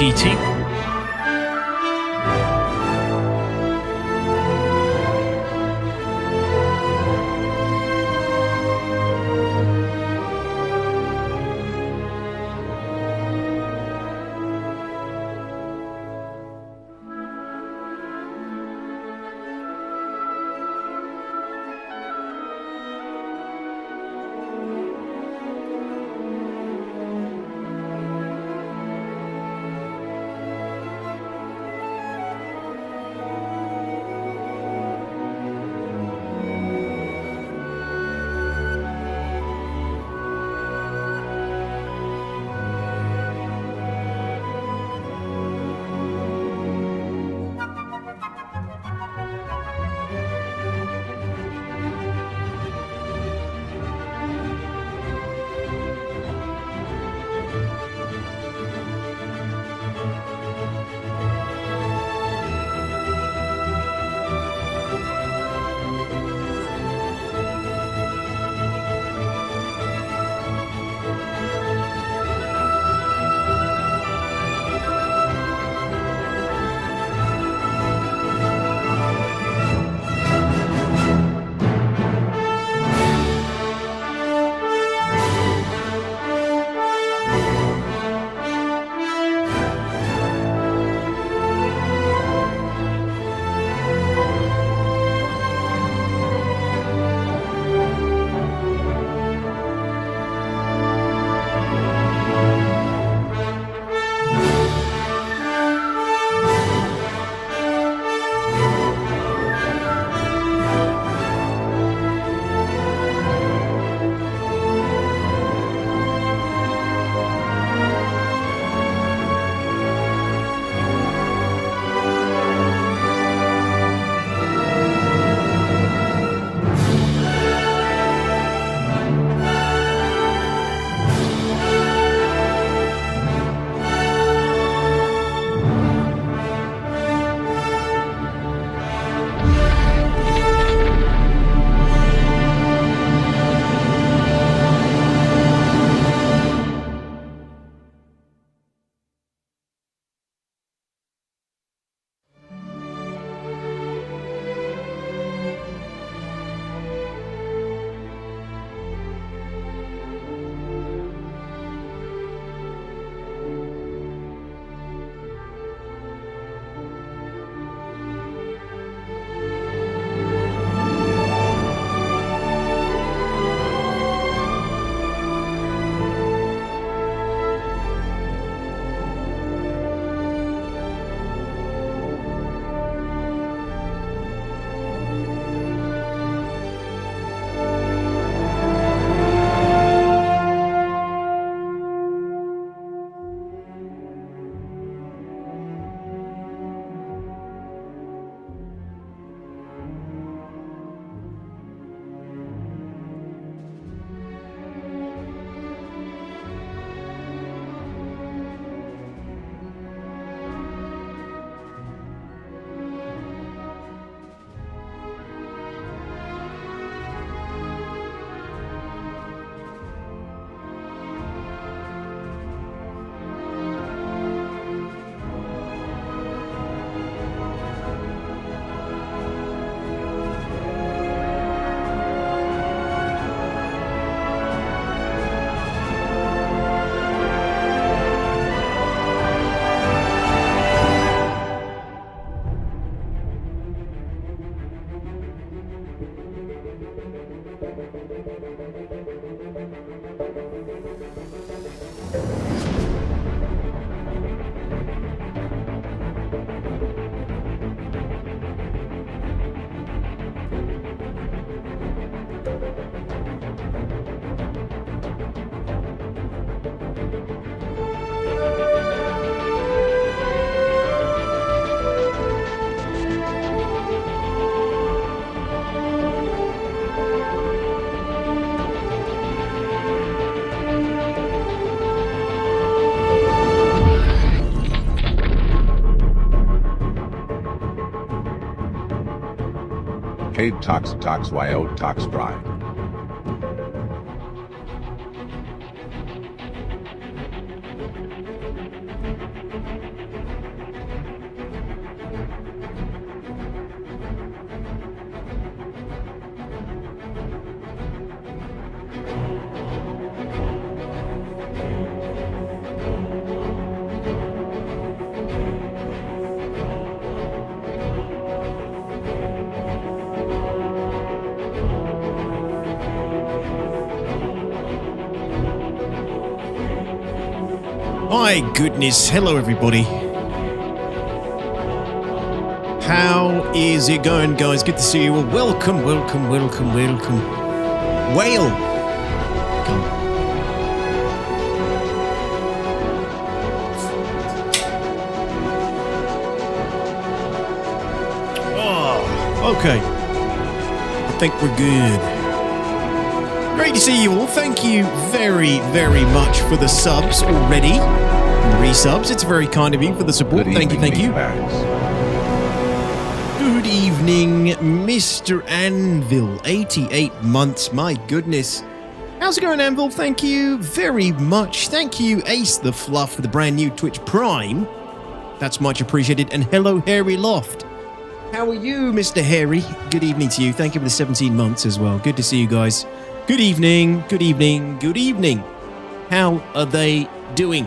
DT. DTOX DTOX Drive. My goodness, hello everybody. How is it going, guys? Good to see you. Well, welcome. Whale. Come. Oh, okay. I think we're good. Great to see you all. Thank you very, very much for the subs already. And the resubs. It's very kind of you for the support. Thank you. Good evening, Mr. Anvil. 88 months. My goodness. How's it going, Anvil? Thank you very much. Thank you, Ace the Fluff, for the brand new Twitch Prime. That's much appreciated. And hello, Harry Loft. How are you, Mr. Harry? Good evening to you. Thank you for the 17 months as well. Good to see you guys. Good evening. How are they doing?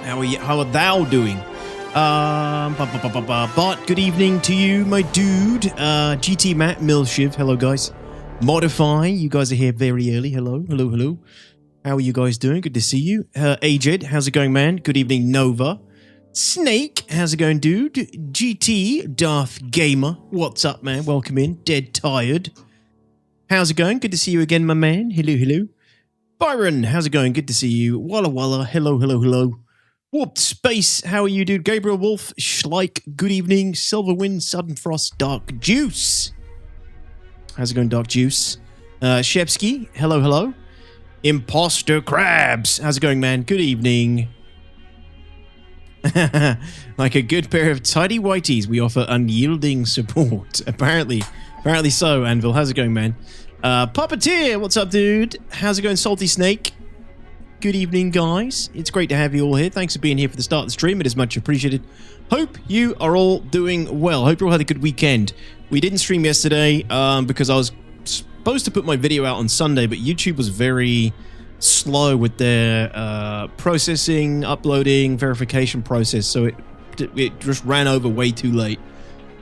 How are thou doing? Bart, good evening to you, my dude. GT Matt Milshiv, hello guys. Modify, you guys are here very early. Hello. How are you guys doing? Good to see you. Aged, how's it going, man? Good evening, Nova. Snake, how's it going, dude? GT Darth Gamer, what's up, man? Welcome in. Dead Tired. How's it going? Good to see you again, my man. Hello. Byron, how's it going? Good to see you. Walla. Hello. Warped Space, how are you, dude? Gabriel Wolf, Schleich, good evening. Silverwind, Sudden Frost, Dark Juice. How's it going, Dark Juice? Shepsky, hello. Imposter Crabs, how's it going, man? Good evening. Like a good pair of tidy whiteys, we offer unyielding support. Apparently so, Anvil. How's it going, man? Puppeteer, what's up, dude? How's it going, Salty Snake? Good evening, guys. It's great to have you all here. Thanks for being here for the start of the stream. It is much appreciated. Hope you are all doing well. Hope you all had a good weekend. We didn't stream yesterday because I was supposed to put my video out on Sunday, but YouTube was very slow with their processing, uploading, verification process, so it just ran over way too late.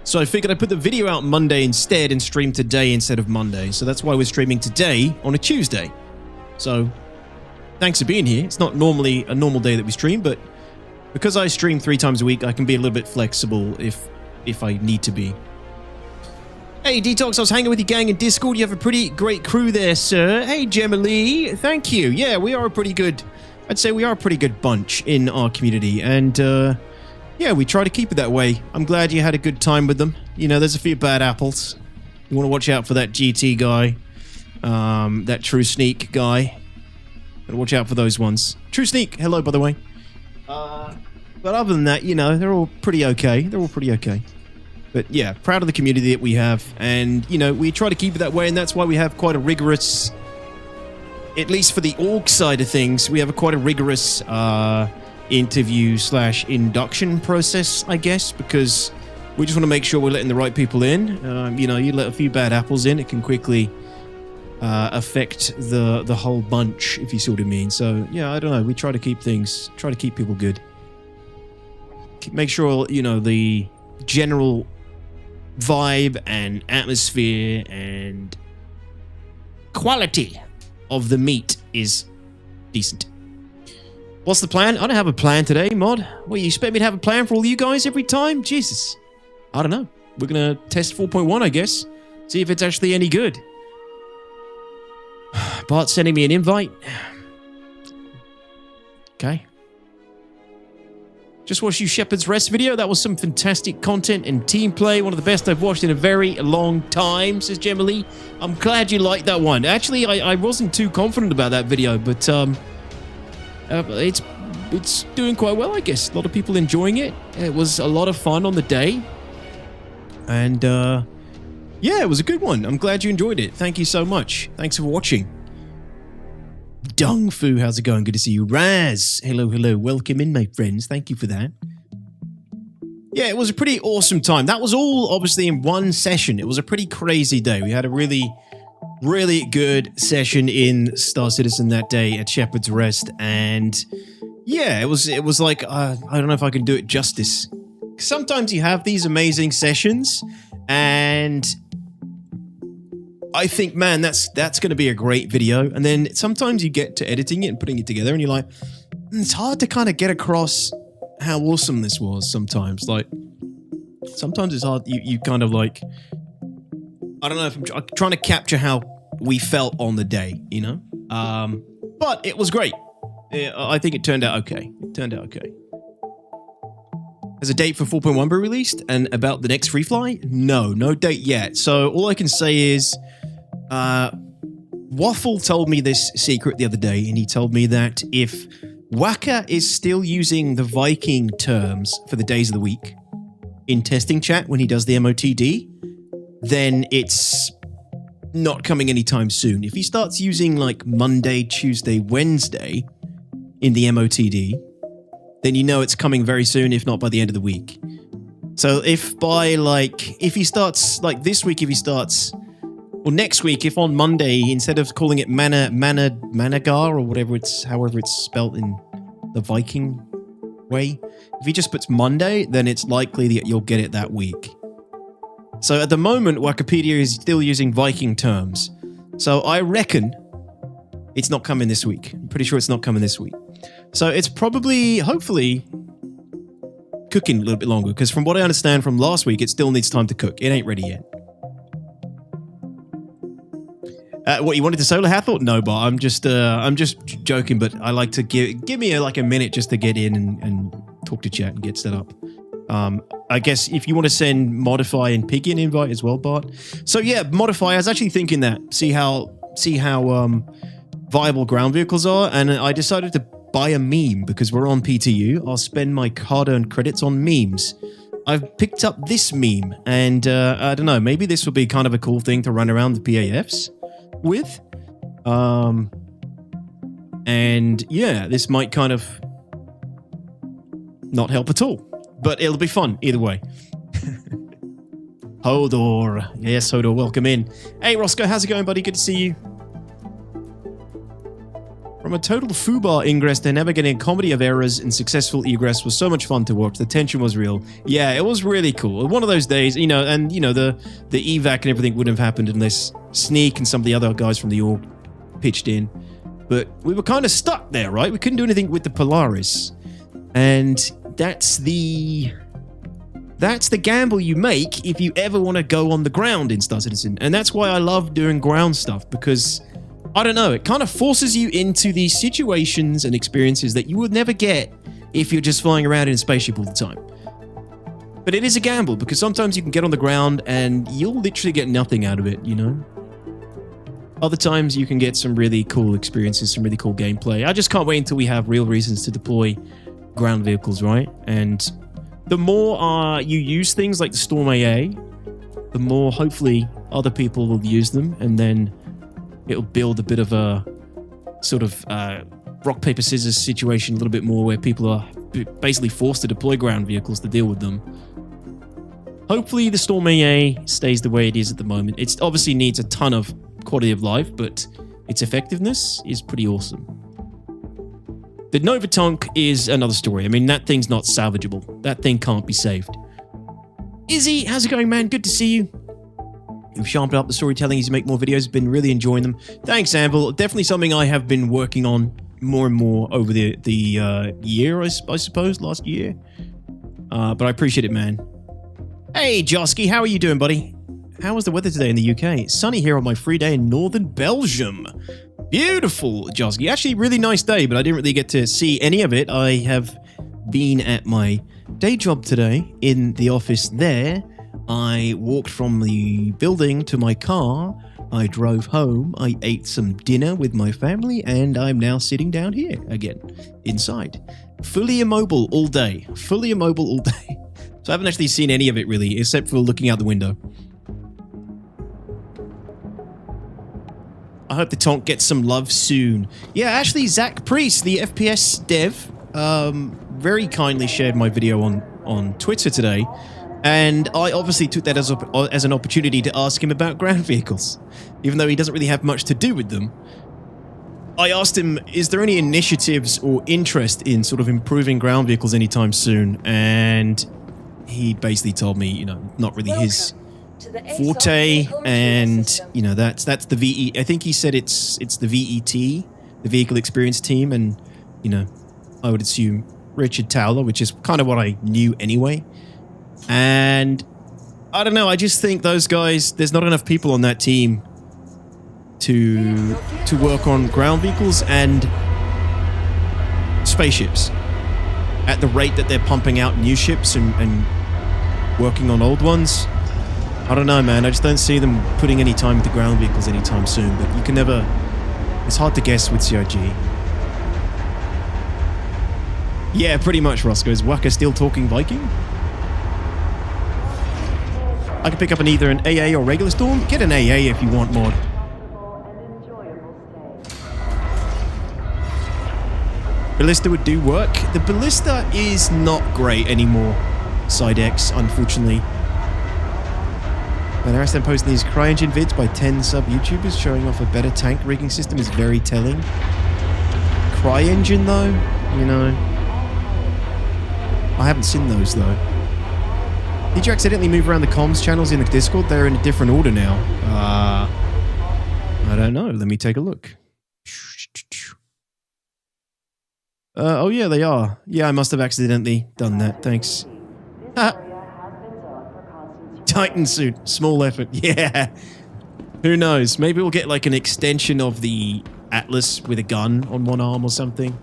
So I figured I'd put the video out Monday instead and stream today instead of Monday. So that's why we're streaming today on a Tuesday. So thanks for being here. It's not normally a normal day that we stream, but because I stream 3 times a week, I can be a little bit flexible if I need to be. Hey, DTOX, I was hanging with you gang in Discord. You have a pretty great crew there, sir. Hey, Gemma Lee. Thank you. Yeah, I'd say we are a pretty good bunch in our community. And, yeah, we try to keep it that way. I'm glad you had a good time with them. You know, there's a few bad apples. You want to watch out for that GT guy. That True Sneak guy. But watch out for those ones. True Sneak, hello, by the way. But other than that, you know, they're all pretty okay. But yeah, proud of the community that we have. And, you know, we try to keep it that way. And that's why we have quite a rigorous, at least for the org side of things, we have quite a rigorous interview/induction process, I guess, because we just want to make sure we're letting the right people in. You know, you let a few bad apples in, it can quickly affect the whole bunch, if you see what I mean. So yeah, I don't know, we try to keep people good, make sure, you know, the general vibe and atmosphere and quality of the meat is decent. What's the plan? I don't have a plan today, Mod. What, you expect me to have a plan for all you guys every time? Jesus. I don't know. We're gonna test 4.1, I guess. See if it's actually any good. Bart's sending me an invite. Okay. Just watched you Shepherd's Rest video. That was some fantastic content and team play. One of the best I've watched in a very long time, says Gemma Lee. I'm glad you liked that one. Actually, I wasn't too confident about that video, but it's doing quite well, I guess. A lot of people enjoying it. It was a lot of fun on the day. And yeah, it was a good one. I'm glad you enjoyed it. Thank you so much. Thanks for watching. Dung Fu, how's it going? Good to see you. Raz, hello. Welcome in, my friends. Thank you for that. Yeah, it was a pretty awesome time. That was all obviously in one session. It was a pretty crazy day. We had a really good session in Star Citizen that day at Shepherd's Rest. And yeah, it was like, I don't know if I can do it justice. Sometimes you have these amazing sessions and I think, man, that's going to be a great video. And then sometimes you get to editing it and putting it together and you're like, it's hard to kind of get across how awesome this was sometimes. Like, sometimes it's hard. You kind of like, I don't know if I'm trying to capture how we felt on the day, you know? But it was great. I think it turned out okay. Has a date for 4.1 been released? And about the next free fly? No date yet. So all I can say is, Waffle told me this secret the other day, and he told me that if Waka is still using the Viking terms for the days of the week in testing chat when he does the MOTD, then it's not coming anytime soon. If he starts using like Monday, Tuesday, Wednesday in the MOTD, then you know it's coming very soon, if not by the end of the week. So if he starts, like this week, or next week, if on Monday, instead of calling it Managar or however it's spelled in the Viking way, if he just puts Monday, then it's likely that you'll get it that week. So at the moment, Wikipedia is still using Viking terms. So I reckon it's not coming this week. I'm pretty sure it's not coming this week. So it's probably, hopefully, cooking a little bit longer, because from what I understand from last week, it still needs time to cook. It ain't ready yet. What, you wanted to solo Hathor? No, but I'm just joking. But I like to give me like a minute just to get in and talk to chat and get set up. I guess if you want to send Modify and Piggy an invite as well, Bart. So yeah, Modify. I was actually thinking that see how viable ground vehicles are, and I decided to buy a meme because we're on PTU. I'll spend my hard-earned credits on memes. I've picked up this meme, and I don't know. Maybe this would be kind of a cool thing to run around the PAFs with. And yeah, this might kind of not help at all, but it'll be fun either way. Hodor. Yes, Hodor, welcome in. Hey, Roscoe, how's it going, buddy? Good to see you. From a total foobar ingress to navigating a comedy of errors and successful egress was so much fun to watch. The tension was real. Yeah, it was really cool. One of those days, you know, and you know, the evac and everything wouldn't have happened unless Sneak and some of the other guys from the org pitched in. But we were kind of stuck there, right? We couldn't do anything with the Polaris. And that's the gamble you make if you ever want to go on the ground in Star Citizen. And that's why I love doing ground stuff, because I don't know, it kind of forces you into these situations and experiences that you would never get if you're just flying around in a spaceship all the time. But it is a gamble, because sometimes you can get on the ground and you'll literally get nothing out of it, you know? Other times you can get some really cool experiences, some really cool gameplay. I just can't wait until we have real reasons to deploy ground vehicles, right? And the more you use things like the Storm AA, the more hopefully other people will use them, and then it'll build a bit of a sort of rock, paper, scissors situation a little bit more, where people are basically forced to deploy ground vehicles to deal with them. Hopefully the Storm AA stays the way it is at the moment. It obviously needs a ton of quality of life, but its effectiveness is pretty awesome. The Nova Tonk is another story. I mean, that thing's not salvageable. That thing can't be saved. Izzy, how's it going, man? Good to see you. You've sharpened up the storytelling as you make more videos. Been really enjoying them. Thanks, Anvil. Definitely something I have been working on more and more over the year, I suppose, last year. But I appreciate it, man. Hey, Josky, how are you doing, buddy? How was the weather today in the UK? It's sunny here on my free day in northern Belgium. Beautiful, Josky. Actually, really nice day, but I didn't really get to see any of it. I have been at my day job today in the office there. I walked from the building to my car, I drove home, I ate some dinner with my family, and I'm now sitting down here again, inside. Fully immobile all day. Fully immobile all day. So I haven't actually seen any of it really, except for looking out the window. I hope the Tonk gets some love soon. Yeah, actually, Zach Priest, the FPS dev, very kindly shared my video on Twitter today. And I obviously took that as an opportunity to ask him about ground vehicles, even though he doesn't really have much to do with them. I asked him, is there any initiatives or interest in sort of improving ground vehicles anytime soon? And he basically told me, you know, not really his forte, and you know, that's the VE. I think he said it's the VET, the Vehicle Experience Team, and you know, I would assume Richard Towler, which is kind of what I knew anyway. And I don't know, I just think those guys, there's not enough people on that team to work on ground vehicles and spaceships at the rate that they're pumping out new ships and working on old ones. I don't know, man. I just don't see them putting any time into ground vehicles anytime soon, but you can never... It's hard to guess with CIG. Yeah, pretty much, Roscoe. Is Waka still talking Viking? I can pick up either an AA or regular storm. Get an AA if you want, mod. Ballista would do work. The Ballista is not great anymore. Side X, unfortunately. And RSM posting these CryEngine vids by 10 sub-YouTubers showing off a better tank rigging system is very telling. CryEngine, though? You know... I haven't seen those, though. Did you accidentally move around the comms channels in the Discord? They're in a different order now. I don't know. Let me take a look. Oh, yeah, they are. Yeah, I must have accidentally done that. Thanks. Titan suit. Small effort. Yeah. Who knows? Maybe we'll get like an extension of the Atlas with a gun on one arm or something.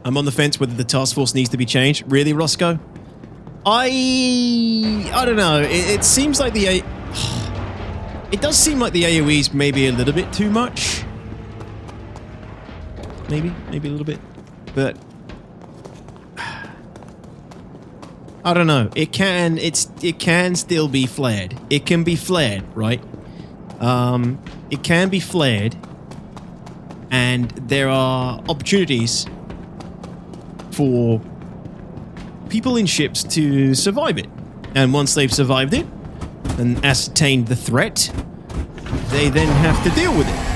I'm on the fence whether the task force needs to be changed. Really, Roscoe? I don't know. It seems like the... It does seem like the AoE's maybe a little bit too much. Maybe a little bit. But... I don't know. It can still be flared. It can be flared, right? It can be flared. And there are opportunities for people in ships to survive it. And once they've survived it and ascertained the threat, they then have to deal with it.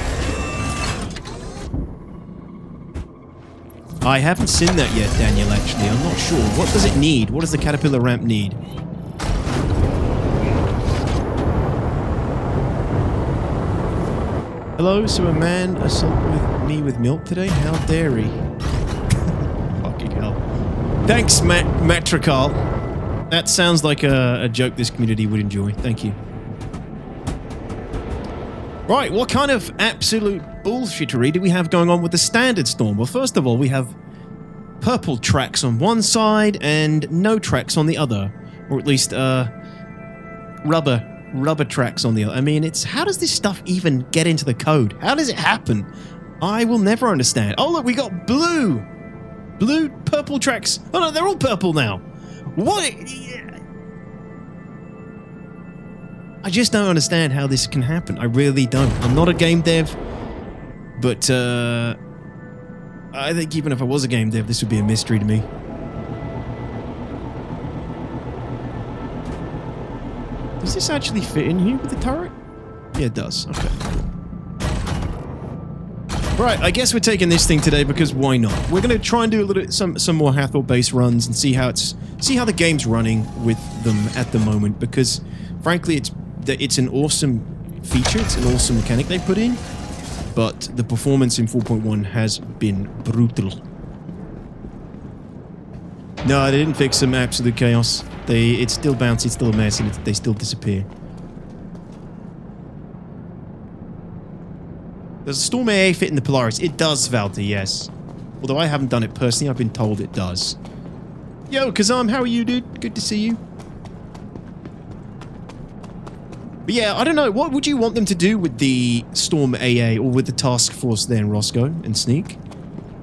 I haven't seen that yet, Daniel, actually. I'm not sure. What does it need? What does the Caterpillar ramp need? Hello, so a man assaulted me with milk today? How dare he? Fucking hell. Thanks, Matrical. That sounds like a joke this community would enjoy. Thank you. Right, what kind of absolute bullshittery do we have going on with the standard storm? Well, first of all, we have purple tracks on one side and no tracks on the other. Or at least, rubber tracks on the other. I mean, how does this stuff even get into the code? How does it happen? I will never understand. Oh, look, we got purple tracks. Oh, no, they're all purple now. What? I just don't understand how this can happen. I really don't. I'm not a game dev, but I think even if I was a game dev, this would be a mystery to me. Does this actually fit in here with the turret? Yeah, it does. Okay. Right, I guess we're taking this thing today because why not? We're going to try and do a little some more Hathor base runs and see how the game's running with them at the moment, because frankly it's an awesome feature, it's an awesome mechanic they put in, but the performance in 4.1 has been brutal. No, they didn't fix some absolute chaos. It's still bouncy, it's still a mess, and they still disappear. Does the Storm AA fit in the Polaris? It does, Valter, yes. Although I haven't done it personally, I've been told it does. Yo, Kazam, how are you, dude? Good to see you. But yeah, I don't know. What would you want them to do with the Storm AA or with the Task Force then, Roscoe and Sneak?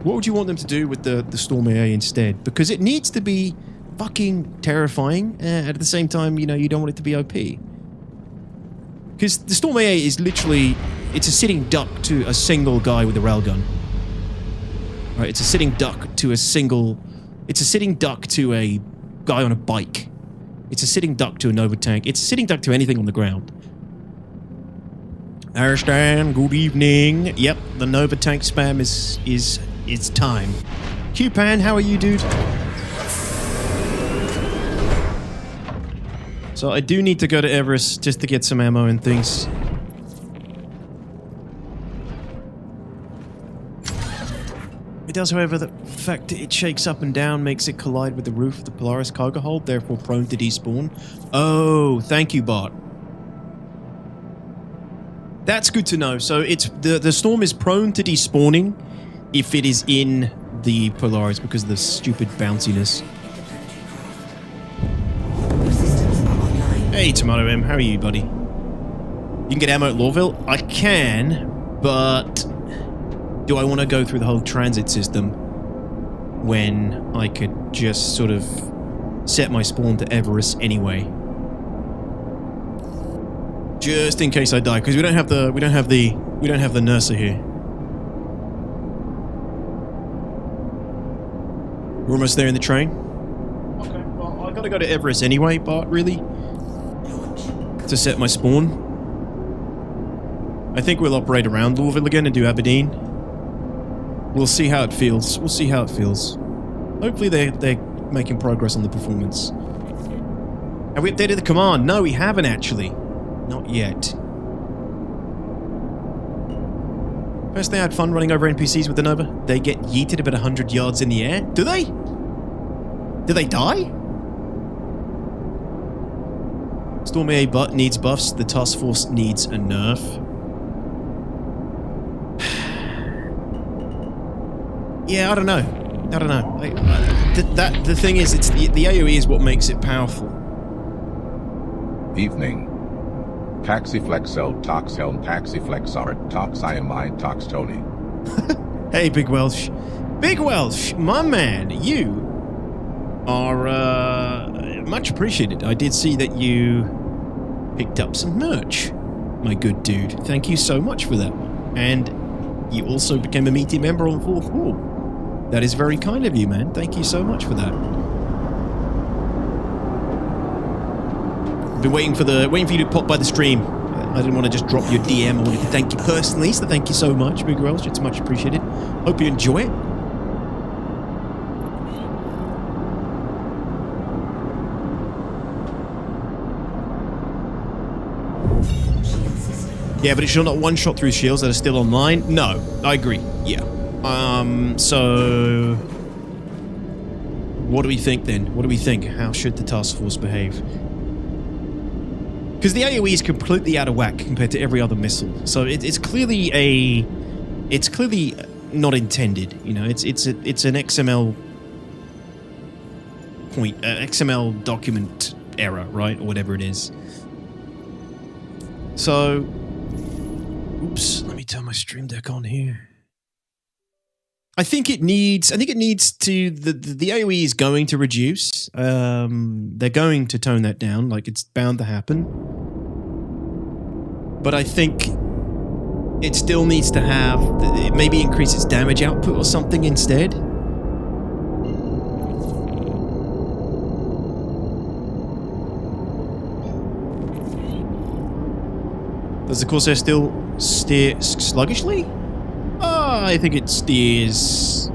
What would you want them to do with the Storm AA instead? Because it needs to be fucking terrifying. At the same time, you know, you don't want it to be OP. Because the Storm AA is literally... It's a sitting duck to a single guy with a railgun. Right, it's a sitting duck to a single... It's a sitting duck to a guy on a bike. It's a sitting duck to a Nova tank. It's a sitting duck to anything on the ground. Arstan, good evening. Yep, the Nova tank spam is time. Q-Pan, how are you, dude? So I do need to go to Everest just to get some ammo and things. It does, however, the fact that it shakes up and down makes it collide with the roof of the Polaris cargo hold, therefore prone to despawn. Oh, thank you, Bart. That's good to know. So it's the storm is prone to despawning if it is in the Polaris because of the stupid bounciness. Hey, Tomato M, how are you, buddy? You can get ammo at Lawville? I can, but do I want to go through the whole transit system when I could just sort of set my spawn to Everest anyway? Just in case I die, because we don't have the nurser here. We're almost there in the train. Okay, well I gotta go to Everest anyway, Bart, really, to set my spawn. I think we'll operate around Louisville again and do Aberdeen. We'll see how it feels. We'll see how it feels. Hopefully they're making progress on the performance. Have we updated the command? No, we haven't actually. Not yet. First they had fun running over NPCs with the Nova. They get yeeted about 100 yards in the air. Do they? Do they die? Storm AA needs buffs. The task force needs a nerf. Yeah, I don't know. I don't know. The thing is, it's the AoE is what makes it powerful. Evening. Taxiflexo, Tox Helm, Taxiflexar, Tox Iamine, Tox Tony. Hey, Big Welsh. Big Welsh, my man, you are much appreciated. I did see that you picked up some merch, my good dude. Thank you so much for that. And you also became a meaty member on 4th Wall. That is very kind of you, man. Thank you so much for that. I've been waiting for you to pop by the stream. I didn't want to just drop your DM. I wanted to thank you personally, so thank you so much, Big Welsh. It's much appreciated. Hope you enjoy it. Yeah, but it should not one-shot through shields that are still online. No, I agree. Yeah. So what do we think then? What do we think? How should the task force behave? Because the AoE is completely out of whack compared to every other missile. So it's clearly not intended. You know, it's an XML point, XML document error, right, or whatever it is. So, oops, let me turn my stream deck on here. I think it needs to, the AoE is going to reduce. They're going to tone that down, like it's bound to happen. But I think it still needs to have, maybe increase its damage output or something instead. Does the Corsair still steer sluggishly? I think it steers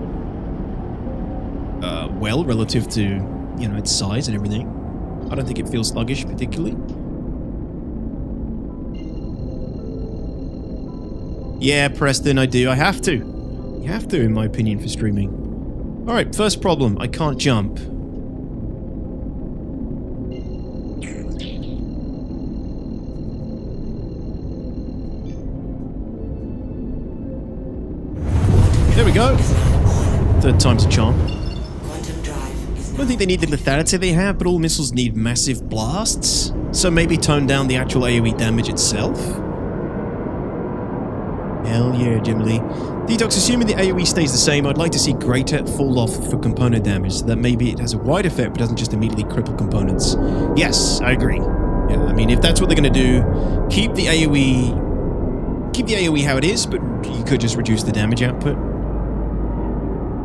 well relative to, you know, its size and everything. I don't think it feels sluggish particularly. Yeah, Preston, I do. I have to. You have to, in my opinion, for streaming. Alright, first problem. I can't jump. There we go. Third time's a charm. I don't think they need the lethality they have, but all missiles need massive blasts. So maybe tone down the actual AoE damage itself. Hell yeah, Jim Lee. DTOX, assuming the AoE stays the same, I'd like to see greater fall off for component damage, so that maybe it has a wide effect but doesn't just immediately cripple components. Yes, I agree. Yeah, I mean, if that's what they're going to do, keep the AoE how it is, but you could just reduce the damage output.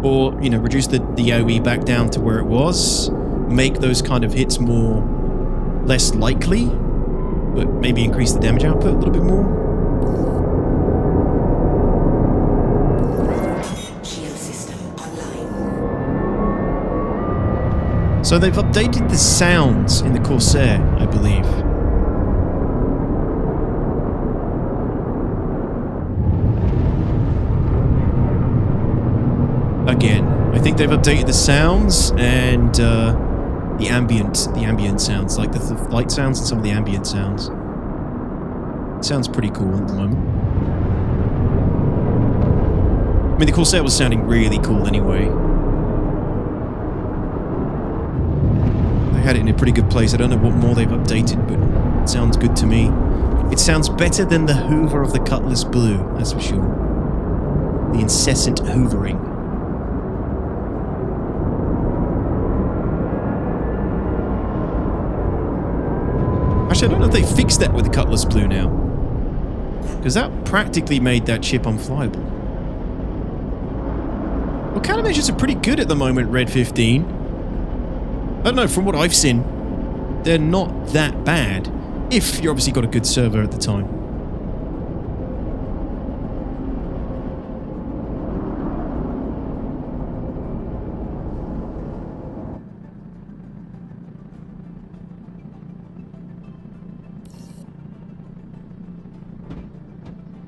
Or, you know, reduce the AoE back down to where it was, make those kind of hits less likely, but maybe increase the damage output a little bit more. So they've updated the sounds in the Corsair, I believe. think they've updated the sounds and the ambient sounds, like the flight sounds and some of the ambient sounds. It sounds pretty cool at the moment. I mean, the Corsair was sounding really cool anyway. They had it in a pretty good place. I don't know what more they've updated, but it sounds good to me. It sounds better than the Hoover of the Cutlass Blue, that's for sure. The incessant hoovering. Actually, I don't know if they fixed that with the Cutlass Blue now. Because that practically made that ship unflyable. Well, countermeasures are pretty good at the moment, Red 15. I don't know, from what I've seen, they're not that bad. If you obviously got a good server at the time.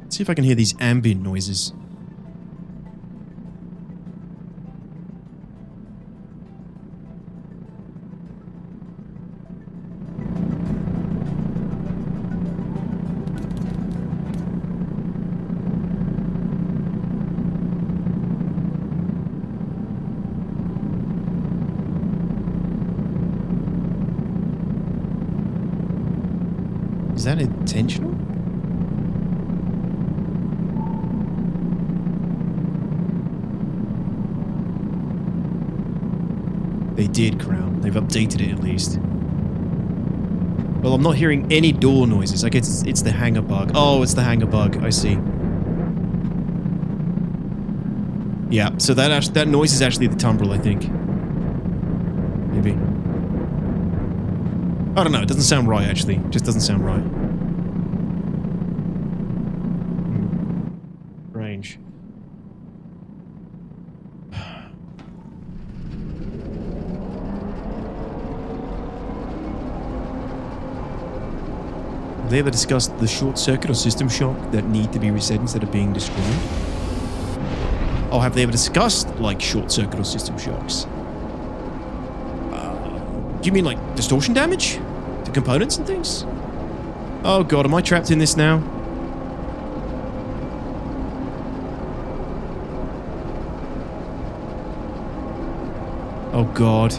Let's see if I can hear these ambient noises. Is that intentional? They did, Crown. They've updated it at least. Well, I'm not hearing any door noises. I guess it's the hangar bug. Oh, it's the hangar bug. I see. Yeah, so that noise is actually the tumbril, I think. Maybe. I don't know. It doesn't sound right, actually. It just doesn't sound right. Range. Have they ever discussed the short circuit or system shock that need to be reset instead of being destroyed? Oh, have they ever discussed, like, short circuit or system shocks? Do you mean, like, distortion damage? To components and things? Oh god, am I trapped in this now? Oh god.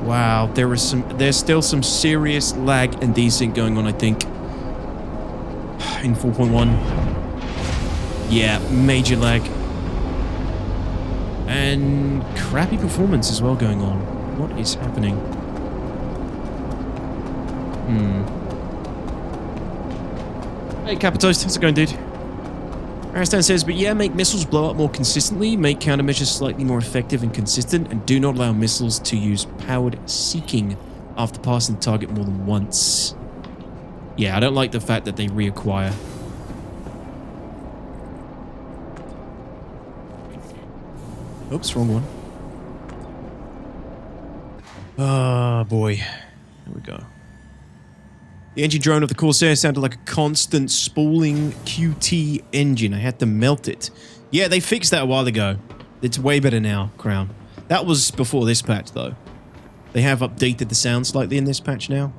Wow, there's still some serious lag and desync going on, I think. In 4.1. Yeah, major lag. And crappy performance as well going on. What is happening? Hey, Capitoast, how's it going, dude? Aristan says, but yeah, make missiles blow up more consistently, make countermeasures slightly more effective and consistent, and do not allow missiles to use powered seeking after passing the target more than once. Yeah, I don't like the fact that they reacquire. Oops, wrong one. Ah, boy. Here we go. The engine drone of the Corsair sounded like a constant spooling QT engine. I had to melt it. Yeah, they fixed that a while ago. It's way better now, Crown. That was before this patch, though. They have updated the sound slightly in this patch now.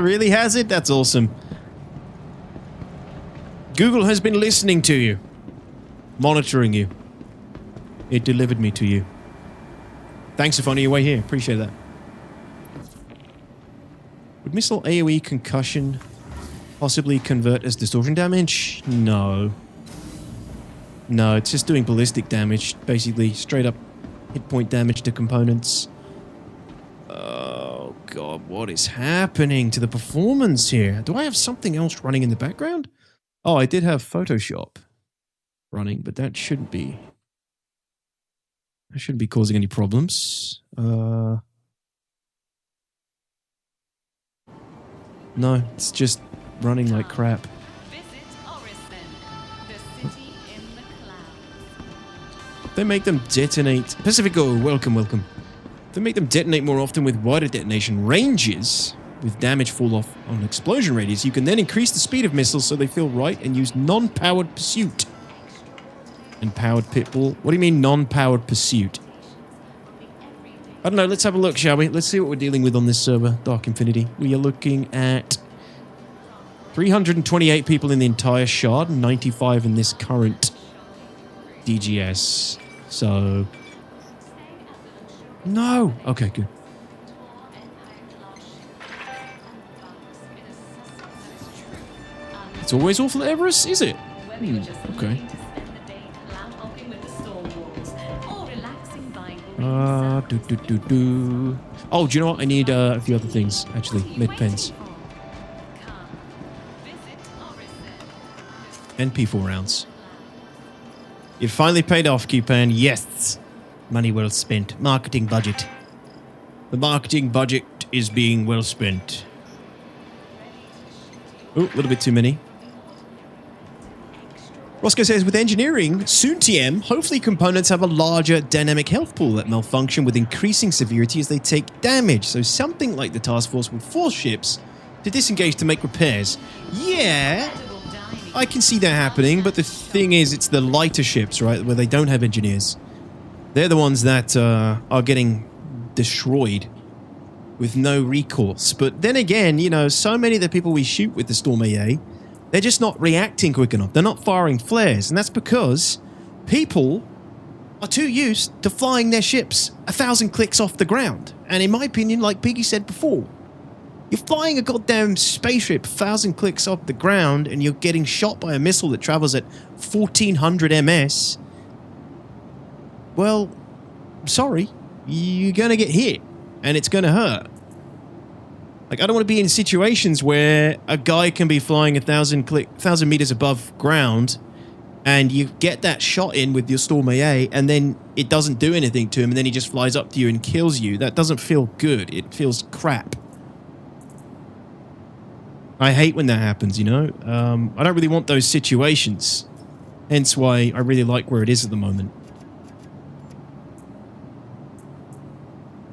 Really has it? That's awesome. Google has been listening to you. Monitoring you. It delivered me to you. Thanks for finding your way here. Appreciate that. Would missile AoE concussion possibly convert as distortion damage? No. No, it's just doing ballistic damage. Basically, straight up hit point damage to components. Oh, God. What is happening to the performance here? Do I have something else running in the background? Oh, I did have Photoshop running, but that shouldn't be... That shouldn't be causing any problems. No, it's just running like crap. They make them detonate. Pacifico, welcome, welcome. They make them detonate more often with wider detonation ranges, with damage fall off on explosion radius. You can then increase the speed of missiles so they feel right and use non-powered pursuit. And powered pitbull. What do you mean non-powered pursuit? I don't know. Let's have a look, shall we? Let's see what we're dealing with on this server, Dark Infinity. We are looking at 328 people in the entire shard, 95 in this current DGS. So... No! Okay, good. It's always awful at Everest, is it? Okay. Oh, do you know what? I need a few other things, actually. Med pens. And P4 rounds. It finally paid off, Q-Pan. Yes! Money well spent. Marketing budget. The marketing budget is being well spent. Oh, a little bit too many. Roscoe says, with engineering, soon TM, hopefully components have a larger dynamic health pool that malfunction with increasing severity as they take damage. So something like the task force would force ships to disengage to make repairs. Yeah, I can see that happening, but the thing is, it's the lighter ships, right, where they don't have engineers. They're the ones that are getting destroyed with no recourse. But then again, you know, so many of the people we shoot with the Storm AA, they're just not reacting quick enough. They're not firing flares. And that's because people are too used to flying their ships 1,000 clicks off the ground. And in my opinion, like Piggy said before, you're flying a goddamn spaceship 1,000 clicks off the ground and you're getting shot by a missile that travels at 1,400 ms. Well, sorry, you're going to get hit and it's going to hurt. Like, I don't want to be in situations where a guy can be flying 1,000 meters above ground and you get that shot in with your Storm AA and then it doesn't do anything to him and then he just flies up to you and kills you. That doesn't feel good. It feels crap. I hate when that happens, you know? I don't really want those situations. Hence why I really like where it is at the moment.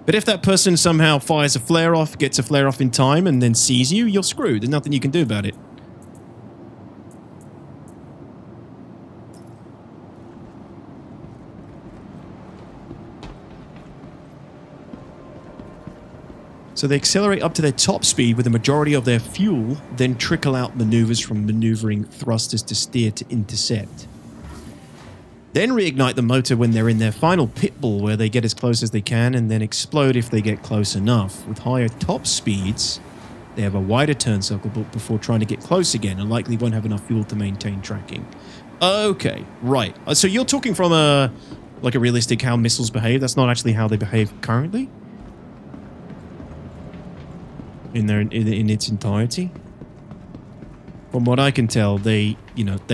But if that person somehow fires a flare off, gets a flare off in time, and then sees you, you're screwed. There's nothing you can do about it. So they accelerate up to their top speed with the majority of their fuel, then trickle out maneuvers from maneuvering thrusters to steer to intercept. Then reignite the motor when they're in their final pitbull, where they get as close as they can and then explode if they get close enough. With higher top speeds, they have a wider turn circle before trying to get close again and likely won't have enough fuel to maintain tracking. Okay, right. So you're talking from a realistic how missiles behave. That's not actually how they behave currently? In its entirety? From what I can tell, they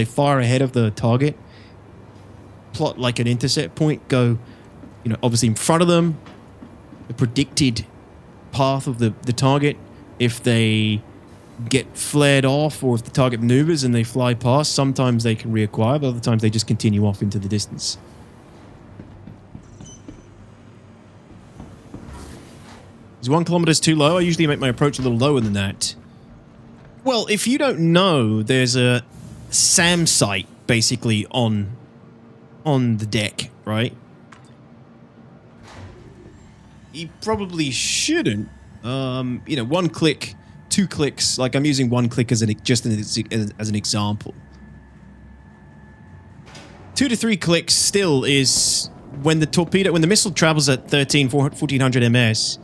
fire ahead of the target, plot like an intercept point, go, obviously in front of them, the predicted path of the target. If they get flared off or if the target maneuvers and they fly past, sometimes they can reacquire, but other times they just continue off into the distance. Is 1 kilometer too low? I usually make my approach a little lower than that. Well, if you don't know, there's a SAM site basically on the deck, right? You probably shouldn't. 1 click, 2 clicks. Like, I'm using 1 click as an example. 2 to 3 clicks still is when the missile travels at 1,400 ms.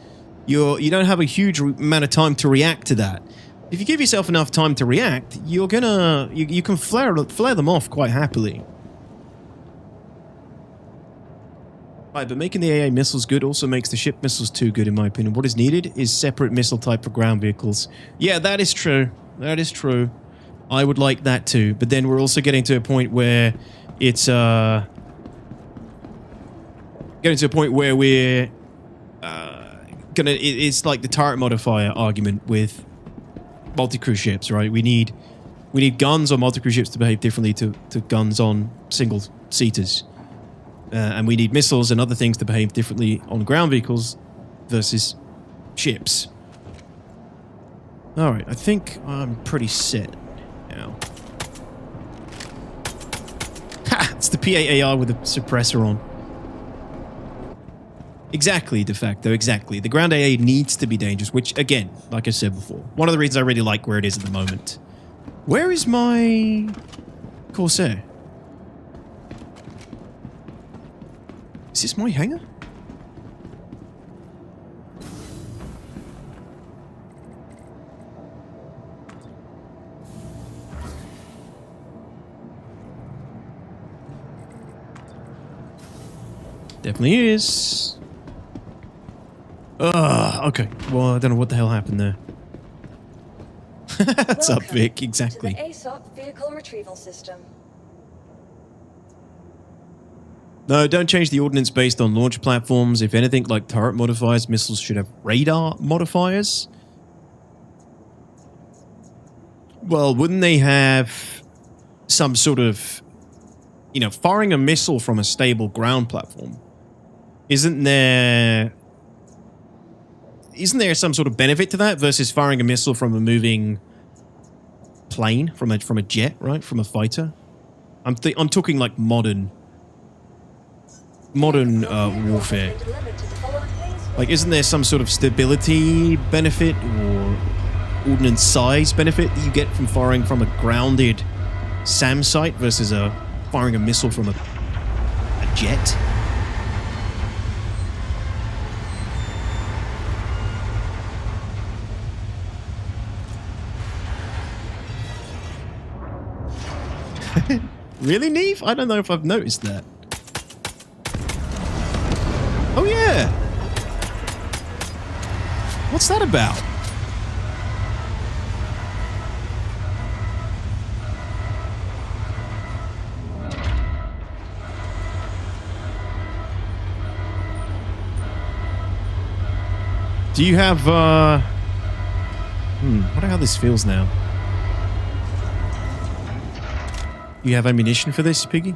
You don't have a huge amount of time to react to that. If you give yourself enough time to react, you can flare them off quite happily. Right, but making the AA missiles good also makes the ship missiles too good, in my opinion. What is needed is separate missile type for ground vehicles. Yeah, that is true. That is true. I would like that too. But then we're also getting to a point where it's we're it's like the turret modifier argument with multi-crew ships, right? We need guns on multi-crew ships to behave differently to guns on single-seaters. And we need missiles and other things to behave differently on ground vehicles versus ships. Alright, I think I'm pretty set now. Ha! It's the PAAR with the suppressor on. Exactly, de facto, exactly. The ground AA needs to be dangerous, which, again, like I said before, one of the reasons I really like where it is at the moment. Where is my Corsair? Is this my hangar? Definitely is. Okay. Well, I don't know what the hell happened there. What's up, Vic? Exactly. To the ASOP vehicle retrieval system. No, don't change the ordnance based on launch platforms. If anything, like turret modifiers, missiles should have radar modifiers. Well, wouldn't they have some sort of, you know, firing a missile from a stable ground platform? Isn't there some sort of benefit to that versus firing a missile from a moving plane, from a jet, right? From a fighter? I'm talking like modern warfare. Like, isn't there some sort of stability benefit or ordnance size benefit that you get from firing from a grounded SAM site versus firing a missile from a jet? Really, Neve? I don't know if I've noticed that. Oh, yeah. What's that about? Do you have, I wonder how this feels now. You have ammunition for this, Piggy?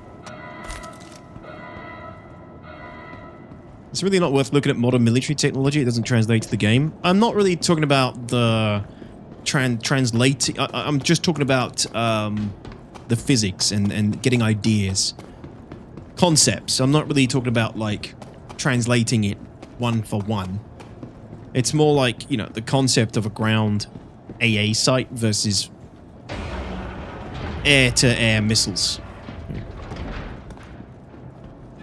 It's really not worth looking at modern military technology. It doesn't translate to the game. I'm not really talking about the translating. I'm just talking about the physics and getting ideas. Concepts. I'm not really talking about, like, translating it one for one. It's more like, you know, the concept of a ground AA site versus air-to-air missiles.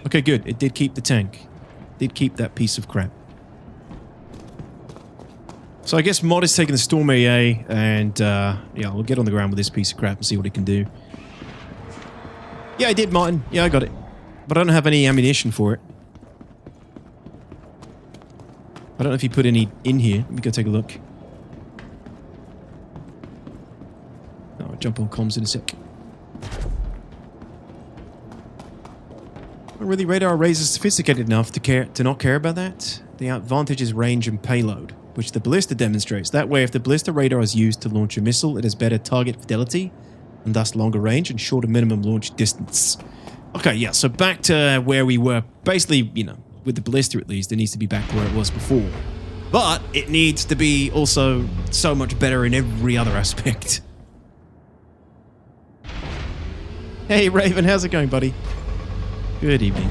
Okay, good. It did keep the tank. Did keep that piece of crap. So I guess Mod is taking the Storm AA, and yeah, we'll get on the ground with this piece of crap and see what it can do. Yeah, I did, Martin. Yeah, I got it. But I don't have any ammunition for it. I don't know if you put any in here. Let me go take a look. I'll jump on comms in a sec. Well, really, radar arrays are sophisticated enough to not care about that. The advantage is range and payload, which the ballista demonstrates. That way, if the ballista radar is used to launch a missile, it has better target fidelity, and thus longer range and shorter minimum launch distance. Okay, yeah, so back to where we were. Basically, you know, with the ballista at least, it needs to be back to where it was before. But it needs to be also so much better in every other aspect. Hey, Raven, how's it going, buddy? Good evening.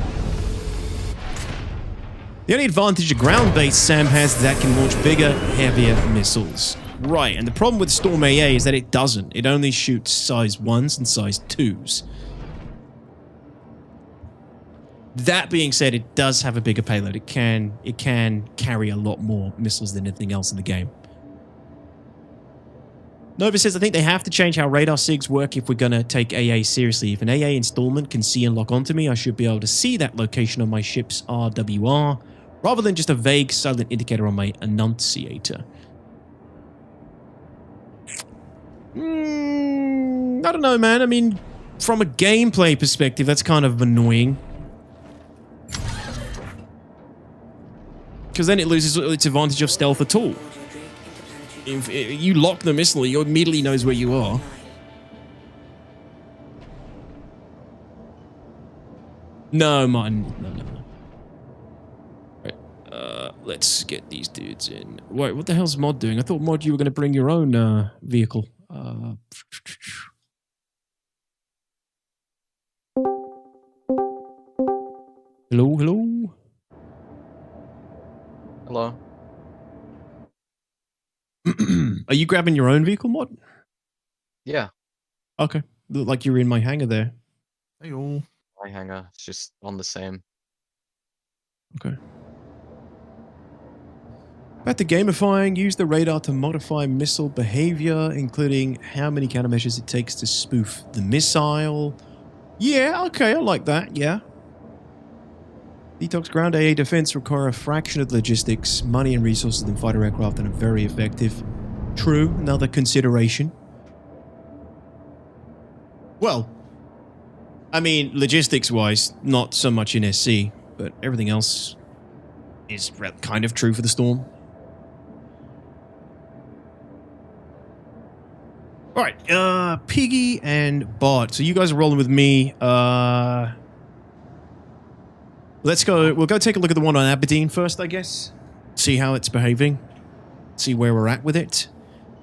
The only advantage a ground-based SAM has is that it can launch bigger, heavier missiles. Right, and the problem with Storm AA is that it doesn't. It only shoots size 1s and size 2s. That being said, it does have a bigger payload. It can carry a lot more missiles than anything else in the game. Nova says, I think they have to change how radar SIGs work if we're going to take AA seriously. If an AA installment can see and lock onto me, I should be able to see that location on my ship's RWR, rather than just a vague silent indicator on my annunciator. I don't know, man. I mean, from a gameplay perspective, that's kind of annoying. Because then it loses its advantage of stealth at all. If you lock the missile, it immediately knows where you are. No, Martin. No. Right. let's get these dudes in. Wait, what the hell's Mod doing? I thought, Mod, you were going to bring your own vehicle. Hello, hello? Hello. Are you grabbing your own vehicle, Mod? Yeah, Okay. Look like you're in my hangar there. Hey all. my hangar. It's just on the same. Okay. About the gamifying, use the radar to modify missile behavior, including how many countermeasures it takes to spoof the missile. Yeah, okay, I like that, yeah. DTOX ground AA defense require a fraction of logistics, money and resources than fighter aircraft and are very effective. True, another consideration. Well, I mean, logistics-wise, not so much in SC, but everything else is kind of true for the Storm. Alright, Piggy and Bart. So you guys are rolling with me. Let's go. We'll go take a look at the one on Aberdeen first, I guess. See how it's behaving. See where we're at with it.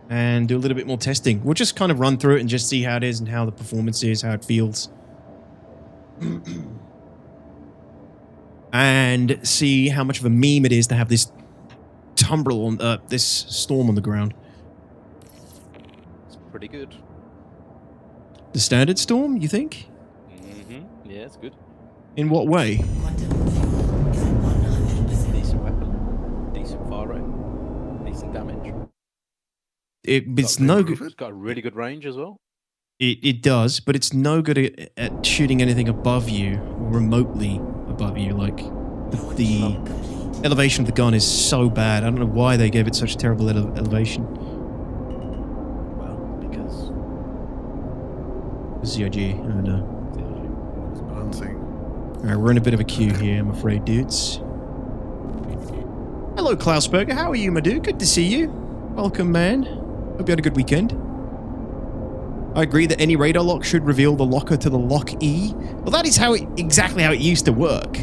And do a little bit more testing. We'll just kind of run through it and just see how it is and how the performance is, how it feels. And see how much of a meme it is to have this tumbrel on this storm on the ground. It's pretty good. The standard storm, you think? Mm-hmm. Yeah, it's good. In what way? Decent weapon, decent fire rate, decent damage. It's no good. It's got a really good range as well. It does, but it's no good at shooting anything above you, or remotely above you. Like, the elevation of the gun is so bad. I don't know why they gave it such terrible elevation. Well, because CIG, I don't know. It's balancing. Alright, we're in a bit of a queue here, I'm afraid, dudes. Hello, Klausberger. How are you, my dude? Good to see you. Welcome, man. Hope you had a good weekend. I agree that any radar lock should reveal the locker to the lock E. Well, that is how exactly how it used to work.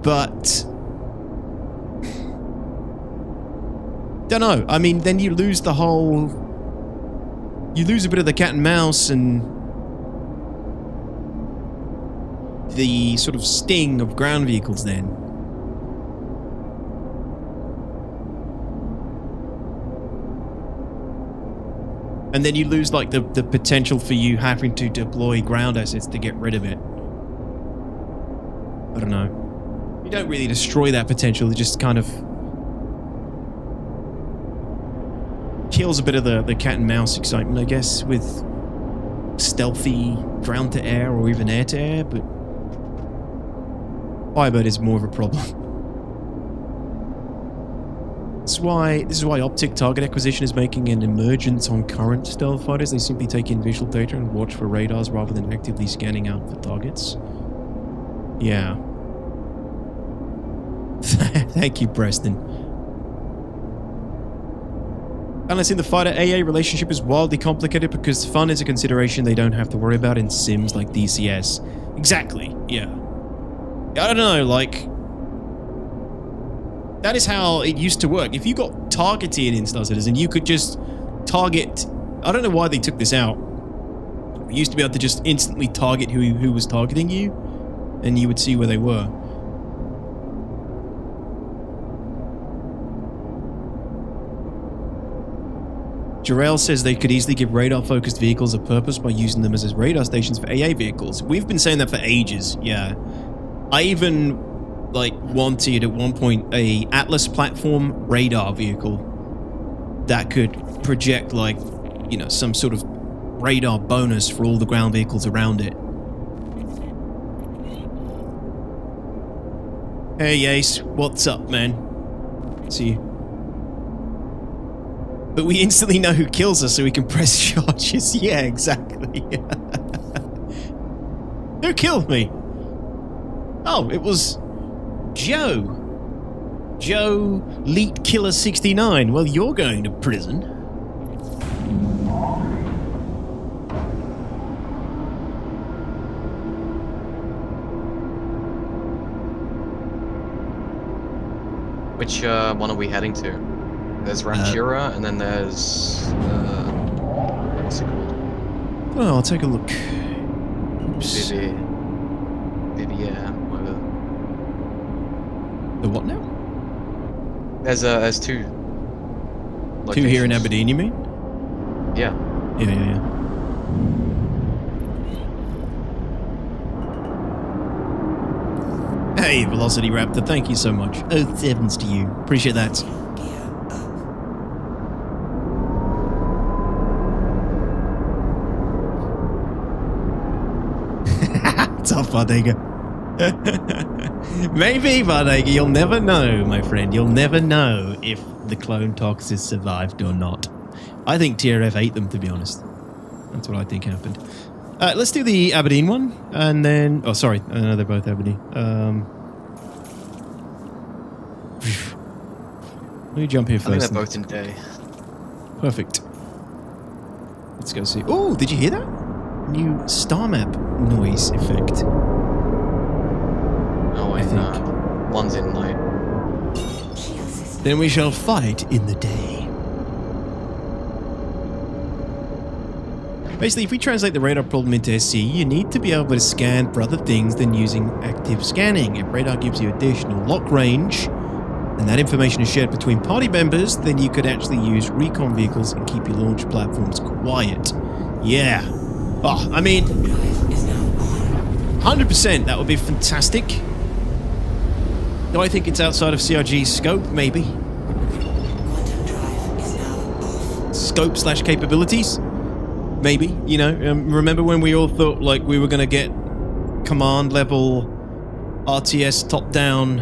But don't know. I mean, then you lose the whole. You lose a bit of the cat and mouse and the sort of sting of ground vehicles. Then. And then you lose, like, the potential for you having to deploy ground assets to get rid of it. I don't know. You don't really destroy that potential, it just kind of kills a bit of the cat and mouse excitement, I guess, with stealthy ground to air or even air to air, but Firebird is more of a problem. This is why optic target acquisition is making an emergence on current stealth fighters. They simply take in visual data and watch for radars rather than actively scanning out for targets. Yeah. Thank you, Preston. Balancing the fighter-AA relationship is wildly complicated because fun is a consideration they don't have to worry about in sims like DCS. Exactly, yeah. I don't know, like... That is how it used to work. If you got targeted in Star Citizen, you could just target... I don't know why they took this out. You used to be able to just instantly target who was targeting you, and you would see where they were. Jarrell says they could easily give radar-focused vehicles a purpose by using them as radar stations for AA vehicles. We've been saying that for ages, yeah. I even... like wanted at one point a Atlas platform radar vehicle that could project, like, you know, some sort of radar bonus for all the ground vehicles around it. Hey Ace, what's up, man? See you. But we instantly know who kills us so we can press charges. Yeah, exactly. Who killed me? Oh, it was Joe. Joe Leet Killer 69. Well, you're going to prison. Which one are we heading to? There's Ranchura, and then there's what's it called? Oh, I'll take a look. Oops. Whatever. The what now? There's two. Two here in locations. Aberdeen, you mean? Yeah. Yeah. Hey, Velocity Raptor, thank you so much. Oh, sevens to you. Appreciate that. Tough, Vardega. Maybe, Vardega, you'll never know, my friend. You'll never know if the clone tox is survived or not. I think TRF ate them, to be honest. That's what I think happened. Let's do the Aberdeen one, and then... Oh, sorry. No, they're both Aberdeen. Let me jump here first. I think they're both in day. Perfect. Let's go see. Oh, did you hear that? New star map noise effect. Oh wait, think. no. One's in night. Then we shall fight in the day. Basically, if we translate the radar problem into SC, you need to be able to scan for other things than using active scanning. If radar gives you additional lock range, and that information is shared between party members, then you could actually use recon vehicles and keep your launch platforms quiet. Yeah. Oh, I mean, 100%, that would be fantastic. Do I think it's outside of CRG's scope? Maybe. Scope/capabilities? Maybe, you know. Remember when we all thought like we were going to get command level RTS top-down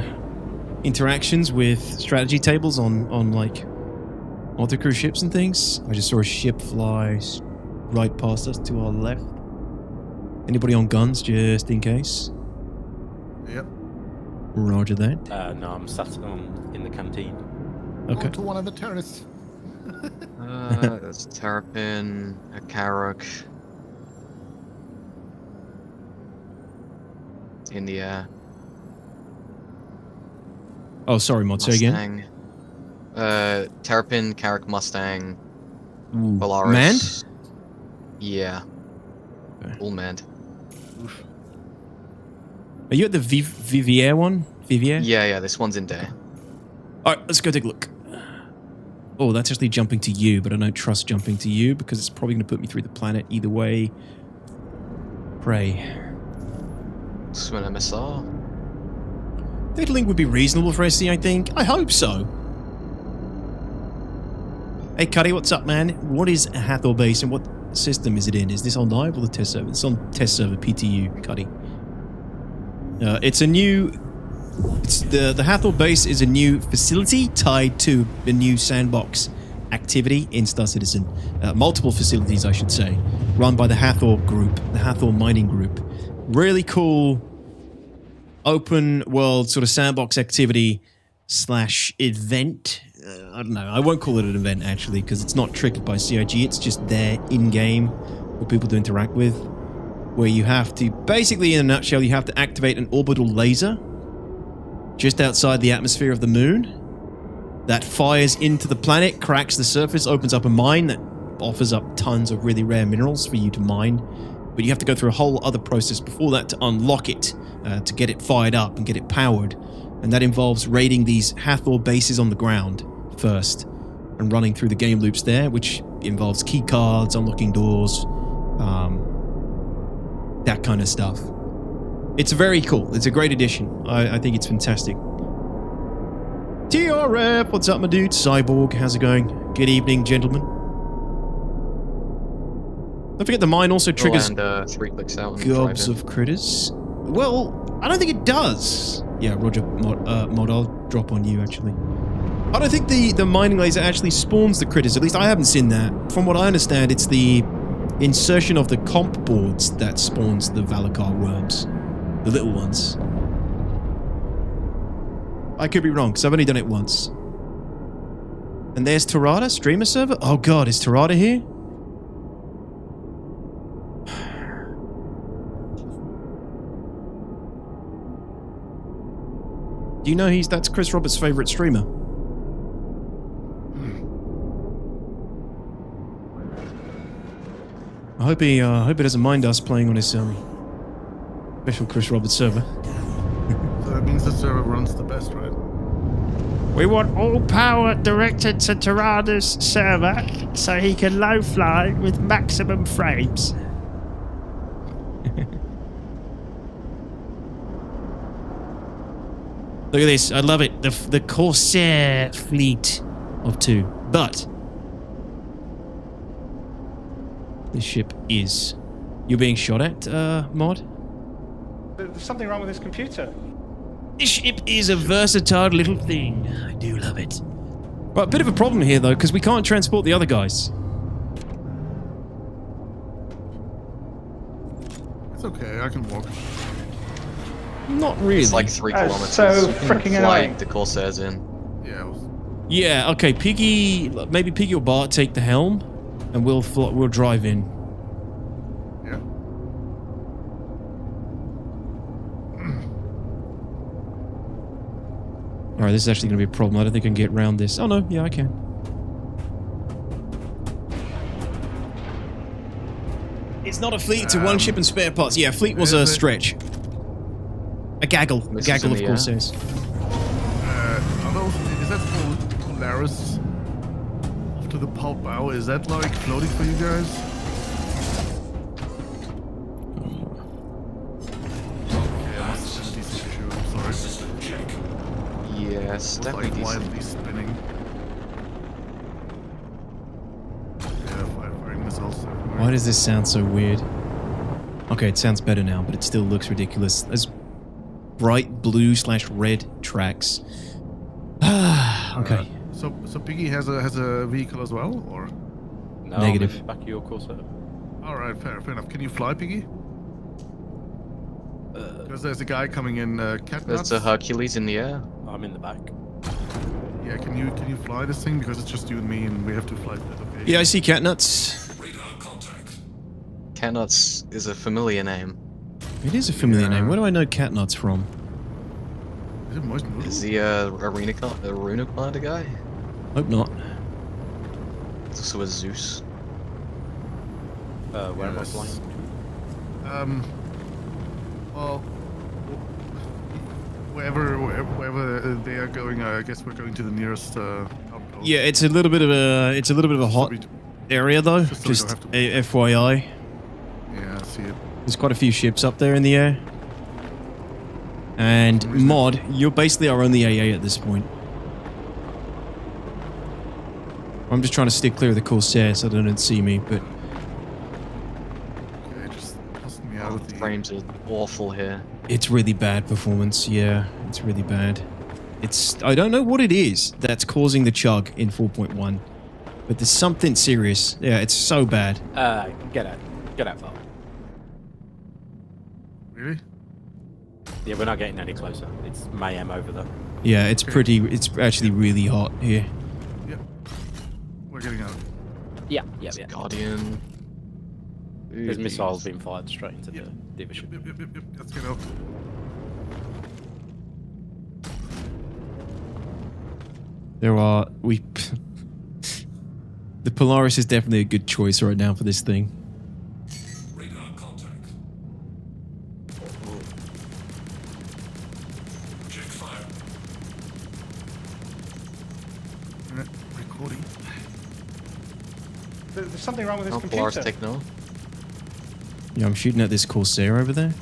interactions with strategy tables on like autocrew ships and things? I just saw a ship fly right past us to our left. Anybody on guns, just in case? Yep. Roger that. No, I'm sat in the canteen. Okay. Go to one of the terrorists. There's a Terrapin, a Karok. In the air. Oh, sorry, Mod. Say again. Mustang. Terrapin, Karok, Mustang, Ooh. Polaris. Manned? Yeah. Okay. All manned. Are you at the Vivier one? Vivier? Yeah, this one's in day. Alright, let's go take a look. Oh, that's actually jumping to you, but I don't trust jumping to you because it's probably going to put me through the planet either way. Pray. Swin MSR. Data link would be reasonable for SC, I think. I hope so. Hey, Cuddy, what's up, man? What is a Hathor base and what system is it in? Is this on live or the test server? It's on test server, PTU, Cuddy. It's a new... The Hathor base is a new facility tied to a new sandbox activity in Star Citizen. Multiple facilities, I should say, run by the Hathor Group, the Hathor Mining Group. Really cool open world sort of sandbox activity / event. I don't know. I won't call it an event, actually, because it's not triggered by CIG. It's just there in-game for people to interact with, where you have to, basically, in a nutshell, you have to activate an orbital laser just outside the atmosphere of the moon that fires into the planet, cracks the surface, opens up a mine that offers up tons of really rare minerals for you to mine. But you have to go through a whole other process before that to unlock it, to get it fired up and get it powered. And that involves raiding these Hathor bases on the ground first and running through the game loops there, which involves key cards, unlocking doors, that kind of stuff. It's very cool. It's a great addition. I think it's fantastic. TRF, what's up, my dude? Cyborg, how's it going? Good evening, gentlemen. Don't forget the mine also triggers 3 clicks out and gobs drive in. of critters. Well, I don't think it does. Yeah, Roger, Mod, I'll drop on you, actually. I don't think the mining laser actually spawns the critters. At least I haven't seen that. From what I understand, it's the insertion of the comp boards that spawns the Valakar worms. The little ones. I could be wrong, because I've only done it once. And there's Tarada, streamer server? Oh god, is Tarada here? Do you know that's Chris Roberts' favorite streamer? I hope he doesn't mind us playing on his special Chris Roberts server. So that means the server runs the best, right? We want all power directed to Tirada's server so he can low fly with maximum frames. Look at this. I love it. The Corsair fleet of 2. But this ship is... You're being shot at, Mod? There's something wrong with this computer. This ship is a versatile little thing. I do love it. Right, a bit of a problem here, though, because we can't transport the other guys. It's okay, I can walk. Not really. It's like 3 kilometers. So You can freaking fly annoying. the Corsairs in. Yeah, Yeah, okay, Piggy... Maybe Piggy or Bart take the helm, and we'll drive in. yeah. Alright, this is actually going to be a problem. I don't think I can get around this. Oh, no. Yeah, I can. It's not a fleet, it's a one ship and spare parts. Yeah, fleet was a stretch. A gaggle. A This gaggle, is in of course, the air. says. Are those, is that Polaris off to the pulp bow? Is that like floating for you guys? Okay, I must have a decent issue. I'm sorry. Yes, It's definitely like decent. wildly spinning. Yeah, firing missiles. Why does this sound so weird? Okay, it sounds better now, but it still looks ridiculous. There's bright blue/red tracks. Okay. So Piggy has a vehicle as well, or? No, Negative. I'm in the back of your Corsair. All right, fair enough. Can you fly, Piggy? Because there's a guy coming in. Cat There's nuts. a Hercules in the air. I'm in the back. Yeah, can you fly this thing? Because it's just you and me, and we have to fly to that location. Yeah, I see catnuts. Catnuts is a familiar name. It is a familiar Yeah. name. Where do I know catnuts from? Is it moist noodle? Is the Arena Commander guy? Hope not. It's also a Zeus. Where am I Yes. flying? Well, wherever they are going, I guess we're going to the nearest outpost. Yeah, it's a little bit of a hot area though. Just so we Just don't have to- FYI. Yeah, I see it. There's quite a few ships up there in the air. And Mod, you're basically our only AA at this point. I'm just trying to stick clear of the Corsair so they don't see me, but Okay, just busting me out with the Frames are awful here. it's really bad performance. Yeah, it's really bad. I don't know what it is that's causing the chug in 4.1, but there's something serious. Yeah, it's so bad. Get out, Bob. Really? Yeah, we're not getting any closer. It's mayhem over there. Yeah, it's actually really hot here. Yep. We're getting out. Yeah. Guardian. There's Ooh, missiles being fired straight into Yeah. the division. Yep. Let's get out. The Polaris is definitely a good choice right now for this thing. Recording. There's something wrong with this Oh, computer. Polaris Techno. Yeah, I'm shooting at this Corsair over there.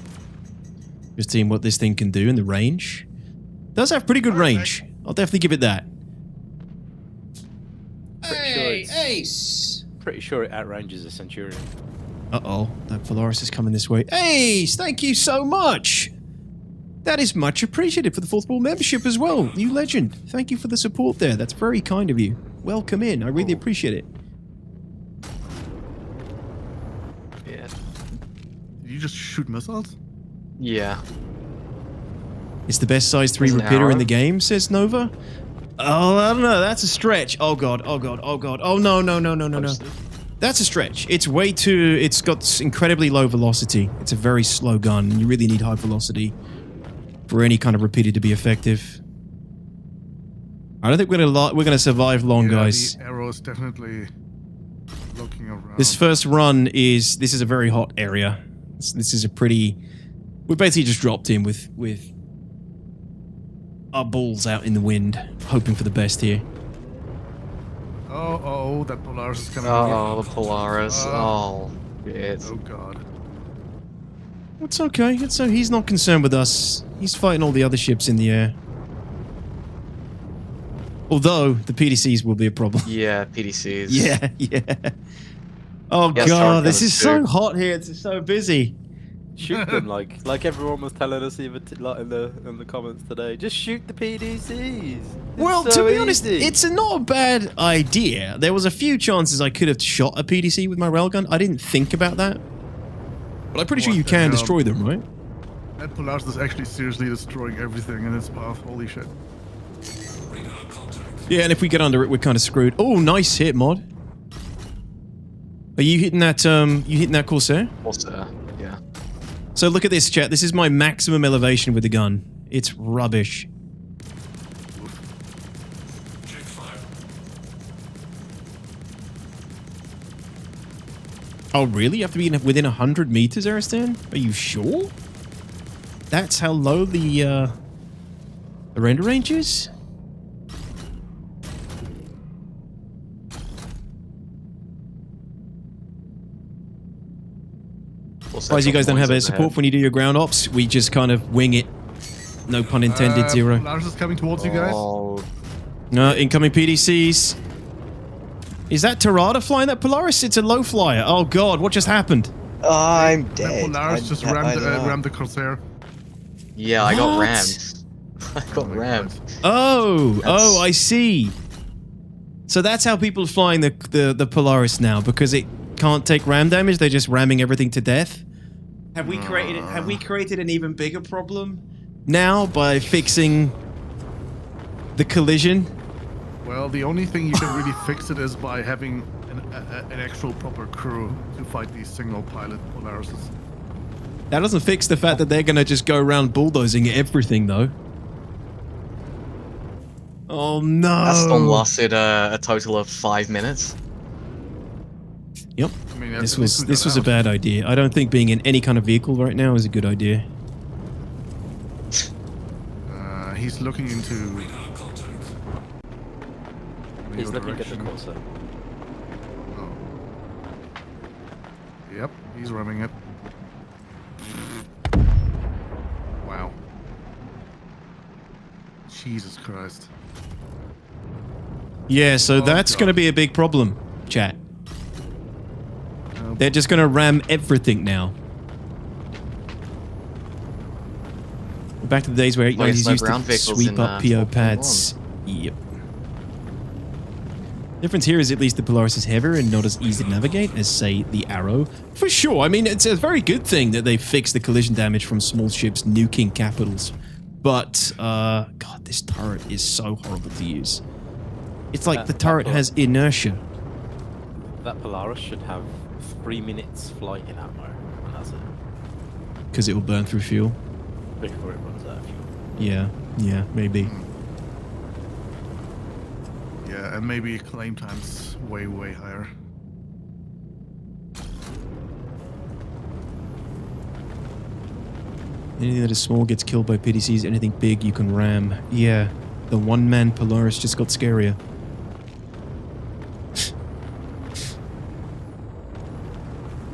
Just seeing what this thing can do in the range. Does have pretty good range. I'll definitely give it that. Pretty sure it outranges a Centurion. Uh-oh, that Polaris is coming this way. Ace, thank you so much. That is much appreciated for the fourth ball membership as well. You legend. Thank you for the support there. That's very kind of you. Welcome in. I really appreciate it. Yeah. Did you just shoot missiles? Yeah. It's the best size 3 There's an repeater in arrow. the game, says Nova. Oh, I don't know. That's a stretch. Oh, God. Oh, God. Oh, God. Oh, no. That's a stretch. It's way too... It's got incredibly low velocity. It's a very slow gun. You really need high velocity for any kind of repeater to be effective. I don't think we're gonna survive long, guys. The arrow is definitely looking around. This first run is a very hot area. This is a pretty. We basically just dropped in with our balls out in the wind, hoping for the best here. Oh, that Polaris is coming. Oh, the Polaris. Oh, shit. Oh god. It's okay. He's not concerned with us. He's fighting all the other ships in the air. Although the PDCs will be a problem. Yeah, PDCs. Yeah. Oh Yes, god, this is so too. hot here. It's so busy. Shoot them like everyone was telling us even like in the comments today. Just shoot the PDCs. It's Well, so to be honest, easy. it's not a bad idea. There was a few chances I could have shot a PDC with my railgun. I didn't think about that. But I'm pretty sure What you the can hell? destroy them, right? That Polaris is actually seriously destroying everything in its path. Holy shit. Yeah, and if we get under it, we're kind of screwed. Oh, nice hit, Mod. Are you hitting that, Corsair? Also, yeah. So look at this, chat. This is my maximum elevation with the gun. It's rubbish. Oh, really? You have to be within 100 meters, Aristan? Are you sure? That's how low the render range is? Surprised you guys don't have air support when you do your ground ops. We just kind of wing it. No pun intended, Zero. Polaris is coming towards you guys. Oh, No, incoming PDCs. Is that Tirada flying that Polaris? It's a low flyer. Oh god, what just happened? I'm That dead. Polaris just rammed the Corsair. yeah, I got What? rammed. I got rammed. Oh, I see. So that's how people are flying the Polaris now, because it can't take ram damage. They're just ramming everything to death. Have we created an even bigger problem now by fixing the collision? Well, the only thing you can really fix it is by having an actual proper crew to fight these single pilot Polarises. That doesn't fix the fact that they're gonna just go around bulldozing everything, though. Oh no! That storm lasted a total of 5 minutes. Yep. I mean, This was a bad idea. I don't think being in any kind of vehicle right now is a good idea. He's looking into. He's your looking at the direction. Corsair. Oh. Yep, he's ramming it. Wow. Jesus Christ. Yeah, so Oh, that's God. going to be a big problem, chat. Oh, They're just going to ram everything now. We're back to the days where Like, it's used no to ground vehicles sweep in, up PO 12.1. pads. Yep. Difference here is at least the Polaris is heavier and not as easy to navigate as, say, the Arrow. For sure. I mean, it's a very good thing that they fixed the collision damage from small ships nuking capitals. But, God, this turret is so horrible to use. It's like the turret has inertia. That Polaris should have 3 minutes flight in ammo, and that's it. Because it will burn through fuel. Before it runs out of fuel. Yeah, maybe. yeah, and maybe claim time's way, way higher. Anything that is small gets killed by PDCs. Anything big you can ram. Yeah, the one-man Polaris just got scarier.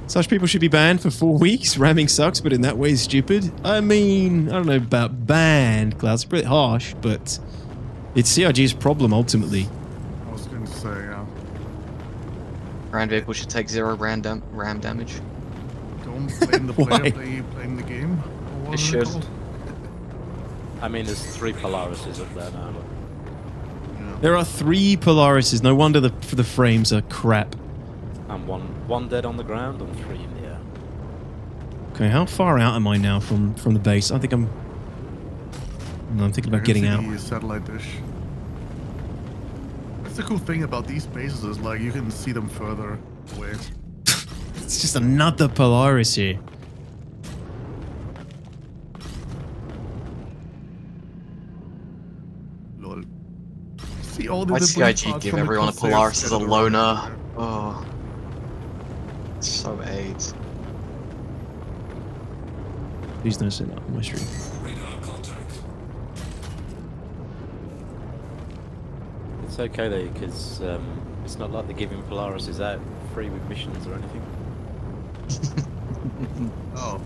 Such people should be banned for 4 weeks. Ramming sucks, but in that way is stupid. I mean, I don't know about banned, Klaus. It's pretty harsh, but it's CRG's problem ultimately. I was going to say, Ground vehicle should take 0 ram damage. don't blame the Why? player, blame the game. Or what It is should. called? I mean, there's 3 Polarises up there now. Look. There are 3 Polarises. No wonder the frames are crap. And one dead on the ground and 3 in the air. Okay, how far out am I now from the base? I think I'm... No, I'm thinking about getting out. The satellite dish. That's the cool thing about these bases is like you can see them further away. It's just another Polaris here. Lol. See all the Why debris CIG parts give from the everyone a Corsairs Polaris as a scattered loner? around. Oh. It's so AIDS. Please don't say that on my stream. It's okay though, because it's not like they're giving Polaris out free with missions or anything. Oh.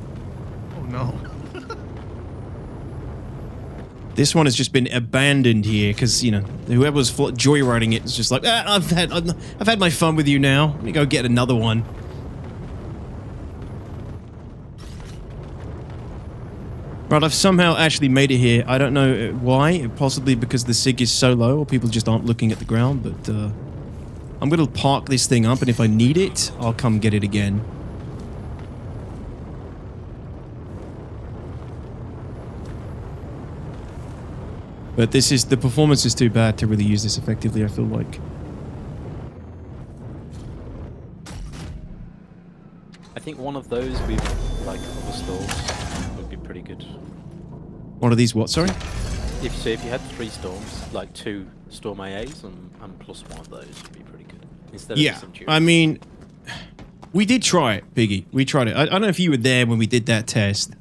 Oh no. This one has just been abandoned here because, you know, whoever was joyriding it is just like, I've had my fun with you now. Let me go get another one. Right, I've somehow actually made it here. I don't know why. Possibly because the SIG is so low or people just aren't looking at the ground, but I'm going to park this thing up, and if I need it, I'll come get it again. But this is, the performance is too bad to really use this effectively, I feel like. I think one of those with like other storms would be pretty good. One of these what, sorry? If you had 3 storms, like 2 storm AAs and plus one of those would be pretty good. Instead of Yeah, the Centurion. I mean, we did try it, Piggy. We tried it. I don't know if you were there when we did that test.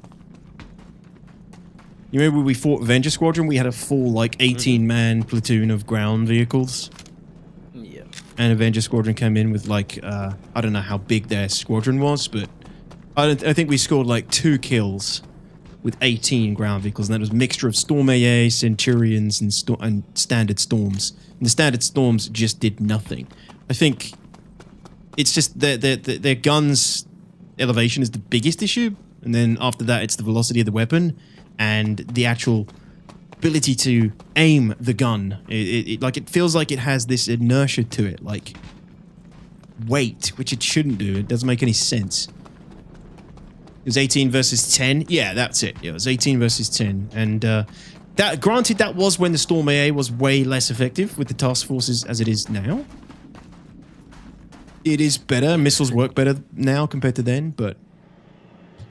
You remember when we fought Avenger Squadron? We had a full, like, 18-man platoon of ground vehicles. Yeah. And Avenger Squadron came in with, like, I don't know how big their squadron was, but I think we scored, like, 2 kills with 18 ground vehicles. And that was a mixture of Storm AA, Centurions, and Standard Storms. And the Standard Storms just did nothing. I think it's just their guns' elevation is the biggest issue. And then after that, it's the velocity of the weapon and the actual ability to aim the gun. It feels like it has this inertia to it, like weight, which it shouldn't do. It doesn't make any sense. It was 18 versus 10. Yeah, that's it. Yeah, it was 18 versus 10. And that, granted, that was when the Storm AA was way less effective with the task forces as it is now. It is better. Missiles work better now compared to then, but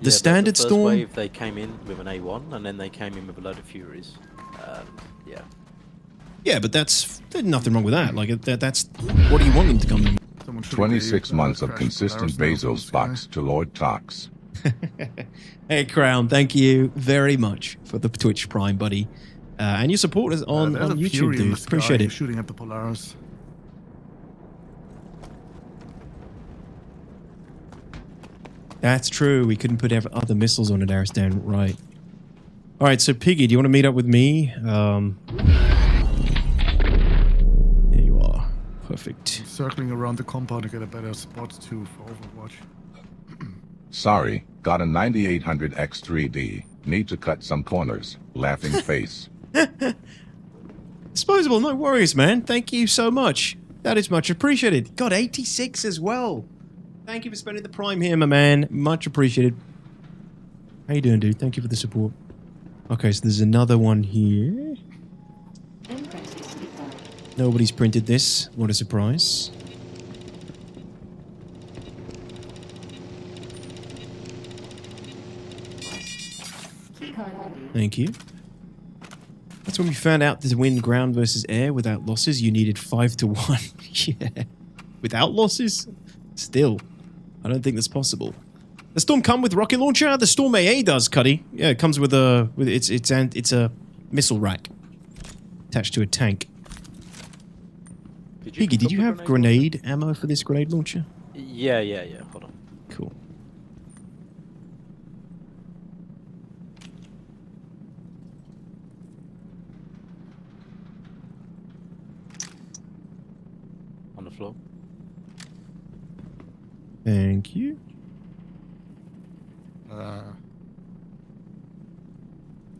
the Standard the first Storm... wave, they came in with an A1, and then they came in with a load of Furies. Yeah. Yeah, but there's nothing wrong with that. Like, that's... What do you want them to come in? Someone should 26 be, months of crashed consistent Polaris now from the Bezos sky. box to Lord Tox. Hey, Crown, thank you very much for the Twitch Prime, buddy. And your support is on There's a YouTube, Fury in the dude. sky Appreciate it. shooting at the Polaris. That's true. We couldn't put other missiles on it, Aristan. Right. All right, so Piggy, do you want to meet up with me? There you are. Perfect. Circling around the compound to get a better spot too for Overwatch. Sorry, got a 9800 X3D. Need to cut some corners. Laughing face. Disposable, no worries, man. Thank you so much. That is much appreciated. God, 86 as well. Thank you for spending the Prime here, my man. Much appreciated. How you doing, dude? Thank you for the support. Okay, so there's another one here. Nobody's printed this. What a surprise. Thank you. That's when we found out to win ground versus air without losses, you needed 5 to 1. Yeah. Without losses? Still. I don't think that's possible. The Storm come with rocket launcher? The Storm AA does, Cuddy. Yeah, it comes with a... It's a missile rack. Attached to a tank. Piggy, did you have grenade ammo for this grenade launcher? Yeah. Hold on. Cool. On the floor. Thank you.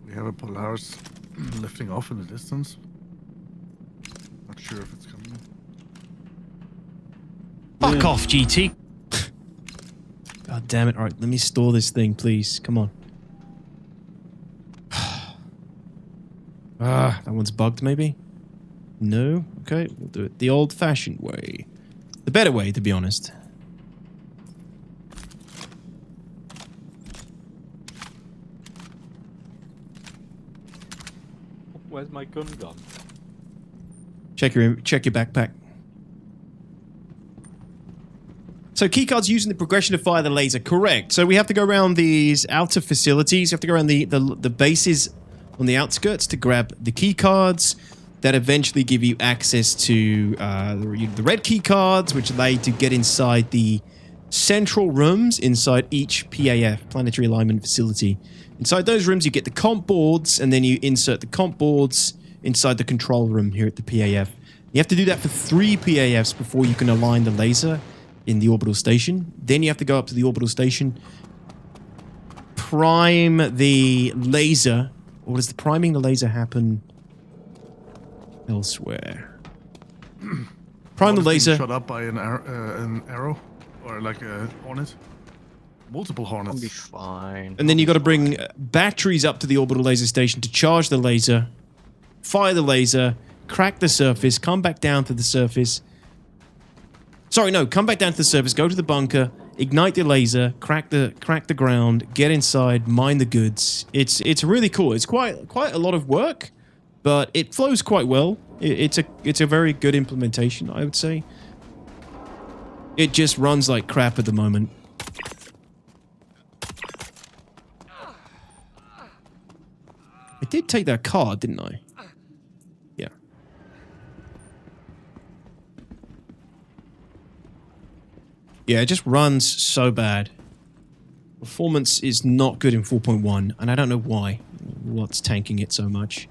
We have a Polaris lifting off in the distance. Not sure if it's coming. Fuck off, GT. God damn it. Alright, let me store this thing, please. Come on. That one's bugged, maybe? No? Okay, we'll do it the old-fashioned way. The better way, to be honest. Where's my gun gone? Check your backpack. So keycards using the progression to fire the laser. Correct. So we have to go around these outer facilities. You have to go around the bases on the outskirts to grab the keycards that eventually give you access to the red keycards, which allow you to get inside the central rooms inside each PAF, Planetary Alignment Facility. Inside those rooms, you get the comp boards, and then you insert the comp boards inside the control room here at the PAF. You have to do that for 3 PAFs before you can align the laser in the orbital station. Then you have to go up to the orbital station, prime the laser, or does the priming the laser happen elsewhere? Prime the laser. Shot up by an arrow. Or like a hornet. Multiple hornets. I'll be fine. And then you got to bring batteries up to the orbital laser station to charge the laser, fire the laser, crack the surface, come back down to the surface. Sorry, no, come back down to the surface, go to the bunker, ignite the laser, crack the ground, get inside, mine the goods. It's really cool. It's quite a lot of work, but it flows quite well. It's a very good implementation, I would say. It just runs like crap at the moment. I did take that card, didn't I? Yeah. Yeah, it just runs so bad. Performance is not good in 4.1, and I don't know why. What's tanking it so much?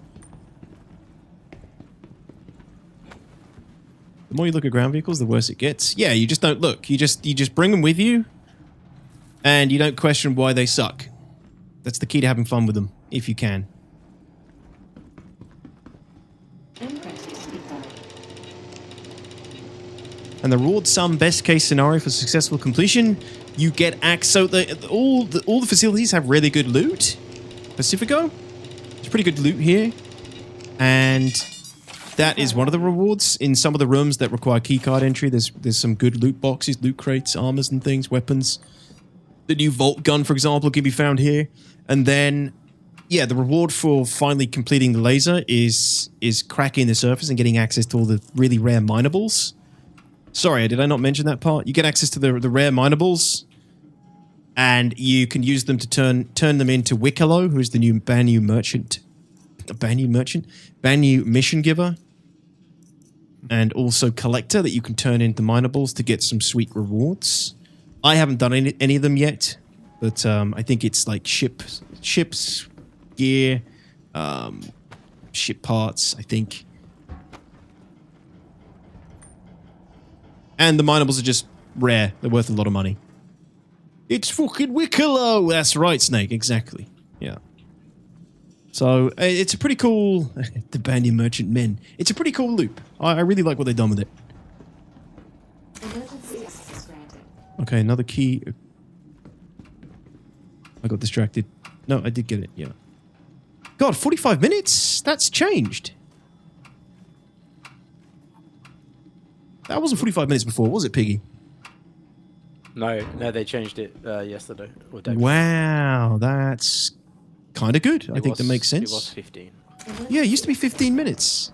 The more you look at ground vehicles, the worse it gets. Yeah, you just don't look. You just bring them with you, and you don't question why they suck. That's the key to having fun with them, if you can. And the reward sum best case scenario for successful completion, you get access. So all the facilities have really good loot. Pacifico, there's pretty good loot here, and that is one of the rewards. In some of the rooms that require keycard entry, there's some good loot boxes, loot crates, armors and things, weapons. The new Volt gun, for example, can be found here. And then, yeah, the reward for finally completing the laser is cracking the surface and getting access to all the really rare minables. Sorry, did I not mention that part? You get access to the rare minables, and you can use them to turn them into Wikelo, who is the new Banyu merchant. Banyu mission giver. And also Collector that you can turn into minables to get some sweet rewards. I haven't done any of them yet, but I think it's like ships, gear, ship parts, I think. And the minables are just rare. They're worth a lot of money. It's fucking Wikelo! That's right, Snake. Exactly. Yeah. So, it's a pretty cool... the Bandy Merchant Men. It's a pretty cool loop. I really like what they've done with it. Okay, another key. I got distracted. No, I did get it, yeah. God, 45 minutes? That's changed. That wasn't 45 minutes before, was it, Piggy? No, they changed it yesterday. Or day wow, that's kind of good. I think that makes sense. It was 15. Yeah, it used to be 15 minutes.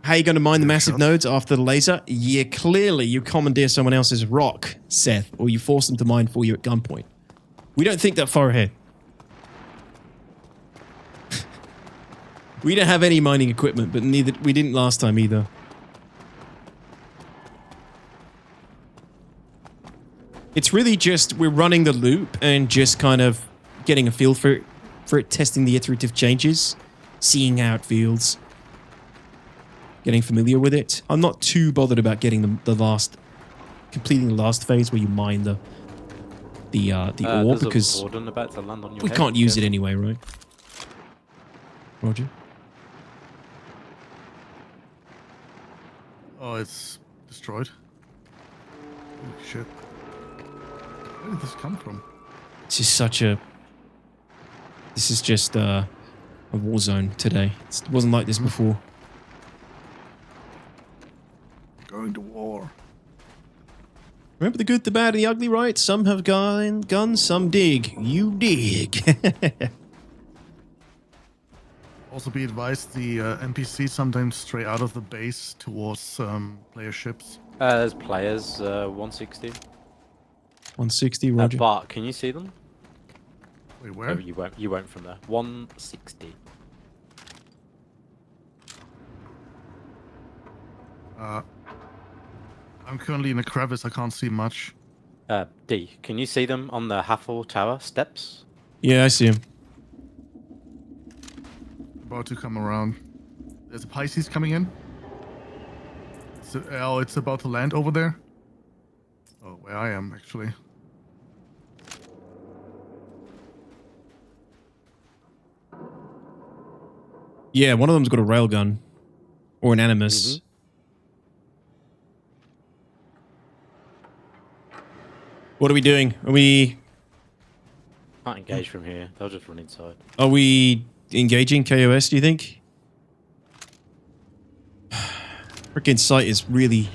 How are you going to mine the massive nodes after the laser? Yeah, clearly you commandeer someone else's rock, Seth, or you force them to mine for you at gunpoint. We don't think that far ahead. We don't have any mining equipment, but we didn't last time either. It's really just we're running the loop and just kind of getting a feel for it, testing the iterative changes, seeing how it feels, getting familiar with it. I'm not too bothered about getting completing the last phase where you mine the ore because about to land on your we head. can't use it anyway, right? Roger. Oh, it's destroyed. Holy shit. Where did this come from? This is just a war zone today. It wasn't like this before. Going to war. Remember the good, the bad, and the ugly, right? Some have guns, some dig. You dig. Also be advised, the NPCs sometimes stray out of the base towards player ships. There's players, 160. 160, roger. Bart, can you see them? Wait, Oh, where? you won't from there. 160. I'm currently in a crevice. I can't see much. D, can you see them on the Hathor Tower steps? Yeah, I see him. About to come around. There's a Pisces coming in. It's about to land over there. Oh, where I am, actually. Yeah, one of them's got a railgun. Or an Animus. What are we doing? Are we Can't engage from here. They'll just run inside. engaging KOS, do you think? Freaking site is really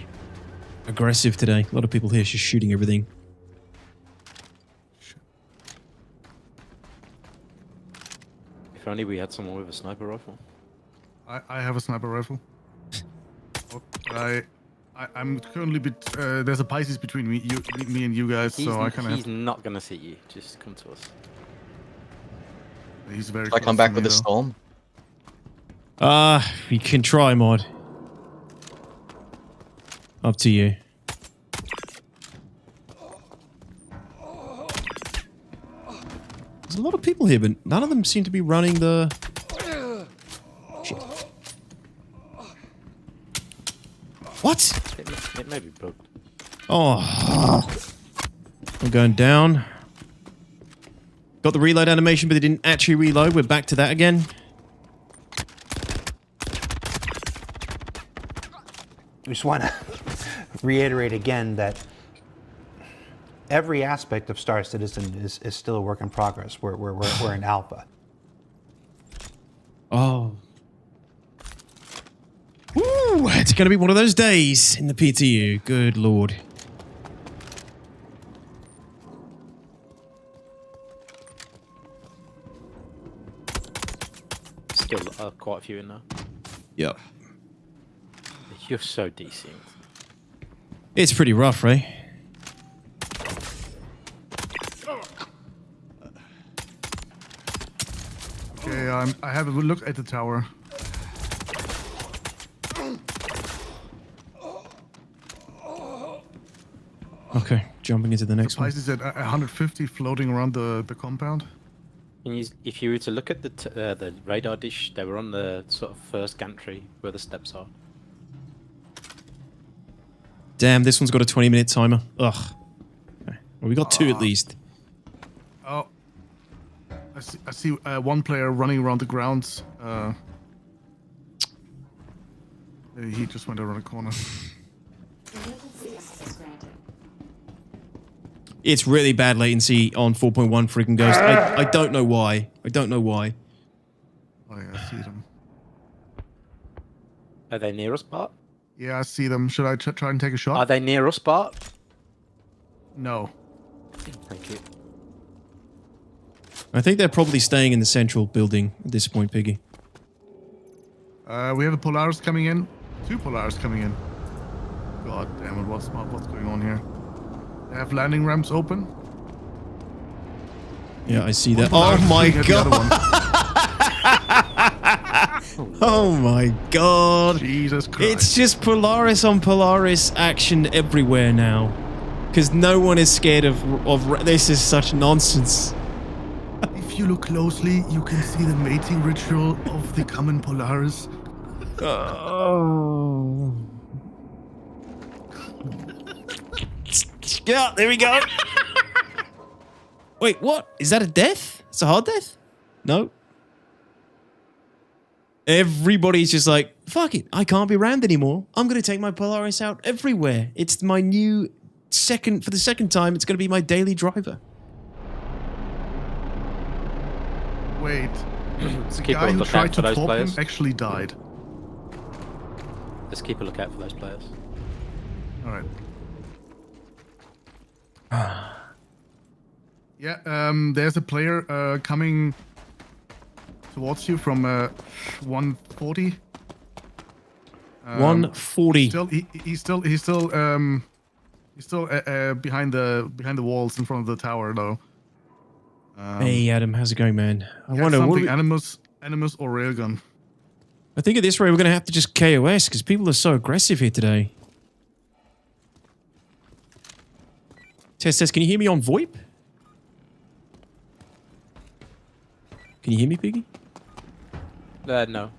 aggressive today. A lot of people here just shooting everything. If only we had someone with a sniper rifle. I have a sniper rifle. I'm currently there's a Pisces between me and you guys, so I kind of. He's not gonna see you. Just come to us. He's very. Should I come back with a storm? You can try, mod. Up to you. There's a lot of people here, but none of them seem to be running the... Shit. What? It may be bugged. Oh. I'm going down. Got the reload animation, but it didn't actually reload. We're back to that again. I just want to reiterate again that every aspect of Star Citizen is still a work in progress. We're in alpha. Oh. Woo! It's going to be one of those days in the PTU. Good lord. Still quite a few in there. Yep. You're so decent. It's pretty rough, right? Okay, I have a look at the tower. Okay, jumping into the next one. Pisces at 150 floating around the compound. If you were to look at the radar dish, they were on the sort of first gantry where the steps are. Damn, this one's got a 20-minute timer. Ugh. Okay. Well, we got two at least. Oh, I see one player running around the grounds. He just went around a corner. It's really bad latency on 4.1 freaking Ghost. I don't know why. I don't know why. Oh yeah, I see them. Are they near us, Bart? Yeah, I see them. Should I try and take a shot? Are they near us, Bart? No. Thank you. I think they're probably staying in the central building at this point, Piggy. We have a Polaris coming in. Two Polaris coming in. God damn it, what's going on here? They have landing ramps open. Yeah, I see that. One Oh Polaris my shooting at the other god! Oh my god! Jesus Christ. It's just Polaris on Polaris action everywhere now. Because no one is scared of... This is such nonsense. If you look closely, you can see the mating ritual of the common Polaris. Oh. Yeah, there we go. Wait, what? Is that a death? It's a hard death? No. Everybody's just like, fuck it. I can't be rammed anymore. I'm going to take my Polaris out everywhere. It's my new for the second time, it's going to be my daily driver. Wait. Let's The keep guy a who lookout tried for to those top him players. actually died. Let's keep a lookout for those players. Alright. Yeah, there's a player coming towards you from 140. 140. He's still behind the walls in front of the tower though. Hey Adam, how's it going, man? I Yeah, wonder. something animus or railgun. I think at this rate we're gonna have to just KOS because people are so aggressive here today. Test. Can you hear me on VoIP? Can you hear me, Piggy? No.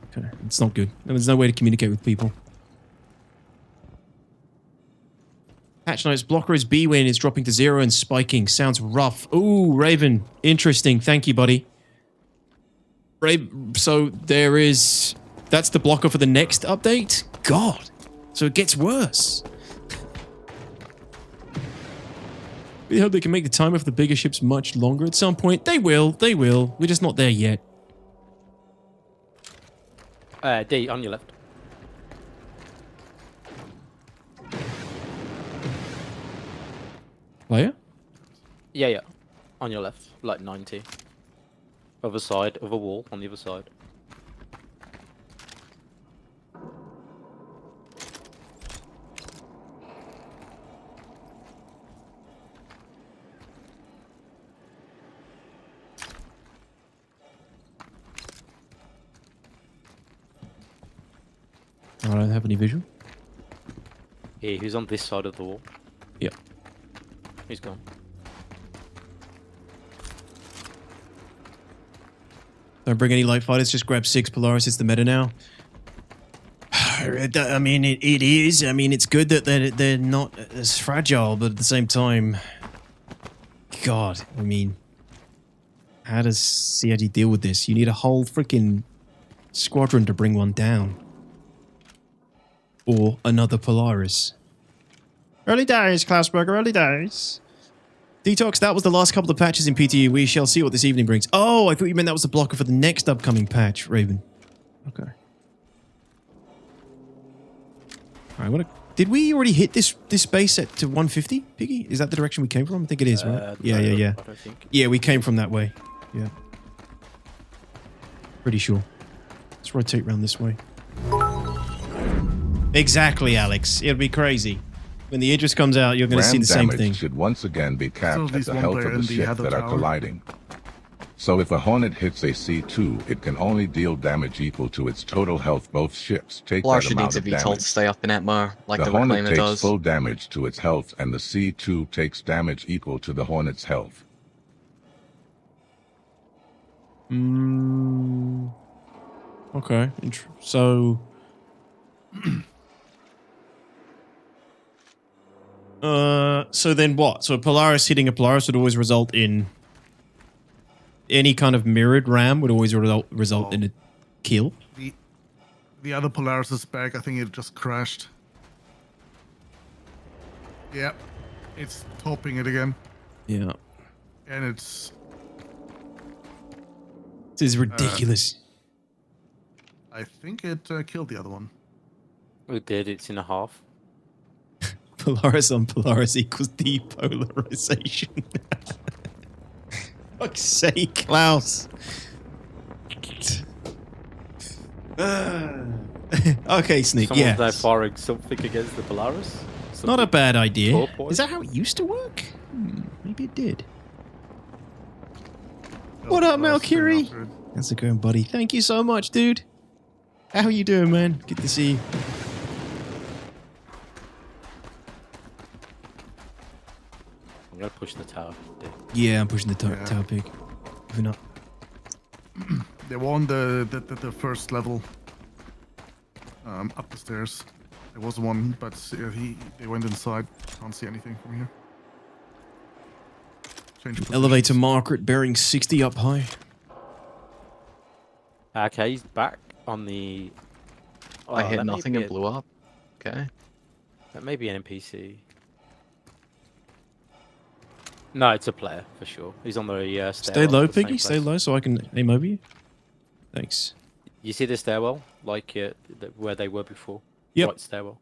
Okay, it's not good. There's no way to communicate with people. Patch notes, blocker is B-win is dropping to 0 and spiking. Sounds rough. Ooh, Raven. Interesting. Thank you, buddy. So there is... That's the blocker for the next update? God. So it gets worse. We hope they can make the timer for the bigger ships much longer at some point. They will. We're just not there yet. D, on your left. Player? Yeah. On your left, like 90. Other side of a wall, on the other side. I don't have any visual. Here, who's on this side of the wall? Yeah. He's gone. Don't bring any light fighters, just grab 6 Polaris. It's the meta now. I mean, it is. I mean, it's good that they're not as fragile, but at the same time... God, I mean... How does CIG deal with this? You need a whole freaking squadron to bring one down. Or another Polaris. Early days, Klausberger, early days. DTOX, that was the last couple of patches in PTU. We shall see what this evening brings. Oh, I thought you meant that was the blocker for the next upcoming patch, Raven. Okay. Alright, did we already hit this base at to 150, Piggy? Is that the direction we came from? I think it is, right? Yeah. I don't think. Yeah, we came from that way. Yeah. Pretty sure. Let's rotate around this way. Exactly, Alex. It'll be crazy. When the Idris comes out, you're going to see the same damage thing. should once again be capped Still at least the one health player of in the the ships Hathor that are tower. colliding. So if a Hornet hits a C2, it can only deal damage equal to its total health. Both ships take Blar that should need amount to of be told damage. to stay up in Atmar, like The the Hornet Reclaimer takes does. full damage to its health, and the C2 takes damage equal to the Hornet's health. Okay. So... so then what? So a Polaris hitting a Polaris would always result in... Any kind of mirrored ram would always result in a kill? The other Polaris is back. I think it just crashed. Yeah. It's topping it again. Yeah. And it's... This is ridiculous. I think it killed the other one. It did, it's in a half. Polaris on Polaris equals depolarization. Fuck's sake, Klaus. Okay, Sneak, Someone's yeah. now firing something against the Polaris. Not a bad idea. 4 points. Is that how it used to work? Maybe it did. What up, Malcurie? How's it going, buddy? Thank you so much, dude. How are you doing, man? Good to see you. I'm gonna push the tower. Dude. Yeah, I'm pushing the tower pig. Moving up. They won the first level. Up the stairs. There was one, but they went inside. Can't see anything from here. Change Elevator positions. Margaret bearing 60 up high. Okay, he's back on the... I hit that may nothing be and blew up. Okay. That may be an NPC. No, it's a player, for sure. He's on the stairwell. Stay low, at the same Piggy. Stay place. low so I can aim over you. Thanks. You see the stairwell? Like where they were before? Yep. Right stairwell.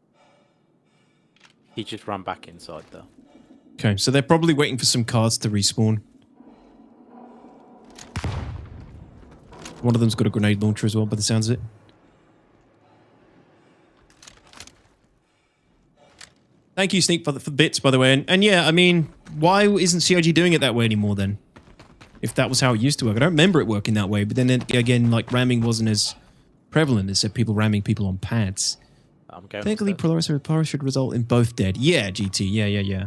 He just ran back inside there. Okay, so they're probably waiting for some cards to respawn. One of them's got a grenade launcher as well, by the sounds of it. Thank you, Sneak, for the bits, by the way. And yeah, I mean, why isn't CIG doing it that way anymore then? If that was how it used to work. I don't remember it working that way, but then again, like, ramming wasn't as prevalent as people ramming people on pads. I'm going Technically, Polaris should result in both dead. Yeah, GT. Yeah.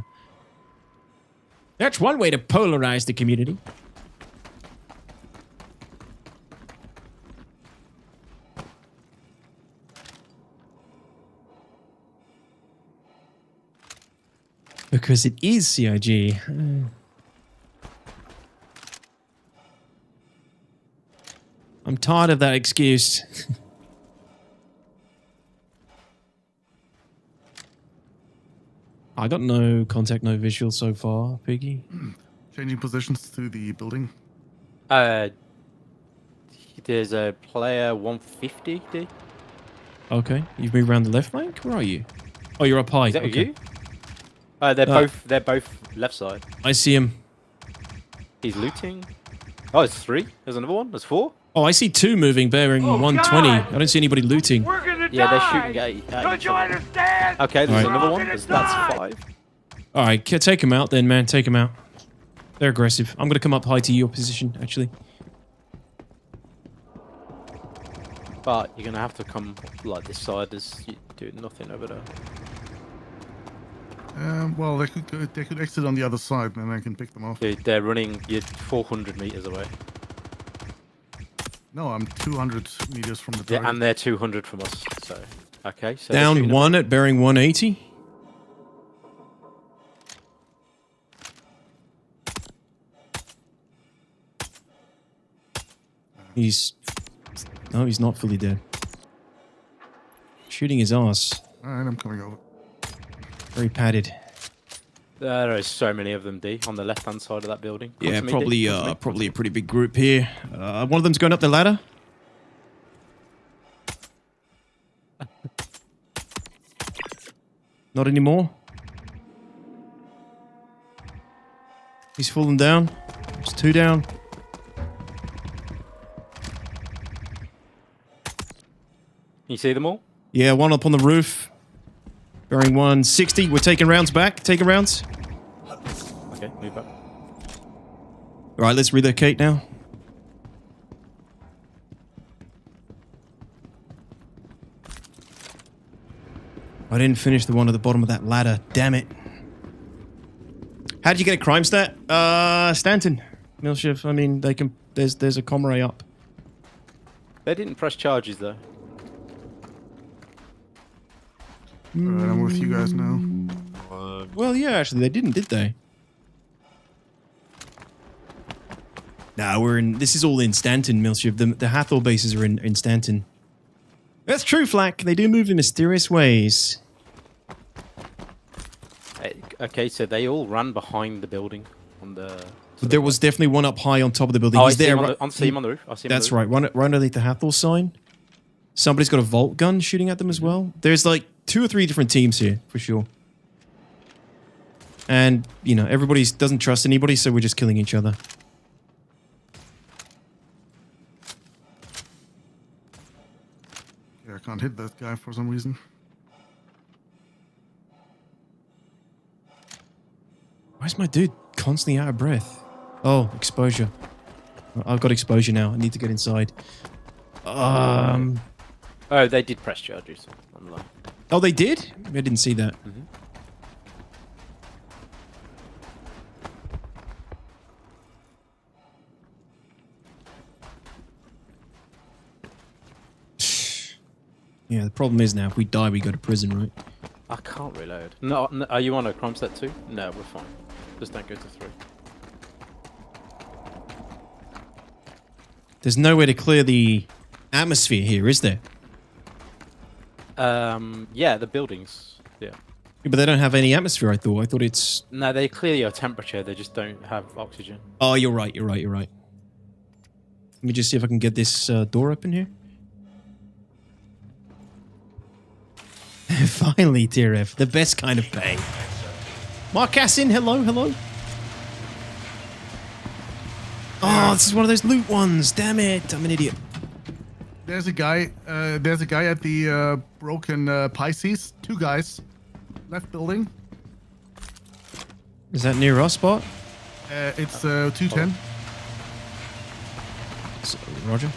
That's one way to polarize the community. Because it is CIG. I'm tired of that excuse. I got no contact, no visual so far, Piggy. Changing positions to the building. There's a player 150, D. Okay, you've moved around the left flank? Where are you? Oh, you're up high. Is that okay. you? They're both left side. I see him. He's looting. Oh, it's 3. There's another one. There's 4. Oh, I see 2 moving, bearing 120. I don't see anybody looting. Yeah, they're shooting at each other. Okay, there's another one. That's 5. All right, take him out then, man. Take him out. They're aggressive. I'm going to come up high to your position, actually. But you're going to have to come like this side. There's doing nothing over there. Well, they could exit on the other side, and then I can pick them off. Dude, they're running. You're 400 meters away. No, I'm 200 meters from the target. Yeah, and they're 200 from us. So, okay. So Down 1 at bearing 180. No, he's not fully dead. Shooting his ass. Alright, I'm coming over. Very padded. There are so many of them, D, on the left-hand side of that building. Come Yeah, to me, probably D. Come to me. probably a pretty big group here. One of them's going up the ladder. Not anymore. He's fallen down. There's 2 down. You see them all? Yeah, 1 up on the roof. Bearing 160. We're taking rounds back. Taking rounds. Okay, move back. All right, let's relocate now. I didn't finish the one at the bottom of that ladder. Damn it. How did you get a crime stat? Stanton. Milshiv. I mean, they can. There's a comrade up. They didn't press charges though. Alright, I'm with you guys now. Well, yeah, actually, they didn't, did they? Nah, we're in. This is all in Stanton, Milshiv. The Hathor bases are in Stanton. That's true, Flack. They do move in mysterious ways. Okay, so they all ran behind the building on the. But there was definitely one up high on top of the building. Oh, He's I see there. him on the roof. I see him That's on the roof. right. Right underneath the Hathor sign. Somebody's got a Volt gun shooting at them as well. There's like 2 or 3 different teams here, for sure. And, you know, everybody doesn't trust anybody, so we're just killing each other. Yeah, I can't hit that guy for some reason. Why's my dude constantly out of breath? Oh, exposure. I've got exposure now. I need to get inside. Oh, they did press charges. I'm lying. Oh, they did? I didn't see that. Yeah, the problem is now, if we die, we go to prison, right? I can't reload. No, are you on a crime set 2? No, we're fine. Just don't go to 3. There's no way to clear the atmosphere here, is there? Yeah, the buildings. Yeah. Yeah, but they don't have any atmosphere, I thought. I thought it's... No, they clear your temperature. They just don't have oxygen. Oh, you're right. You're right. Let me just see if I can get this door open here. Finally, TRF. The best kind of pay. Mark Cassin, hello, hello. Oh, this is one of those loot ones. Damn it, I'm an idiot. There's a guy. There's a guy at the broken Pisces. 2 guys. Left building. Is that near us, spot? It's 210. So, Roger.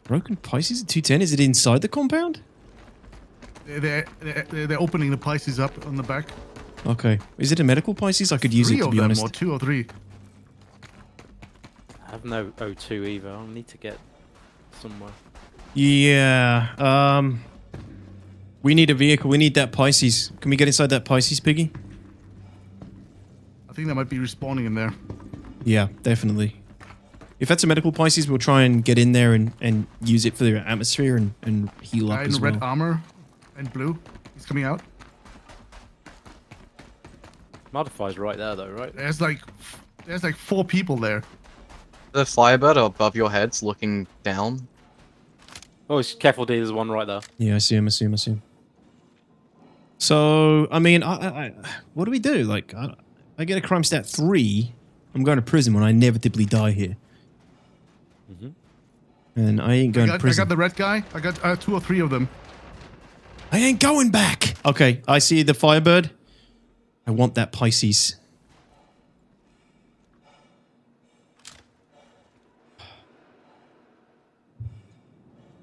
Broken Pisces at 210? Is it inside the compound? They're opening the Pisces up on the back. Okay. Is it a medical Pisces? I could use it, to be honest. Or 2 or 3. I have no O2 either. I'll need to get somewhere. Yeah. We need a vehicle. We need that Pisces. Can we get inside that Pisces, Piggy? I think they might be respawning in there. Yeah, definitely. If that's a medical Pisces, we'll try and get in there and use it for the atmosphere and heal up Guy in as well. red armor and blue. He's coming out. Modify's right there though, right? There's like 4 people there. The Firebird above your heads looking down. Oh, careful, D. There's one right there. Yeah, I see him. So, I mean, I what do we do? Like, I get a crime stat 3. I'm going to prison when I inevitably die here. And I ain't going to prison. I got the red guy. I got 2 or 3 of them. I ain't going back. Okay, I see the Firebird. I want that Pisces.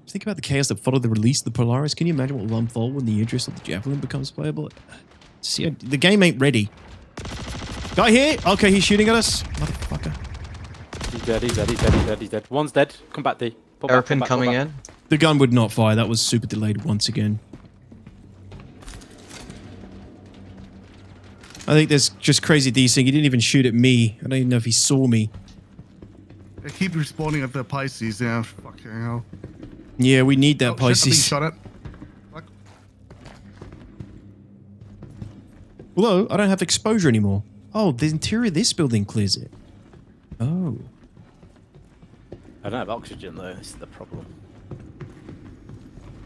Think about the chaos that followed the release of the Polaris. Can you imagine what will unfold when the Idris of the Javelin becomes playable? See, the game ain't ready. Guy here? Okay, he's shooting at us. Motherfucker. He's dead. One's dead. Come back, D. Airpin coming in. The gun would not fire. That was super delayed once again. I think there's just crazy D saying he didn't even shoot at me. I don't even know if he saw me. They keep respawning at the Pisces. Yeah, fucking hell. Yeah, we need that Pisces. Shot at. Fuck. Hello, I don't have exposure anymore. Oh, the interior of this building clears it. Oh. I don't have oxygen though. This is the problem.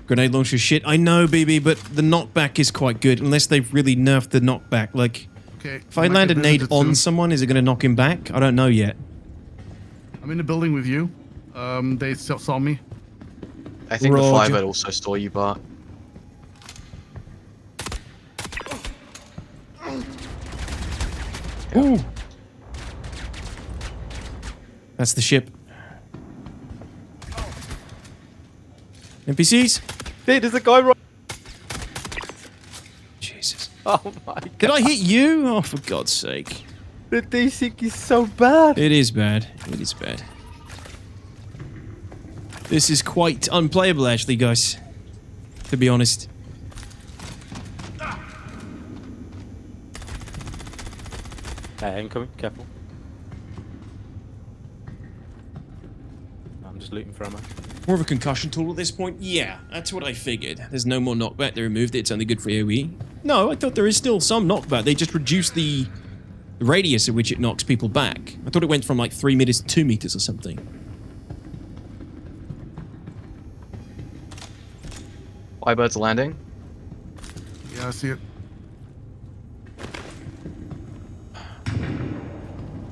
Grenade launcher shit. I know, BB, but the knockback is quite good, unless they've really nerfed the knockback. Like, okay, if I land a nade on someone, is it going to knock him back? I don't know yet. I'm in the building with you. They saw me. I think the Roger. Firebird also saw you, Bart. Ooh. That's the ship. NPCs? D, there's a guy right. Jesus. Oh my god. Did I hit you? Oh, for God's sake. The D-Sync is so bad. It is bad. It is bad. This is quite unplayable, actually, guys. To be honest. Hey, incoming. Careful. I'm just looting for ammo. More of a concussion tool at this point? Yeah, that's what I figured. There's no more knockback. They removed it. It's only good for AoE. No, I thought there is still some knockback. They just reduced the radius at which it knocks people back. I thought it went from like 3 meters to 2 meters or something. Firebird's landing. Yeah, I see it.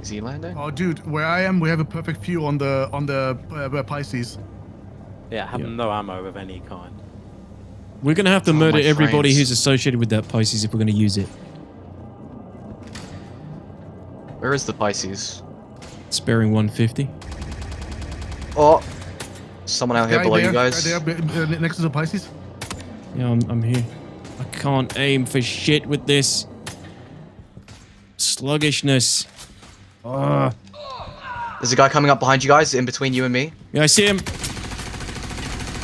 Is he landing? Oh, dude, where I am, we have a perfect view on the Pisces. Yeah, I have no ammo of any kind. We're going to have to Oh, murder my everybody frames. who's associated with that Pisces if we're going to use it. Where is the Pisces? Sparing 150. Oh! Someone out here below you guys. Guy there, next to the Pisces. Yeah, I'm here. I can't aim for shit with this. Sluggishness. There's a guy coming up behind you guys, in between you and me. Yeah, I see him.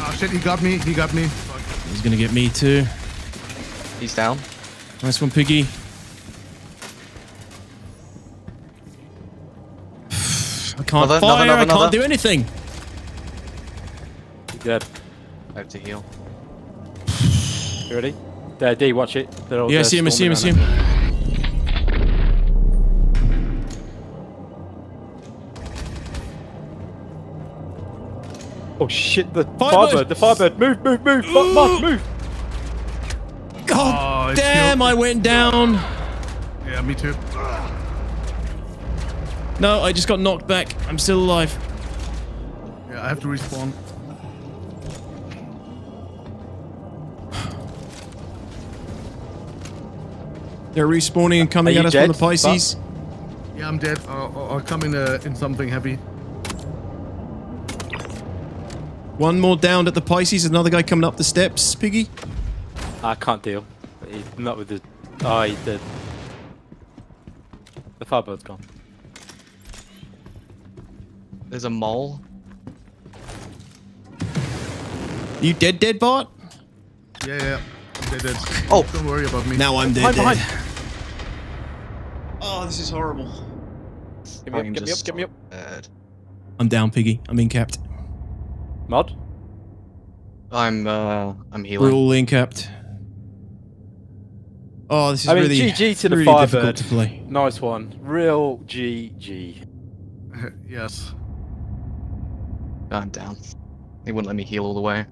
Oh shit, he got me. He got me. Fuck. He's going to get me too. He's down. Nice one, Piggy. I can't Another, fire, I another. can't do anything. You dead. I have to heal. You ready? There, D, watch it. They're all Yeah, I there see him, I see him, I see storming him. around it. Oh shit, the Firebird! Firebird, move, Mud, move! God it's damn, killed. I went down. Yeah, me too. No, I just got knocked back. I'm still alive. Yeah, I have to respawn. They're respawning and coming Are at you us from the dead, Pisces. Yeah, I'm dead. I'll come in something heavy. One more down at the Pisces. Another guy coming up the steps. Piggy. I can't deal. He's not with the... Oh, he did. The Firebird's gone. There's a mole. You dead, Bart? Yeah. I'm dead. Oh. Don't worry about me. Now I'm dead. Behind. Oh, this is horrible. Get me up, I'm get me up, just get me up. dead. I'm down, Piggy. I'm incapped. Mod? I'm We're healing. all incapped. Oh, this is I mean, really, GG to the really Firebird. difficult to play. Nice one. Real GG. Yes. I'm down. They wouldn't let me heal all the way.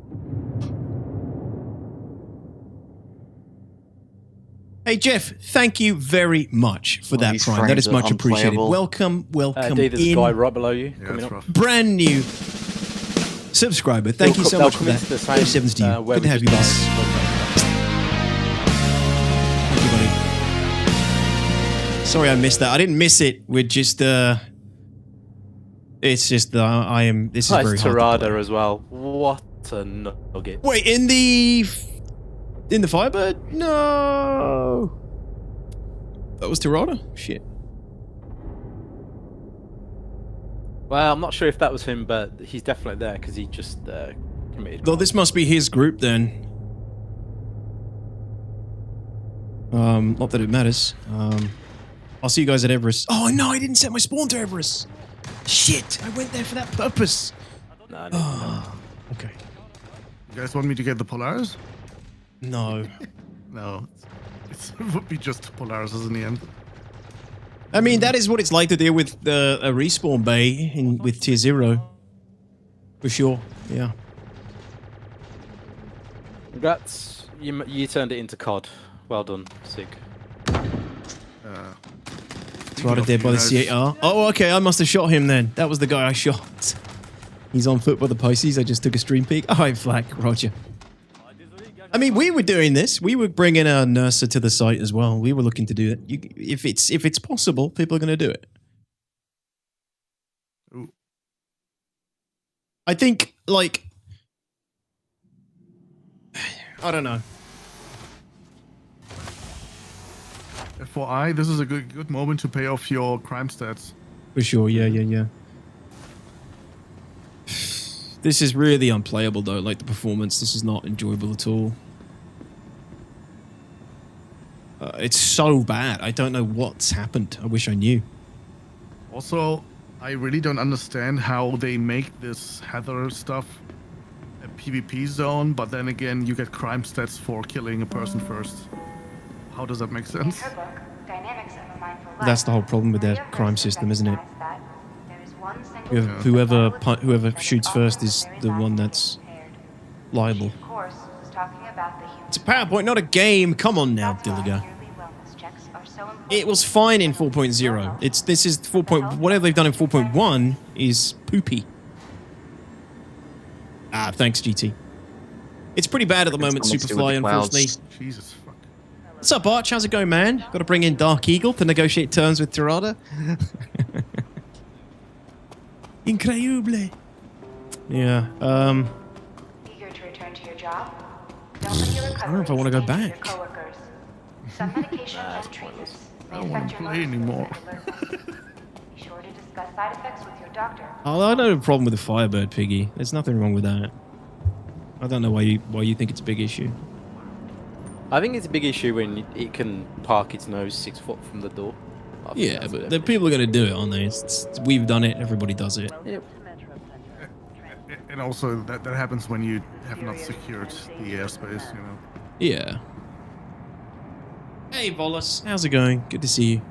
Hey, Jeff, thank you very much for that these prime. That is frames are much appreciated. unplayable. Welcome D, there's a in. guy right below you. Yeah, coming it's up. rough. Brand new subscriber. Thank you so They'll much for come that. into the same, Sevens to you. where Good to we have you, just boss. died. Thank you, buddy. Sorry I missed that. I didn't miss it. We're just, it's just, I am, this is Nice very hard to Tirada play. as well. What a nugget. Wait, in the Firebird? No. That was Tirada? Shit. Well, I'm not sure if that was him, but he's definitely there because he just committed. Well, this must be his group then. Not that it matters. I'll see you guys at Everest. Oh no, I didn't set my spawn to Everest. Shit, I went there for that purpose. No, Okay. You guys want me to get the Polaris? No. No. It would be just Polaris in the end. I mean, that is what it's like to deal with a respawn bay with tier 0. For sure, yeah. Congrats. You turned it into COD. Well done, Sig. Right dead by the C8R. Oh, okay, I must have shot him then. That was the guy I shot. He's on foot by the Pisces. I just took a stream peek. Oh, I'm flak, roger. I mean, we were doing this. We were bringing our nurser to the site as well. We were looking to do it. If it's possible, people are going to do it. Ooh. I think, like, I don't know. FYI, this is a good moment to pay off your crime stats. For sure, yeah. This is really unplayable though, like the performance. This is not enjoyable at all. It's so bad. I don't know what's happened. I wish I knew. Also, I really don't understand how they make this Hathor stuff a PvP zone, but then again, you get crime stats for killing a person first. How does that make sense? That's the whole problem with their crime system, isn't it? Whoever shoots first is the one that's liable. It's a PowerPoint, not a game. Come on now, Dilliger. It was fine in 4.0. This is 4. Whatever they've done in 4.1 is poopy. Ah, thanks, GT. It's pretty bad at the moment, something to do with Superfly, the clouds. unfortunately. Jesus fuck. What's up, Arch? How's it going, man? Got to bring in Dark Eagle to negotiate terms with Tirada. Increíble. Yeah. Eager to return to your job? Don't let your I don't know if I want to go back. Some medications and treatments may I don't want affect to your play mood anymore. Be sure to discuss side effects with your doctor. Oh, I don't have a problem with the Firebird, Piggy. There's nothing wrong with that. I don't know why you think it's a big issue. I think it's a big issue when it can park its nose 6 foot from the door. I think Yeah, that's but a the bit- people are going to do it, aren't they? We've done it. Everybody does it. Yep. And also, that happens when you have not secured the airspace, you know. Yeah. Hey, Volus. How's it going? Good to see you.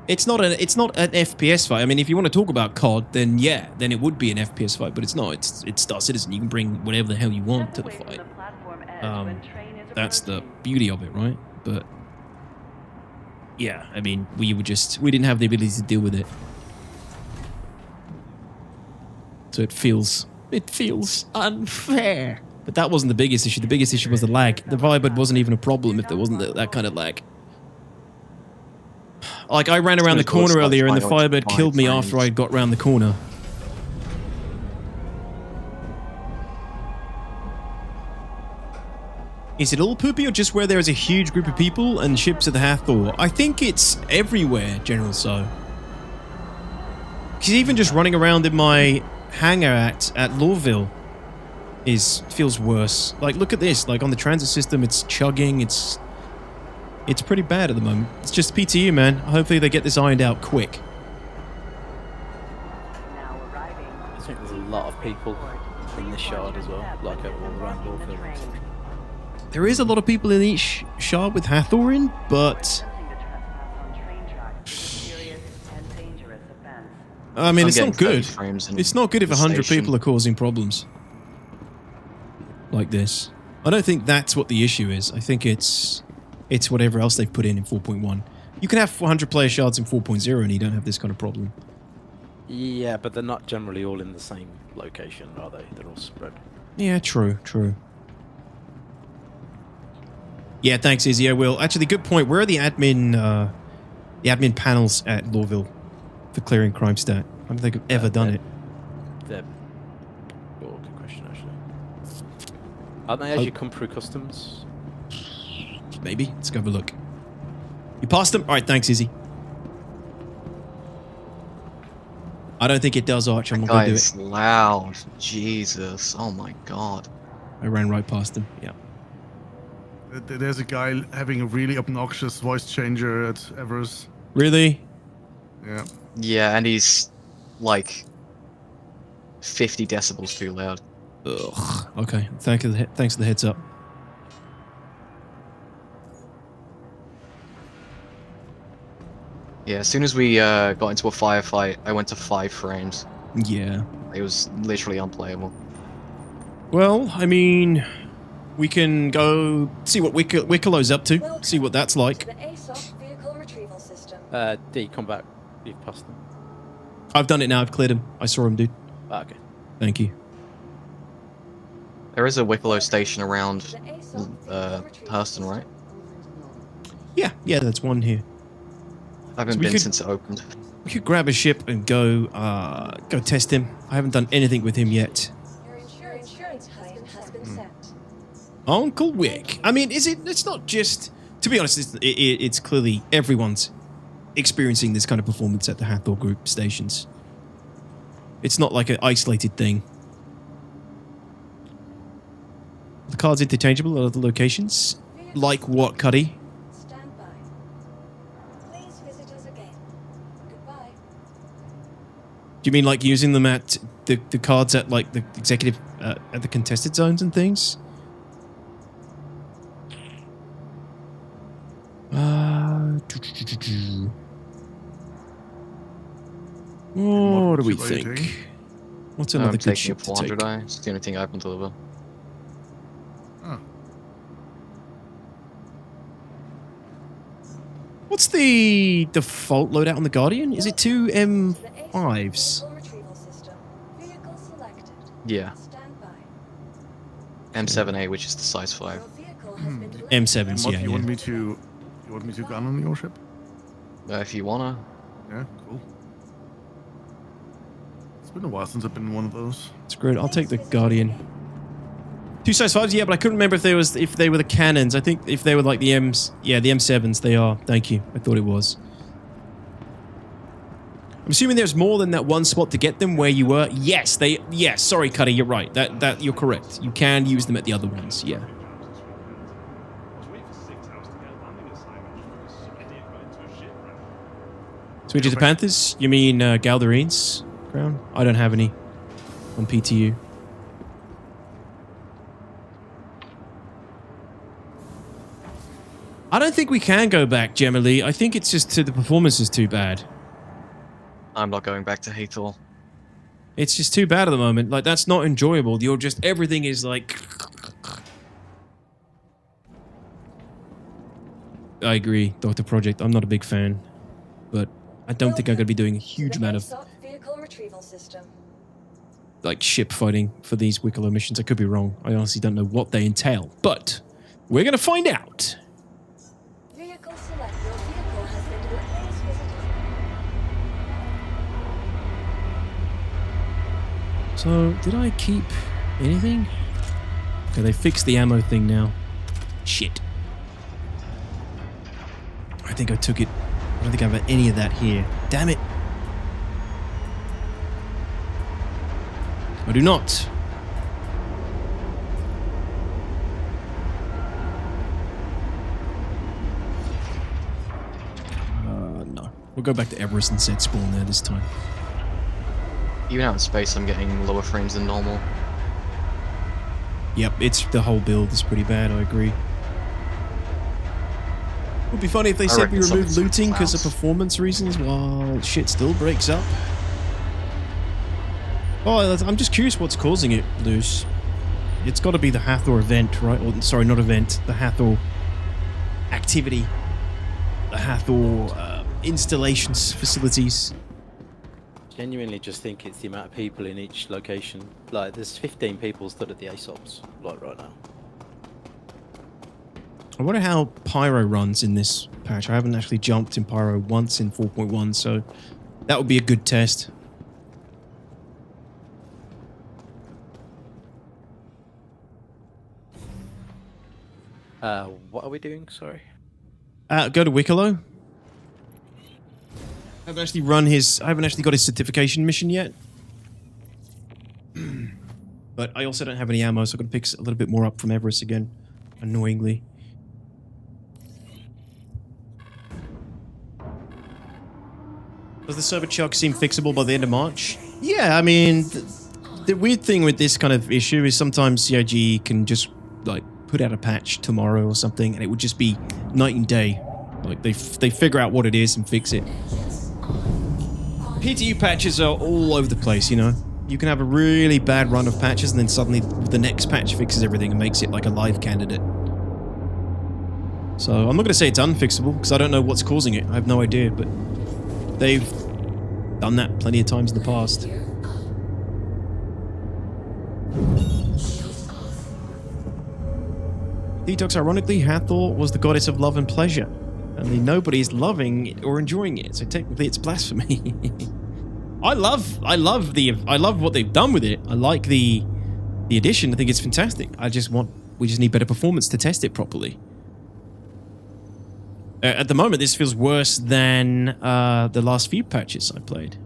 It's not an FPS fight. I mean, if you want to talk about COD, then yeah, then it would be an FPS fight. But it's not. It's Star Citizen. You can bring whatever the hell you want to the fight. That's the beauty of it, right? But yeah, I mean, we didn't have the ability to deal with it, so it feels unfair. But that wasn't the biggest issue. The biggest issue was the lag. The Firebird wasn't even a problem if there wasn't that kind of lag. Like, I ran around the corner earlier and the Firebird killed me after I got round the corner. Is it all poopy or just where there is a huge group of people and ships at the Hathor? I think it's everywhere, General So. Because even just running around in my hangar at Lawville feels worse. Like, look at this. Like, on the transit system, it's chugging. It's pretty bad at the moment. It's just PTU, man. Hopefully they get this ironed out quick. I think there's a lot of people in this shard as well, like all around Lawville. There is a lot of people in each shard with Hathor in, but I mean, it's not good. It's not good if 100 people are causing problems like this. I don't think that's what the issue is. I think it's whatever else they've put in 4.1. You can have 400 player shards in 4.0 and you don't have this kind of problem. Yeah, but they're not generally all in the same location, are they? They're all spread. Yeah, true. Yeah, thanks, Izzy. I will. Actually, good point. Where are the admin panels at Lawville for clearing crime stat? I don't think I've ever done it. They're... Oh, good question, actually. Aren't they as you come through customs? Maybe. Let's go have a look. You passed them? Alright, thanks, Izzy. I don't think it does, Arch. I'm not going to do it. It's loud. Jesus. Oh my god. I ran right past him. Yeah. There's a guy having a really obnoxious voice changer at Evers. Really? Yeah. Yeah, and he's like 50 decibels too loud. Ugh. Okay. Thanks for the heads up. Yeah, as soon as we got into a firefight, I went to 5 frames. Yeah. It was literally unplayable. Well, I mean, we can go see what Wikelo's up to, see what that's like. D, come back. You've passed them. I've done it now. I've cleared him. I saw him, dude. Ah, okay. Thank you. There is a Wikelo station around Hurston, right? Yeah, that's one here. I haven't been since it opened. We could grab a ship and go test him. I haven't done anything with him yet. Your insurance claim has been sent. Uncle Wick. I mean, it's not just... To be honest, it's clearly everyone's experiencing this kind of performance at the Hathor Group stations. It's not like an isolated thing. The card's interchangeable at other locations. Like what, Cuddy? Stand by. Please visit us again. Goodbye. Do you mean like using them at the cards at like the executive at the contested zones and things? What do we think? What's another good ship to take? It's the only thing I can deliver. Oh. What's the default loadout on the Guardian? Is it 2 M5s? Yeah. M7A, which is the size 5. M7s, yeah. You want me to gun on your ship? If you wanna. Yeah, cool. It's been a while since I've been in one of those. It's great. I'll take the Guardian. 2 size 5s, yeah, but I couldn't remember if they were the cannons. I think if they were like the M's, yeah, the M7s, they are. Thank you. I thought it was. I'm assuming there's more than that one spot to get them where you were. Yes, sorry, Cuddy, you're right. That you're correct. You can use them at the other ones, yeah. Switch to Panthers? You mean Galdarines crown? I don't have any on PTU. I don't think we can go back, Gemily. I think it's just the performance is too bad. I'm not going back to Hathor. It's just too bad at the moment. Like, that's not enjoyable. You're just, everything is like... I agree, Dr. Project. I'm not a big fan. But I don't think I'm going to be doing a huge amount of, vehicle retrieval system. like, ship fighting for these Wikelo missions. I could be wrong. I honestly don't know what they entail. But we're going to find out. Vehicle select. Your vehicle has been please visit. So, did I keep anything? Okay, they fixed the ammo thing now. Shit. I think I took it. I don't think I have any of that here. Damn it. I do not. No. We'll go back to Everest and set spawn there this time. Even out in space, I'm getting lower frames than normal. Yep, it's the whole build is pretty bad, I agree. It would be funny if they said we removed looting because of performance reasons while shit still breaks up. Oh, I'm just curious what's causing it, Luce. It's got to be the Hathor event, right? Or, sorry, not event. The Hathor activity. The Hathor installations, facilities. Genuinely just think it's the amount of people in each location. Like, there's 15 people stood at the ASOPs, like, right now. I wonder how Pyro runs in this patch. I haven't actually jumped in Pyro once in 4.1, so that would be a good test. What are we doing? Sorry. Go to Wikelo. I haven't actually got his certification mission yet. But I also don't have any ammo, so I'm going to pick a little bit more up from Everest again. Annoyingly. Does the server chug seem fixable by the end of March? Yeah, I mean, the weird thing with this kind of issue is sometimes CIG can just, like, put out a patch tomorrow or something, and it would just be night and day. Like, they figure out what it is and fix it. PTU patches are all over the place, you know? You can have a really bad run of patches, and then suddenly the next patch fixes everything and makes it like a live candidate. So, I'm not going to say it's unfixable, because I don't know what's causing it. I have no idea, but they've done that plenty of times in the past. DTOX, ironically, Hathor was the goddess of love and pleasure. Only nobody is loving or enjoying it, so technically it's blasphemy. I love what they've done with it. I like the addition. I think it's fantastic. We just need better performance to test it properly. At the moment, this feels worse than the last few patches I played.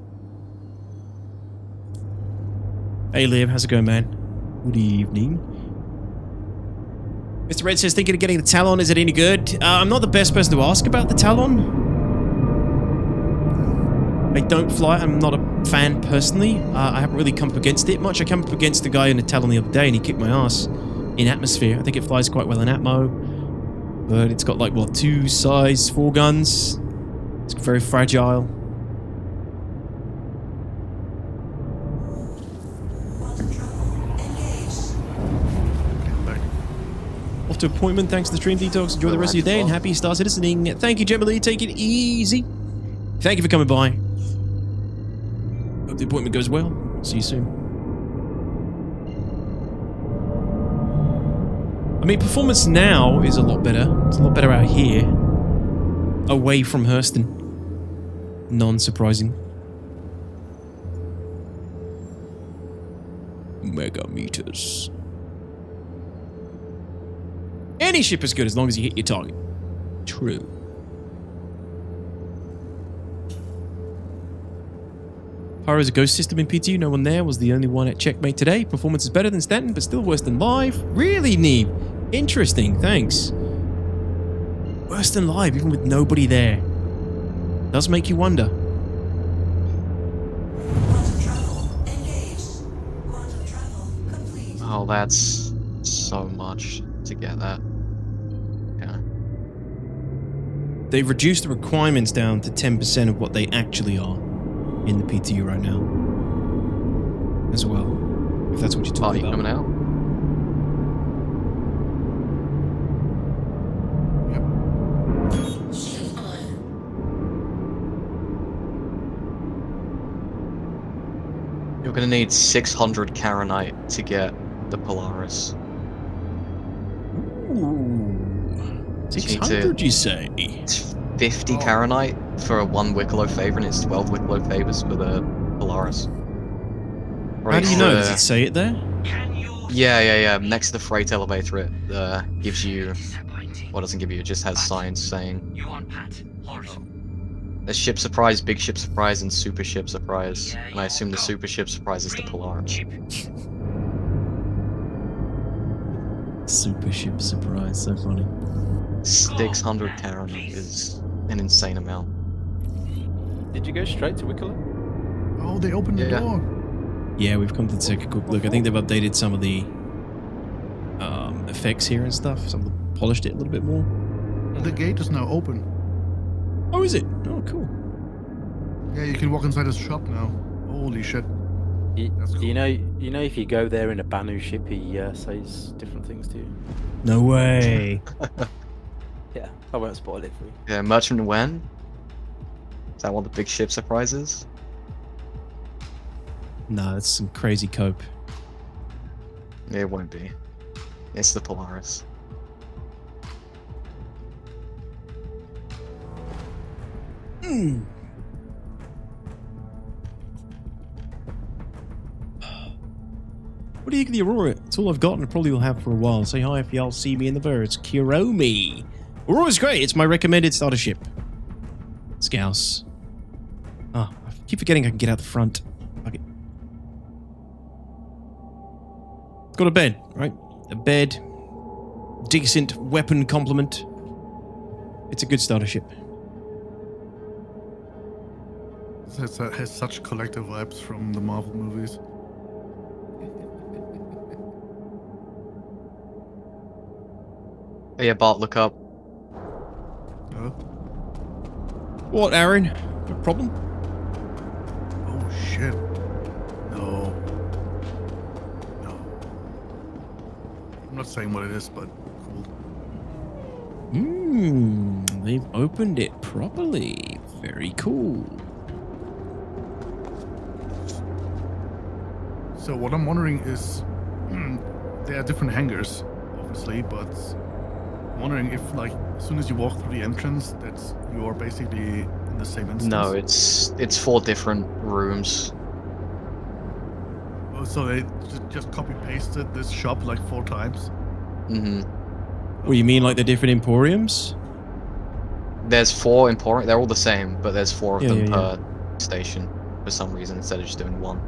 Hey Liam, how's it going, man? Good evening. Mr. Red says, thinking of getting the Talon, is it any good? I'm not the best person to ask about the Talon. I don't fly, I'm not a fan personally. I haven't really come up against it much. I came up against a guy in a Talon the other day and he kicked my ass in atmosphere. I think it flies quite well in Atmo. But it's got like, what, 2 size 4 guns. It's very fragile. Off to appointment. Thanks to the stream, DTOX. Enjoy the rest of your day and happy Star Citizening. Thank you, Gemily. Take it easy. Thank you for coming by. Hope the appointment goes well. See you soon. I mean, performance now is a lot better. It's a lot better out here. Away from Hurston. Non-surprising. Mega meters. Any ship is good as long as you hit your target. True. Pyro's a ghost system in PTU. No one there. Was the only one at checkmate today. Performance is better than Stanton, but still worse than live. Really, Neve? Interesting. Thanks. Worse than live, even with nobody there. Does make you wonder. Oh, that's so much to get that. Yeah. they've reduced the requirements down to 10% of what they actually are in the PTU right now. As well. If that's what you're talking Party about. coming out. You're gonna need 600 Karanite to get the Polaris. Ooh. You need 600, to- you say? It's 50 Karanite for one Wikelo favor, and it's 12 Wikelo favors for the Polaris. How do you know? Does it say it there? Yeah. Next to the freight elevator, it gives you. Well, it doesn't give you. It just has signs saying. There's ship surprise, big ship surprise, and super ship surprise. And I assume the super ship surprise is the Polaris. Super ship surprise, so funny. 600 Karanite is an insane amount. Did you go straight to Wikelo? Oh, they opened the Yeah. door. Yeah, we've come to take a quick look. I think they've updated some of the effects here and stuff. Some of them polished it a little bit more. The gate is now open. Oh, is it? Oh, cool. Yeah, you can walk inside this shop now. Holy shit. That's cool. You know, if you go there in a Banu ship, he says different things to you. No way. Yeah, I won't spoil it for you. Yeah, Merchant Wen? Is that one of the big ship surprises? No, that's some crazy cope. It won't be. It's the Polaris. What do you think of the Aurora? It's all I've got and I probably will have for a while. Say hi if y'all see me in the birds. Kuromi. Aurora's great. It's my recommended starter ship. Scouse. Oh, I keep forgetting I can get out the front. Fuck it. It's got a bed, right? A bed. Decent weapon complement. It's a good starter ship. It has such collective vibes from the Marvel movies. Oh, yeah, Bart, look up. Oh, What, Aaron? No problem? oh shit. No. I'm not saying what it is, but cool. They've opened it properly. Very cool. So what I'm wondering is, there are different hangars, obviously, but I'm wondering if, like, as soon as you walk through the entrance, that you are basically in the same instance. No, it's 4 different rooms. Oh, so they just copy pasted this shop like 4 times. Mm-hmm. What do you mean, like the different emporiums? There's 4 important. They're all the same, but there's 4 of Yeah, them yeah, per station for some reason instead of just doing 1.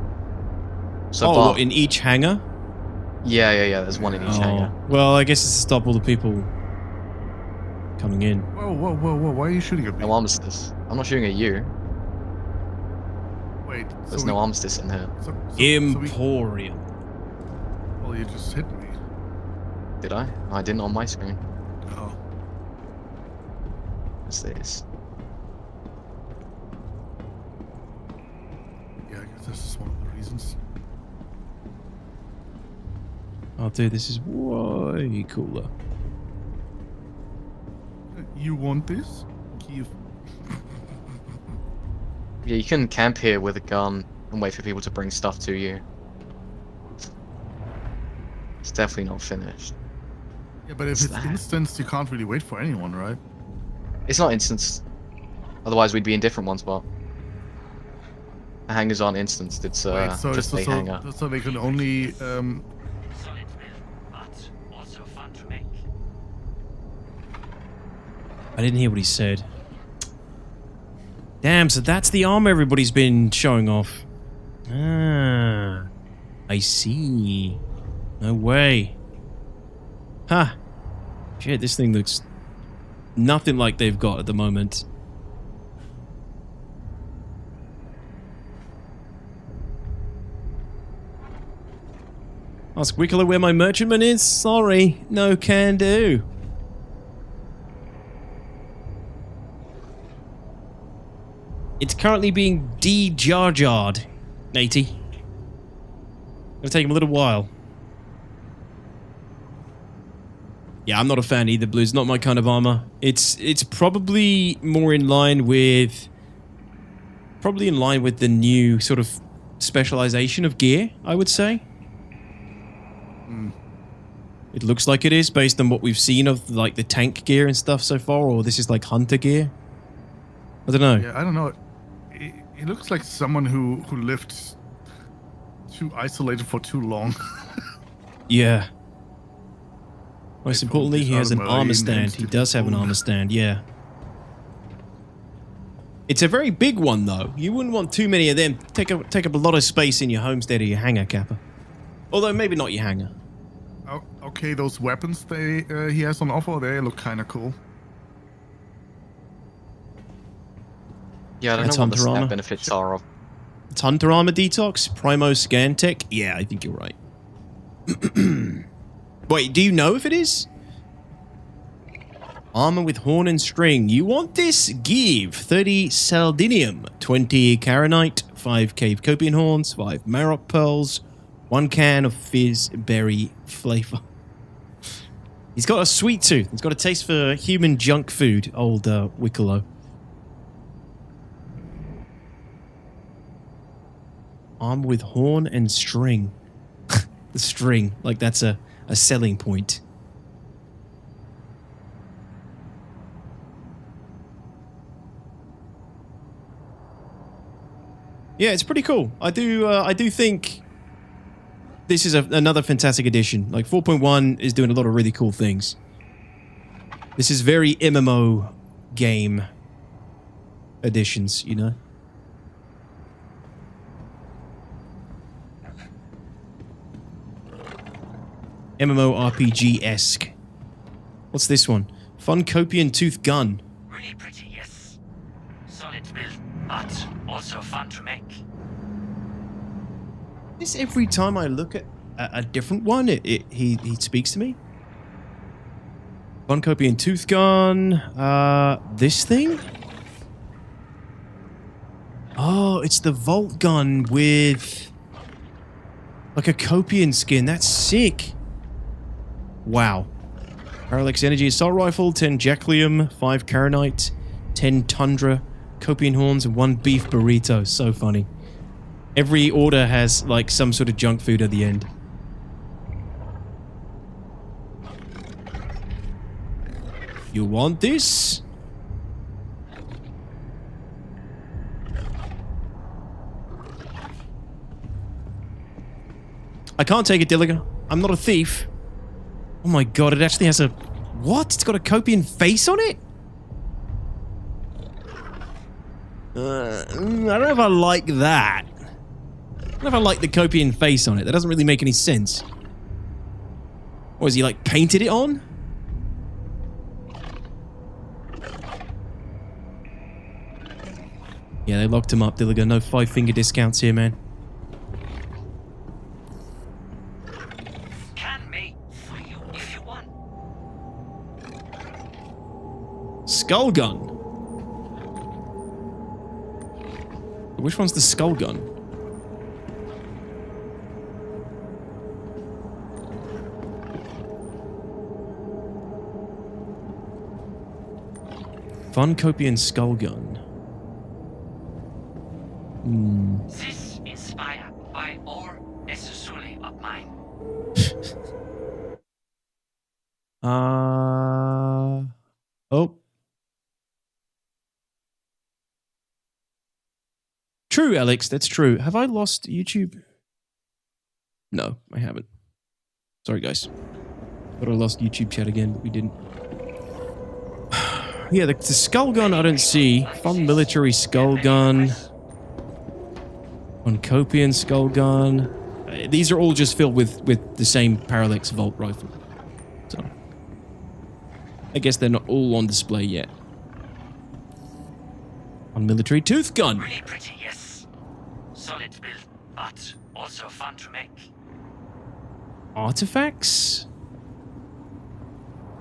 So Oh, Bart, what, in each hangar? yeah. There's 1 in each hangar. Well, I guess it's to stop all the people coming in. Whoa! Why are you shooting at me? No armistice. I'm not shooting at you. Wait. There's so no we- armistice in here. So Emporium. well, you just hit me. Did I? I didn't on my screen. Oh. What's this? Yeah, I guess this is one of the reasons. Oh, dude, this is way cooler. You want this? Give. Yeah, you can camp here with a gun and wait for people to bring stuff to you. It's definitely not finished. Yeah, but if it's instance, you can't really wait for anyone, right? It's not instanced. Otherwise, we'd be in different ones, but the hangars aren't instanced. It's Wait, so just a hangar. so they can only I didn't hear what he said. Damn, so that's the armor everybody's been showing off. Ah, I see. No way. Ha! Shit, this thing looks nothing like they've got at the moment. Ask Wikelo where my merchantman is? Sorry, no can do. currently being de-jar-jarred, 80. Gonna take him a little while. Yeah, I'm not a fan either, Blue. It's not my kind of armor. It's probably more in line with... Probably in line with the new sort of specialization of gear, I would say. It looks like it is, based on what we've seen of like the tank gear and stuff so far, or this is like hunter gear. I don't know. Yeah, I don't know. It looks like someone who lived too isolated for too long. Yeah. Most importantly, he has an armor, armor he stand. names He it does have an own. armor stand, yeah. It's a very big one, though. You wouldn't want too many of them. Take up a lot of space in your homestead or your hangar, Kappa. Although, maybe not your hangar. Oh, okay, those weapons he has on offer, they look kind of cool. Yeah, I don't That's know what the hunter armor. stat benefits are of. It's hunter armor detox, Primo scan tech. Yeah, I think you're right. Wait, do you know if it is? Armor with horn and string. You want this? Give 30 Saldinium, 20 Caronite, 5 Cave Copian horns, 5 Marrock pearls, 1 can of fizz berry flavor. He's got a sweet tooth. He's got a taste for human junk food, old Wikelo. Armor with horn and string. The string, like that's a selling point. Yeah, it's pretty cool. I do think this is another fantastic addition. Like 4.1 is doing a lot of really cool things. This is very MMO game additions, you know? MMORPG-esque. What's this one? Fun Copian Tooth Gun. Really pretty, yes. Solid build, but also fun to make. This every time I look at a different one, he speaks to me. Fun Copian Tooth Gun. This thing? Oh, it's the Volt Gun with like a Copian skin. That's sick. Wow. Parallax Energy Assault Rifle, 10 Jaclium, 5 Caronite, 10 Tundra, Copian Horns, and 1 Beef Burrito. So funny. Every order has like some sort of junk food at the end. You want this? I can't take it, Dilliger. I'm not a thief. Oh my god, it actually has a... What? It's got a Copian face on it? I don't know if I like that. I don't know if I like the Copian face on it. That doesn't really make any sense. Or has he like painted it on? Yeah, they locked him up, Dilliger. No 5-finger discounts here, man. Skull gun. Which one's the skull gun? Fun Copian skull gun. This inspired by all necessarily of mine. Oh. True, Alex, that's true. Have I lost YouTube? No, I haven't. Sorry, guys. Thought I lost YouTube chat again, but we didn't. Yeah, the skull gun I don't see. Fun military skull gun. Fun Copian skull gun. These are all just filled with the same Parallax Volt rifle. So, I guess they're not all on display yet. Fun military tooth gun. Really pretty, yes. Solid build, but also fun to make. Artifacts?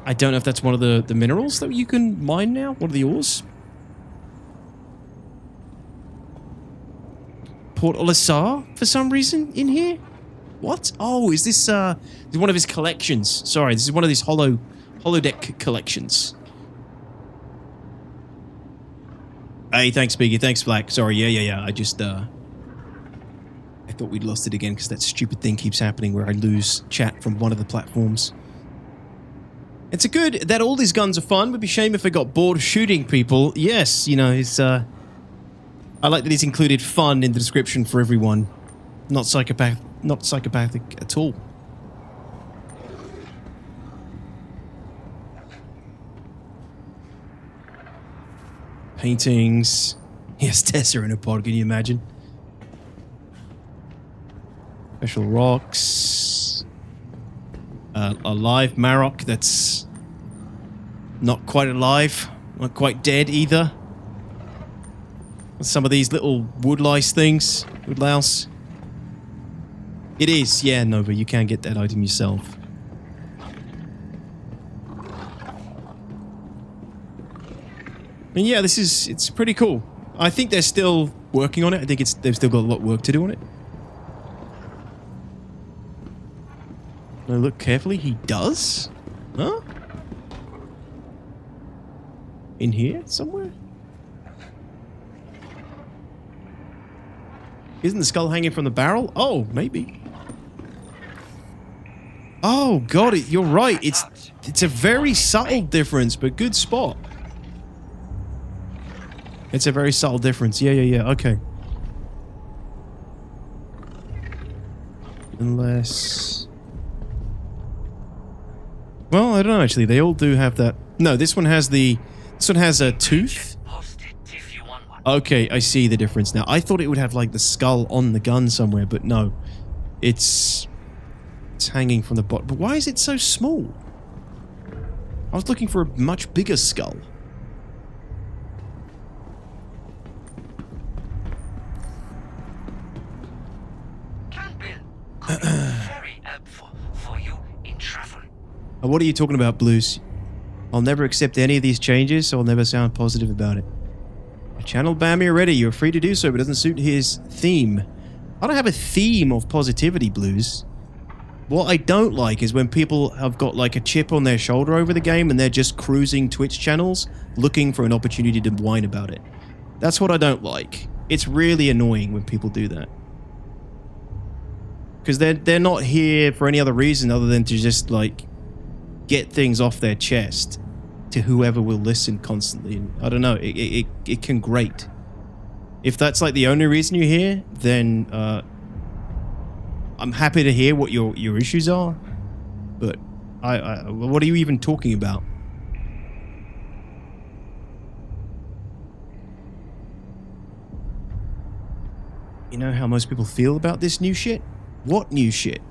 I don't know if that's one of the minerals that you can mine now. What are the ores? Port Olisar for some reason in here? What? Oh, is this one of his collections? Sorry, this is one of these holodeck collections. Hey, thanks, Biggie. Thanks, Black. Sorry, yeah. I just, I thought we'd lost it again because that stupid thing keeps happening where I lose chat from one of the platforms. It's a good that all these guns are fun. Would be a shame if I got bored shooting people. Yes, you know, it's, I like that he's included fun in the description for everyone. Not psychopathic at all. Paintings. Yes, Tessa in a pod, can you imagine? Special rocks. A live Marok that's not quite alive, not quite dead either. Some of these little woodlice things, woodlouse. It is, yeah, Nova, you can get that item yourself. And yeah, it's pretty cool. I think they're still working on it. I think they've still got a lot of work to do on it. Now look carefully, he does? Huh? In here somewhere? Isn't the skull hanging from the barrel? Oh, maybe. Oh, got it. You're right. It's a very subtle difference, but good spot. It's a very subtle difference. Yeah. Okay. Unless... Well, I don't know, actually. They all do have that... No, this one has the... This one has a tooth. Okay, I see the difference now. I thought it would have, like, the skull on the gun somewhere, but no. It's hanging from the bottom. But why is it so small? I was looking for a much bigger skull. What are you talking about, Blues? I'll never accept any of these changes, so I'll never sound positive about it. Channel ban me already. You're free to do so, but it doesn't suit his theme. I don't have a theme of positivity, Blues. What I don't like is when people have got like a chip on their shoulder over the game and they're just cruising Twitch channels looking for an opportunity to whine about it. That's what I don't like. It's really annoying when people do that. Because they're not here for any other reason other than to just like get things off their chest to whoever will listen constantly. And I don't know, it can grate. If that's like the only reason you're here, then I'm happy to hear what your issues are, but what are you even talking about? You know how most people feel about this new shit? What new shit?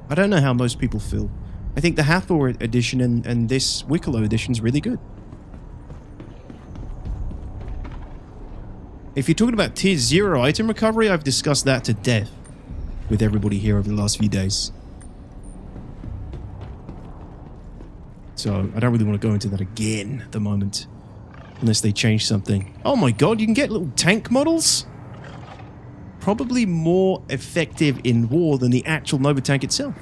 I don't know how most people feel. I think the Hathor edition and this Wikelo edition is really good. If you're talking about tier 0 item recovery, I've discussed that to death with everybody here over the last few days. So I don't really want to go into that again at the moment. Unless they change something. Oh my god, you can get little tank models? Probably more effective in war than the actual Nova tank itself.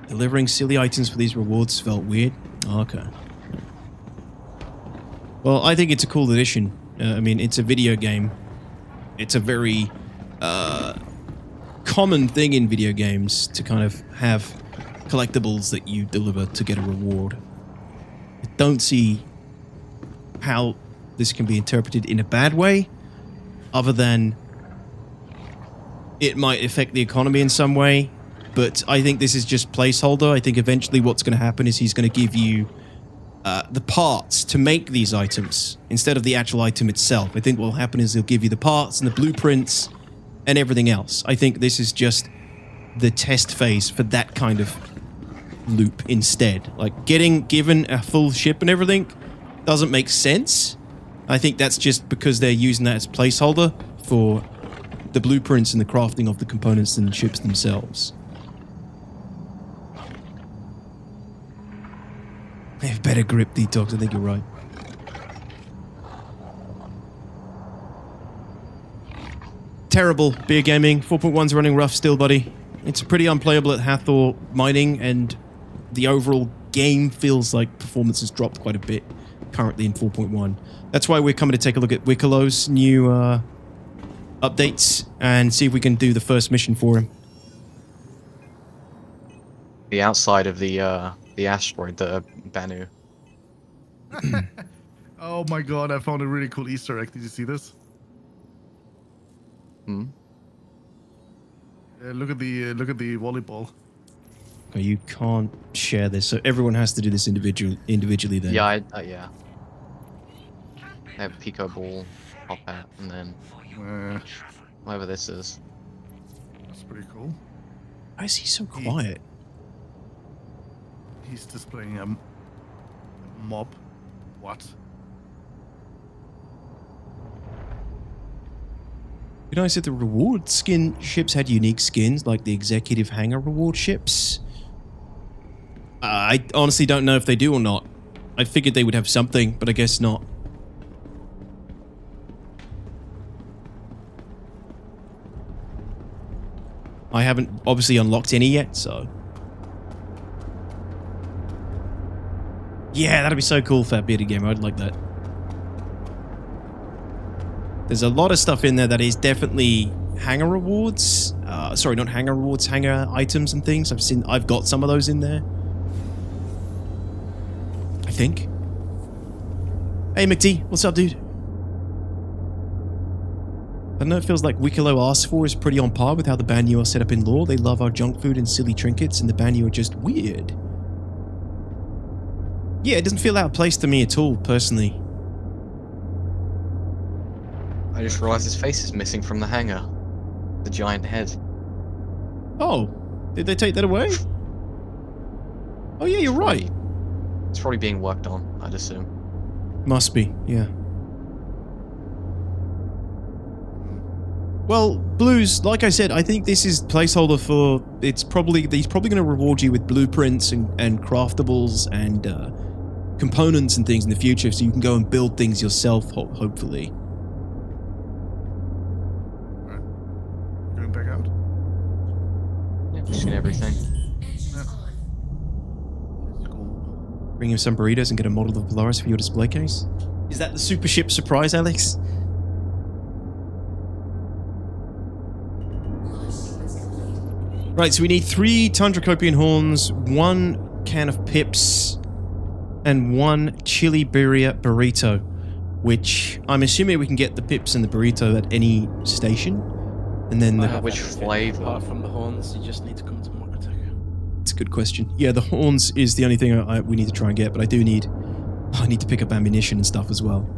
Delivering silly items for these rewards felt weird. Oh, okay. Well, I think it's a cool addition. I mean, it's a video game. It's a very common thing in video games to kind of have collectibles that you deliver to get a reward. I don't see how this can be interpreted in a bad way, other than it might affect the economy in some way. But I think this is just placeholder. I think eventually what's going to happen is he's going to give you the parts to make these items instead of the actual item itself. I think what will happen is he'll give you the parts and the blueprints and everything else. I think this is just the test phase for that kind of loop instead. Like getting given a full ship and everything doesn't make sense. I think that's just because they're using that as placeholder for the blueprints and the crafting of the components and the ships themselves. They have better grip, DTOX. I think you're right. Terrible. Beer gaming. 4.1's running rough still, buddy. It's pretty unplayable at Hathor Mining, and the overall game feels like performance has dropped quite a bit currently in 4.1. That's why we're coming to take a look at Wikelo's new updates and see if we can do the first mission for him. The outside of the asteroid, the Banu. Oh my god, I found a really cool Easter egg. Did you see this? Hmm. Look at the volleyball. Oh, you can't share this, so everyone has to do this individually then. Yeah, yeah. I have Pico Ball, Pop Hat, and then whatever this is. That's pretty cool. Why is he so quiet? He's displaying a mob. What? You know, I said the reward skin ships had unique skins, like the executive hangar reward ships. I honestly don't know if they do or not. I figured they would have something, but I guess not. I haven't obviously unlocked any yet, so... Yeah, that'd be so cool, Fat Bearded Gamer. I'd like that. There's a lot of stuff in there that is definitely hangar rewards. Sorry, not hangar rewards, hangar items and things. I've got some of those in there. I think. Hey, McD, what's up, dude? I don't know, it feels like Wikelo asked for is pretty on par with how the Banu are set up in lore. They love our junk food and silly trinkets, and the Banu are just weird. Yeah, it doesn't feel out of place to me at all, personally. I just realized his face is missing from the hangar. The giant head. Oh, did they take that away? Oh yeah, you're right. It's probably being worked on, I'd assume. Must be, yeah. Well, Blues, like I said, I think this is placeholder for... he's probably going to reward you with blueprints and craftables and components and things in the future, so you can go and build things yourself, hopefully. Going back out? Yeah, pushing everything. Bring him some burritos and get a model of Polaris for your display case. Is that the super ship surprise, Alex? Right, so we need 3 Tundra Copian horns, 1 can of pips, and 1 chili birria burrito, which I'm assuming we can get the pips and the burrito at any station. And then which flavor? Apart from the horns, you just need to come to Marketech. It's a good question. Yeah, the horns is the only thing we need to try and get, but I need to pick up ammunition and stuff as well.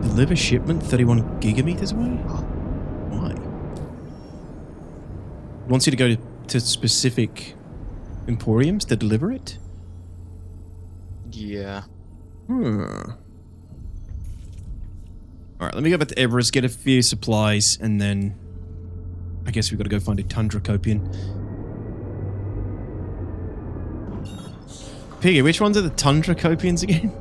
Deliver shipment 31 gigameters away? Why? Wants you to go to specific emporiums to deliver it? Yeah. Alright, let me go back to Everest, get a few supplies, and then I guess we've got to go find a Tundra Copian. Piggy, which ones are the Tundra Copians again?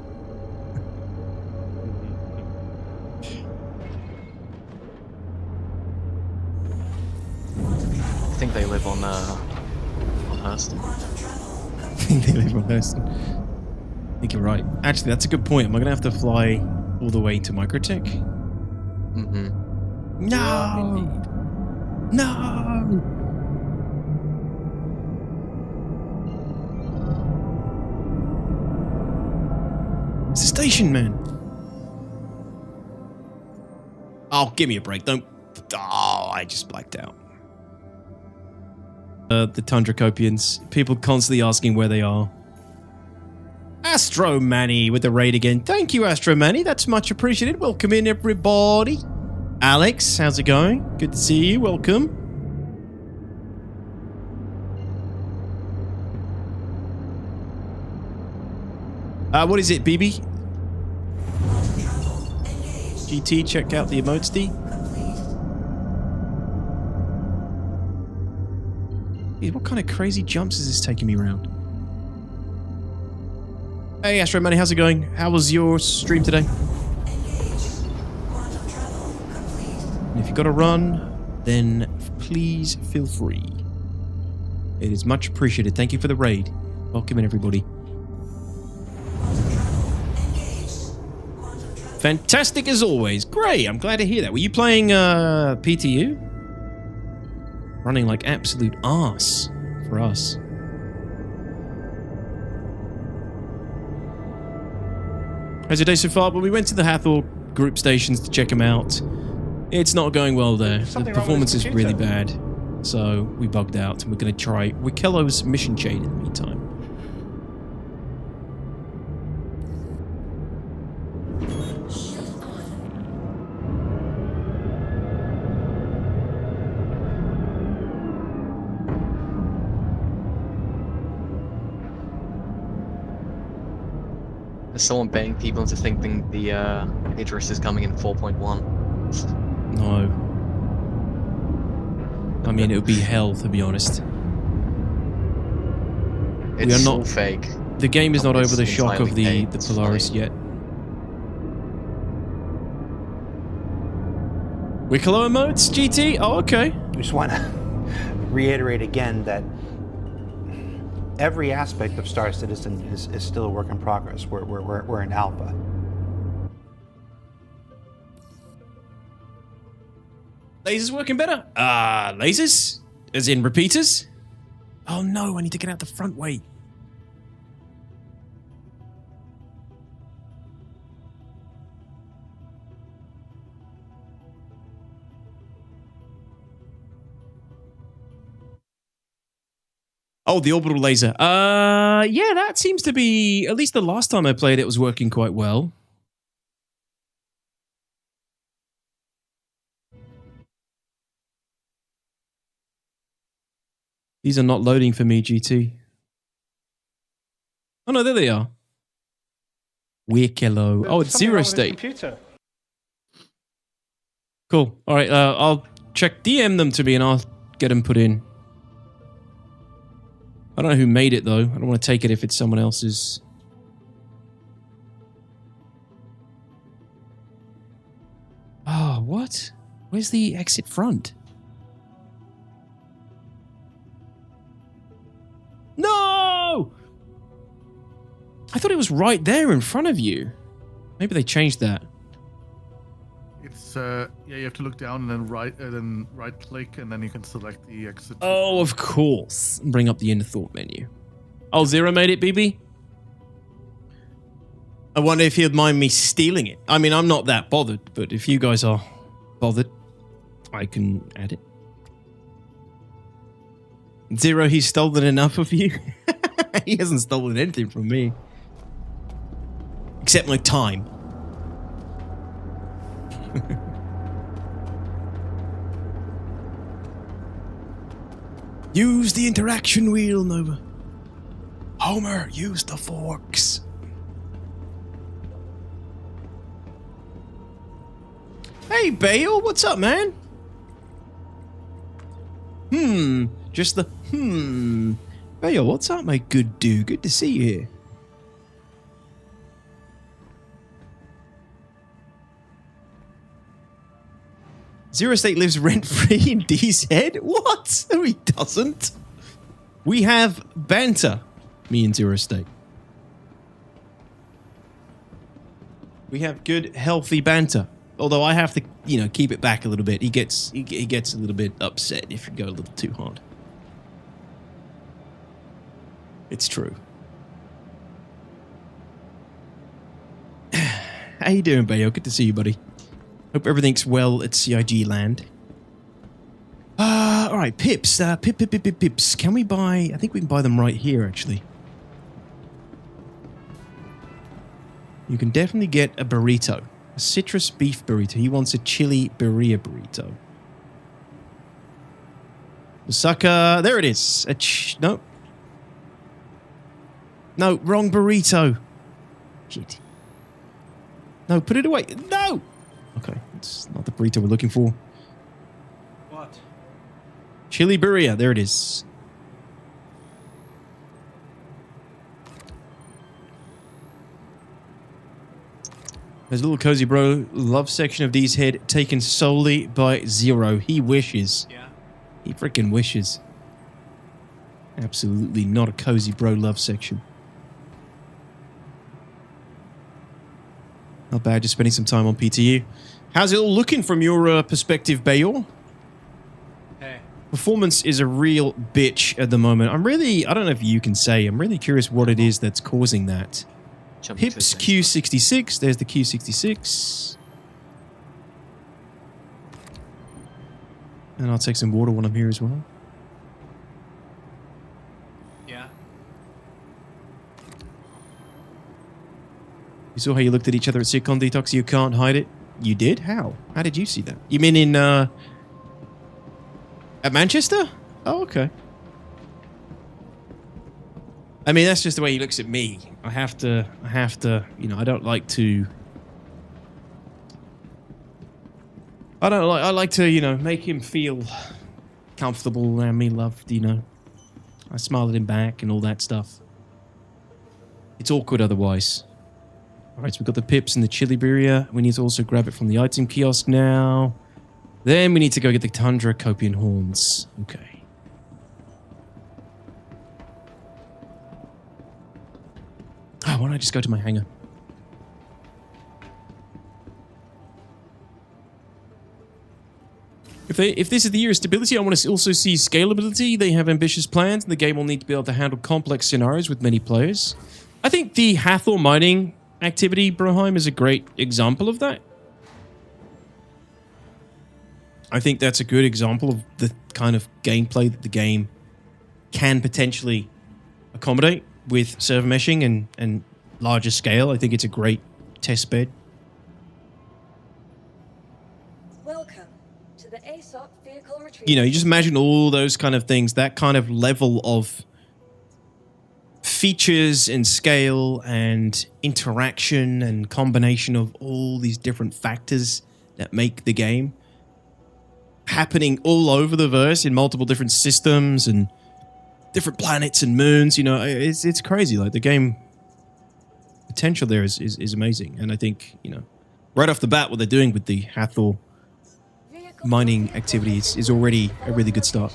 I think they live on Hurston. I think they live on Hurston. I think you're right. Actually, that's a good point. Am I going to have to fly all the way to Microtech? Mm-hmm. No! No! It's a station, man. Oh, give me a break. Don't... Oh, I just blacked out. The Tundra Copians. People constantly asking where they are. Astro Manny with the raid again. Thank you, Astro Manny. That's much appreciated. Welcome in, everybody. Alex, how's it going? Good to see you. Welcome. What is it, BB? GT, check out the emotes, D. What kind of crazy jumps is this taking me around? Hey, Astro Money, how's it going? How was your stream today? And if you got to run, then please feel free. It is much appreciated. Thank you for the raid. Welcome in, everybody. Fantastic as always. Great. I'm glad to hear that. Were you playing PTU? Running like absolute arse for us. How's your day so far? Well, we went to the Hathor group stations to check them out. It's not going well there. The performance is really bad. So we bugged out and we're going to try Wikelo's mission chain in the meantime. There's someone betting people into thinking the Idris is coming in 4.1. No. I mean, it would be hell, to be honest. It's we are not all fake. The game is not over the shock of the It's Polaris funny. yet. Wikelo emotes, GT? Oh, okay. I just want to reiterate again that every aspect of Star Citizen is still a work in progress. We're in alpha. Lasers working better? Lasers? As in repeaters? Oh no, I need to get out the front way. Oh, the orbital laser. Yeah, that seems to be, at least the last time I played it was working quite well. These are not loading for me, GT. Oh no, there they are. Wikelo. Oh, it's zero state. Cool. All right, I'll check, DM them to me and I'll get them put in. I don't know who made it though. I don't want to take it if it's someone else's. Oh, what? Where's the exit front? No! I thought it was right there in front of you. Maybe they changed that. It's yeah, you have to look down and then right click and then you can select the exit. Oh, of course. Bring up the inner thought menu. Oh, Zero made it, BB? I wonder if he'd mind me stealing it. I mean, I'm not that bothered, but if you guys are bothered, I can add it. Zero, he's stolen enough of you? He hasn't stolen anything from me. Except my time. Use the interaction wheel, Nova. Homer, use the forks. Hey, Bale, what's up, man? Just the Bale, what's up, my good dude? Good to see you here. Zero State lives rent-free in D's head? What? No, he doesn't. We have banter, me and Zero State. We have good, healthy banter. Although I have to, you know, keep it back a little bit. He gets a little bit upset if you go a little too hard. It's true. How you doing, Bayo? Good to see you, buddy. Hope everything's well at CIG land. All right, pips. Pips. Can we buy... I think we can buy them right here, actually. You can definitely get a burrito. A citrus beef burrito. He wants a chili birria burrito. Sucker. There it is. No. No, wrong burrito. Shit. No, put it away. No! Okay, it's not the burrito we're looking for. What? Chili birria. There it is. There's a little cozy bro love section of these head taken solely by Zero. He wishes. Yeah. He freaking wishes. Absolutely not a cozy bro love section. Not bad, just spending some time on PTU. How's it all looking from your perspective, Bayor? Hey. Performance is a real bitch at the moment. I don't know if you can say, I'm really curious what it is that's causing that. Hips Q66, there's the Q66. And I'll take some water when I'm here as well. Yeah. You saw how you looked at each other at Sitcom Detox? You can't hide it? You did? How? How did you see that? You mean in, at Manchester? Oh, okay. I mean, that's just the way he looks at me. I have to, you know, I don't like to... I like to, you know, make him feel comfortable around me, loved, you know. I smile at him back and all that stuff. It's awkward otherwise. Alright, so we've got the pips and the chili birria. We need to also grab it from the item kiosk now. Then we need to go get the Tundra Copian Horns. Okay. Oh, why don't I just go to my hangar? If this is the year of stability, I want to also see scalability. They have ambitious plans, and the game will need to be able to handle complex scenarios with many players. I think the Hathor Mining activity, Broheim, is a great example of that. I think that's a good example of the kind of gameplay that the game can potentially accommodate with server meshing and larger scale. I think it's a great test bed. Welcome to the ASOP vehicle retrieval. You know, you just imagine all those kind of things, that kind of level of features and scale and interaction and combination of all these different factors that make the game happening all over the verse in multiple different systems and different planets and moons. You know, it's crazy. Like, the game potential there is amazing. And I think, you know, right off the bat, what they're doing with the Hathor mining activities is already a really good start.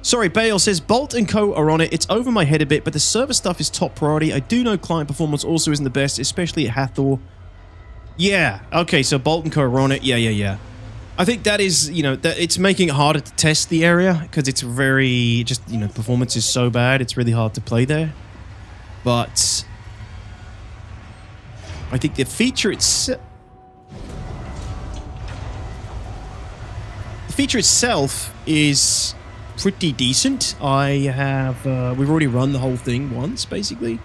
Sorry, Bale says, Bolt and Co are on it. It's over my head a bit, but the server stuff is top priority. I do know client performance also isn't the best, especially at Hathor. Yeah, okay, so Bolt and Co are on it. Yeah. I think that is, you know, that it's making it harder to test the area because it's very, just, you know, performance is so bad. It's really hard to play there. But I think the feature itself... The feature itself is pretty decent. I have... we've already run the whole thing once, basically.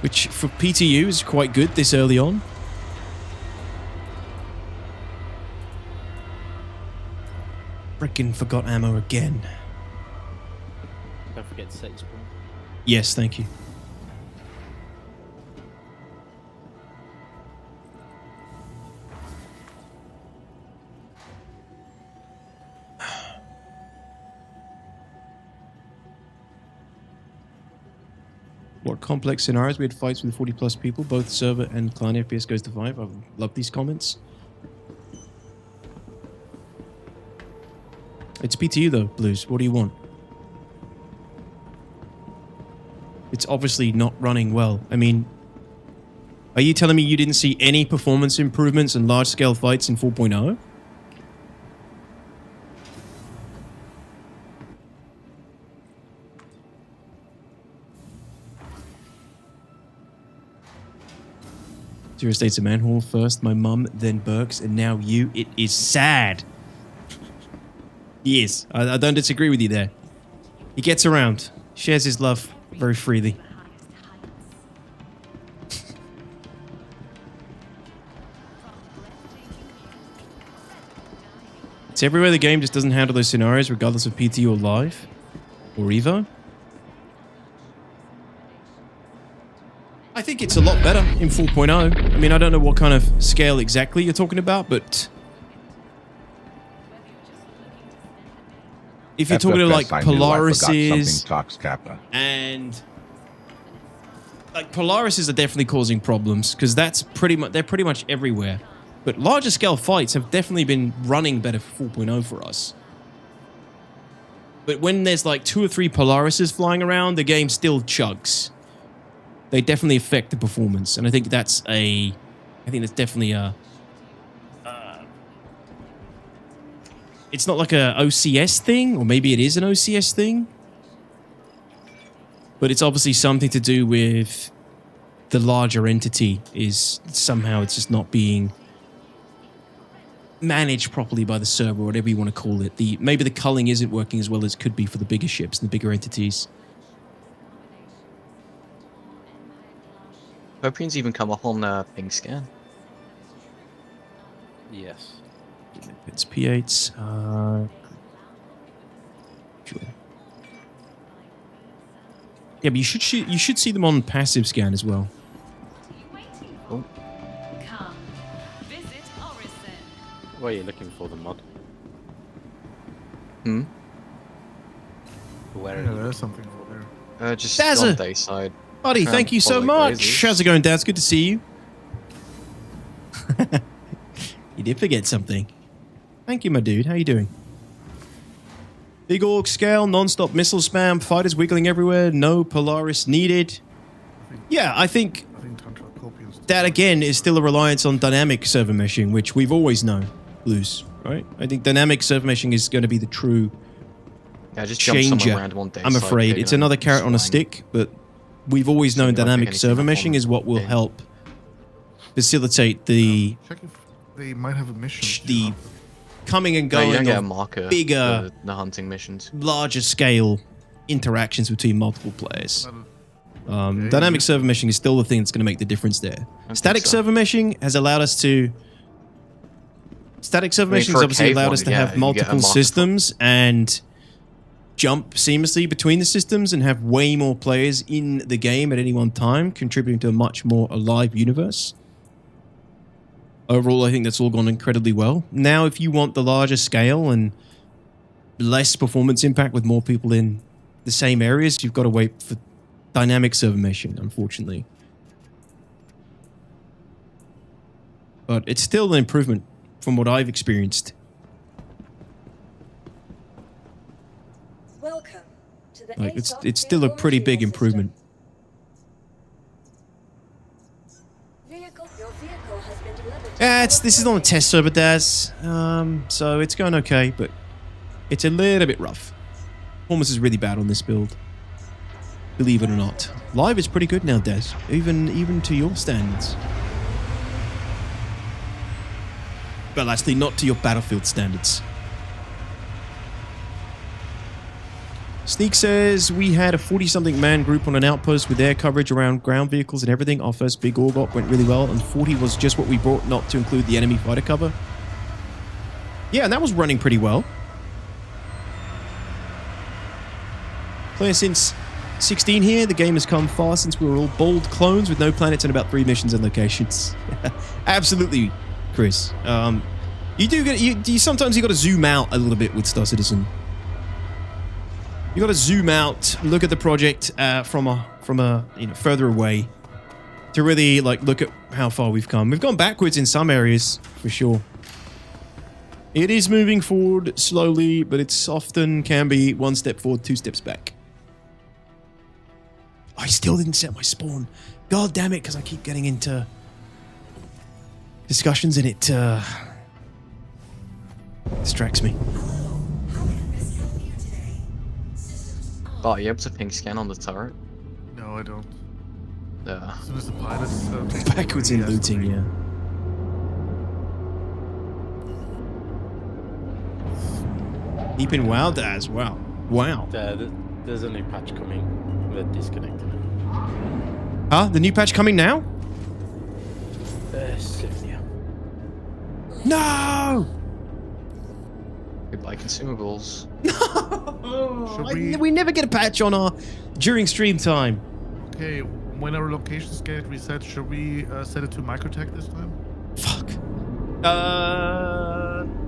Which, for PTU, is quite good this early on. Frickin' forgot ammo again. Don't forget to set your spawn. Yes, thank you. What complex scenarios? We had fights with 40 plus people, both server and client FPS goes to 5. I love these comments. It's PTU though, Blues. What do you want? It's obviously not running well. I mean, are you telling me you didn't see any performance improvements in large-scale fights in 4.0? Zero States of Manhole first, my mum, then Burks, and now you. It is sad. He is. I don't disagree with you there. He gets around. Shares his love very freely. It's everywhere the game just doesn't handle those scenarios regardless of PTU or live. Or Evo. I think it's a lot better in 4.0. I mean, I don't know what kind of scale exactly you're talking about, but if you're talking to like Polarises Tox Kappa. and like Polarises are definitely causing problems because they're pretty much everywhere. But larger scale fights have definitely been running better for 4.0 for us. But when there's like 2 or 3 Polarises flying around, the game still chugs. They definitely affect the performance, and I think that's definitely a. It's not like a OCS thing, or maybe it is an OCS thing, but it's obviously something to do with the larger entity. Is somehow it's just not being managed properly by the server, or whatever you want to call it. Maybe the culling isn't working as well as it could be for the bigger ships and the bigger entities. Scorpions even come up on ping scan. Yes. It's P8s. Sure. Yeah, but you should see them on passive scan as well. Oh. What are you looking for, the mod? Hmm. Yeah, there's something over there. Just Dazza! on day side. Buddy, thank you so much. How's it going, Dad? It's good to see you. You did forget something. Thank you, my dude. How you doing? Big orc scale, non-stop missile spam, fighters wiggling everywhere, no Polaris needed. Yeah, I think that again is still a reliance on dynamic server meshing, which we've always known, Blues, right? I think dynamic server meshing is going to be the true changer. I'm afraid it's another carrot on a stick, but we've always known dynamic server meshing is what will help facilitate the they might have a mission. The coming and going of bigger, the hunting missions, larger scale interactions between multiple players. Dynamic server meshing is still the thing that's going to make the difference there. Static server meshing has allowed us to. Static server meshing has obviously allowed us to have multiple systems and jump seamlessly between the systems and have way more players in the game at any one time, contributing to a much more alive universe. Overall, I think that's all gone incredibly well. Now, if you want the larger scale and less performance impact with more people in the same areas, you've got to wait for dynamic server meshing, unfortunately. But it's still an improvement from what I've experienced. Welcome to the Like it's still a pretty big improvement. This is on a test server, Daz. So it's going okay, but it's a little bit rough. Performance is really bad on this build. Believe it or not. Live is pretty good now, Daz. Even to your standards. Well, actually, not to your Battlefield standards. Sneak says, we had a 40-something man group on an outpost with air coverage around ground vehicles and everything. Our first big org went really well, and 40 was just what we brought, not to include the enemy fighter cover. Yeah, and that was running pretty well. Player since 16 here. The game has come far since we were all bold clones with no planets and about 3 missions and locations. Absolutely, Chris. Sometimes you got to zoom out a little bit with Star Citizen. You got to zoom out, look at the project from a further away to really look at how far we've come. We've gone backwards in some areas for sure. It is moving forward slowly, but it's often can be 1 step forward, 2 steps back. I still didn't set my spawn. God damn it, because I keep getting into discussions and it distracts me. Oh, are you able to ping scan on the turret? No, I don't. Yeah. As soon as the pilots backwards in looting, yeah. Deep in WoW, Daz. Wow. Wow. There's a new patch coming. They're disconnecting it. Huh? The new patch coming now? Sylvia. No! Goodbye consumables. We never get a patch on during stream time. Okay, when our locations get reset, should we set it to microtech this time? Fuck.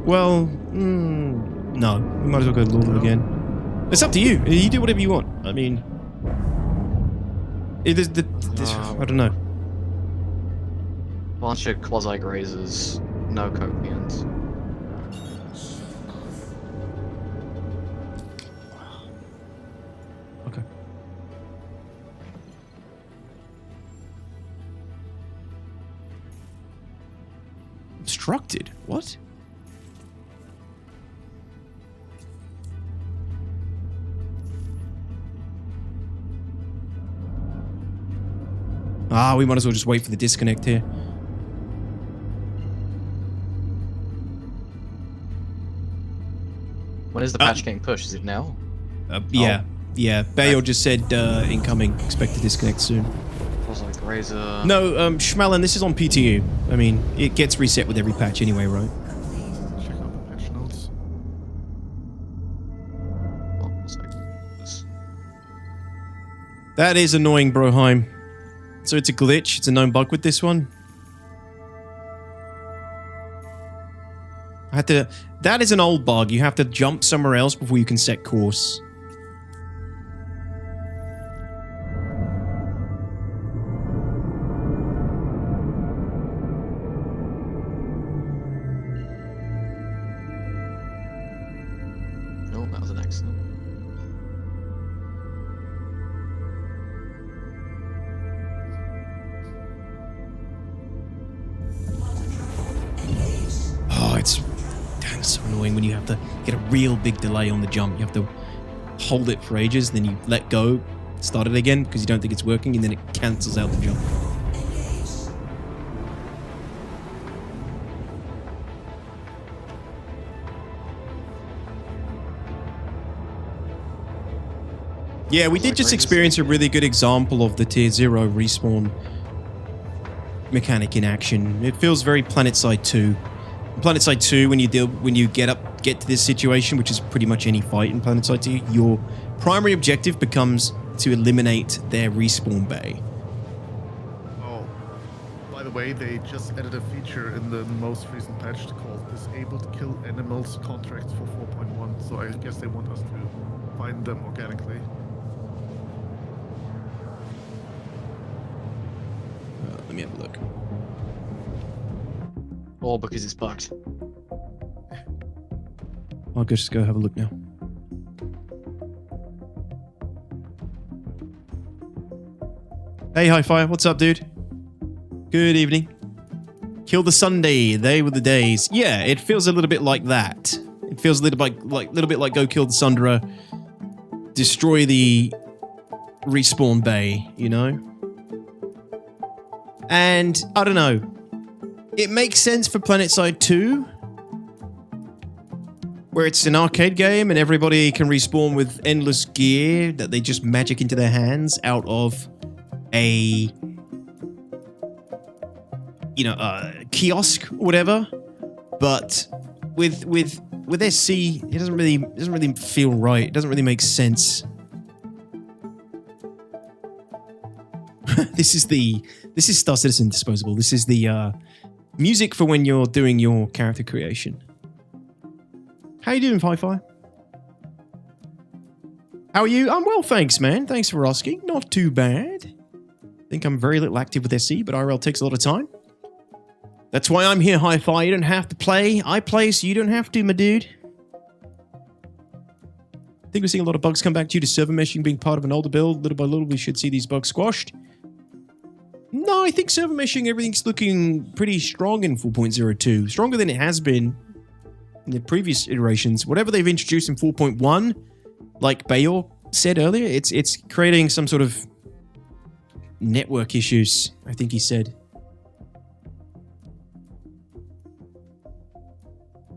Well, no. We might as well go normal again. It's up to you. You do whatever you want. I mean, I don't know. Bunch of quasi-grazers, no copians. Okay. Obstructed? What? Ah, we might as well just wait for the disconnect here. When is the patch getting pushed? Is it now? Yeah. Yeah. Bayo just said incoming. Expect to disconnect soon. Quasi-grazer. No, Schmallen, this is on PTU. I mean, it gets reset with every patch anyway, right? Check out the patch notes. That is annoying, Broheim. So it's a glitch. It's a known bug with this one. I had to... That is an old bug. You have to jump somewhere else before you can set course. Oh, that was an accident. Oh, it's so annoying when you have to get a real big delay on the jump. You have to hold it for ages, then you let go, start it again because you don't think it's working, and then it cancels out the jump. Yeah, we did just experience a really good example of the Tier 0 respawn mechanic in action. It feels very PlanetSide 2. In PlanetSide 2, when you get to this situation, which is pretty much any fight in PlanetSide 2, your primary objective becomes to eliminate their respawn bay. Oh, by the way, they just added a feature in the most recent patch called Disabled Kill Animals Contracts for 4.1, so I guess they want us to find them organically. Let me have a look. Or because it's bugged. I'll just go have a look now. Hey, Hi-Fi, what's up, dude? Good evening. Kill the Sunday, they were the days. Yeah, it feels a little bit like that. It feels a little bit like go kill the Sundra, destroy the respawn bay, you know? And I don't know. It makes sense for PlanetSide 2, where it's an arcade game and everybody can respawn with endless gear that they just magic into their hands out of a, kiosk or whatever. But with SC, it doesn't really feel right. It doesn't really make sense. This is Star Citizen Disposable. This is the music for when you're doing your character creation. How you doing, Fi-Fi? How are you? I'm well, thanks, man. Thanks for asking. Not too bad. I think I'm very little active with SC, but IRL takes a lot of time. That's why I'm here, Hi-Fi. You don't have to play. I play, so you don't have to, my dude. I think we're seeing a lot of bugs come back due to server meshing being part of an older build. Little by little, we should see these bugs squashed. No, I think server meshing, everything's looking pretty strong in 4.02. Stronger than it has been in the previous iterations. Whatever they've introduced in 4.1, like Bayor said earlier, it's creating some sort of network issues, I think he said.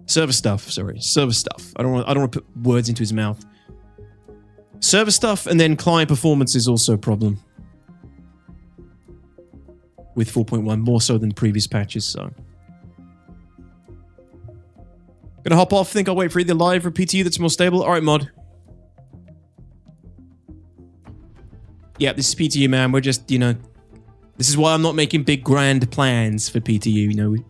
Server stuff, sorry. Server stuff. I don't want to put words into his mouth. Server stuff and then client performance is also a problem. With 4.1, more so than previous patches, so. Gonna hop off. Think I'll wait for either live or PTU that's more stable. Alright, mod. Yeah, this is PTU, man. We're just, this is why I'm not making big grand plans for PTU,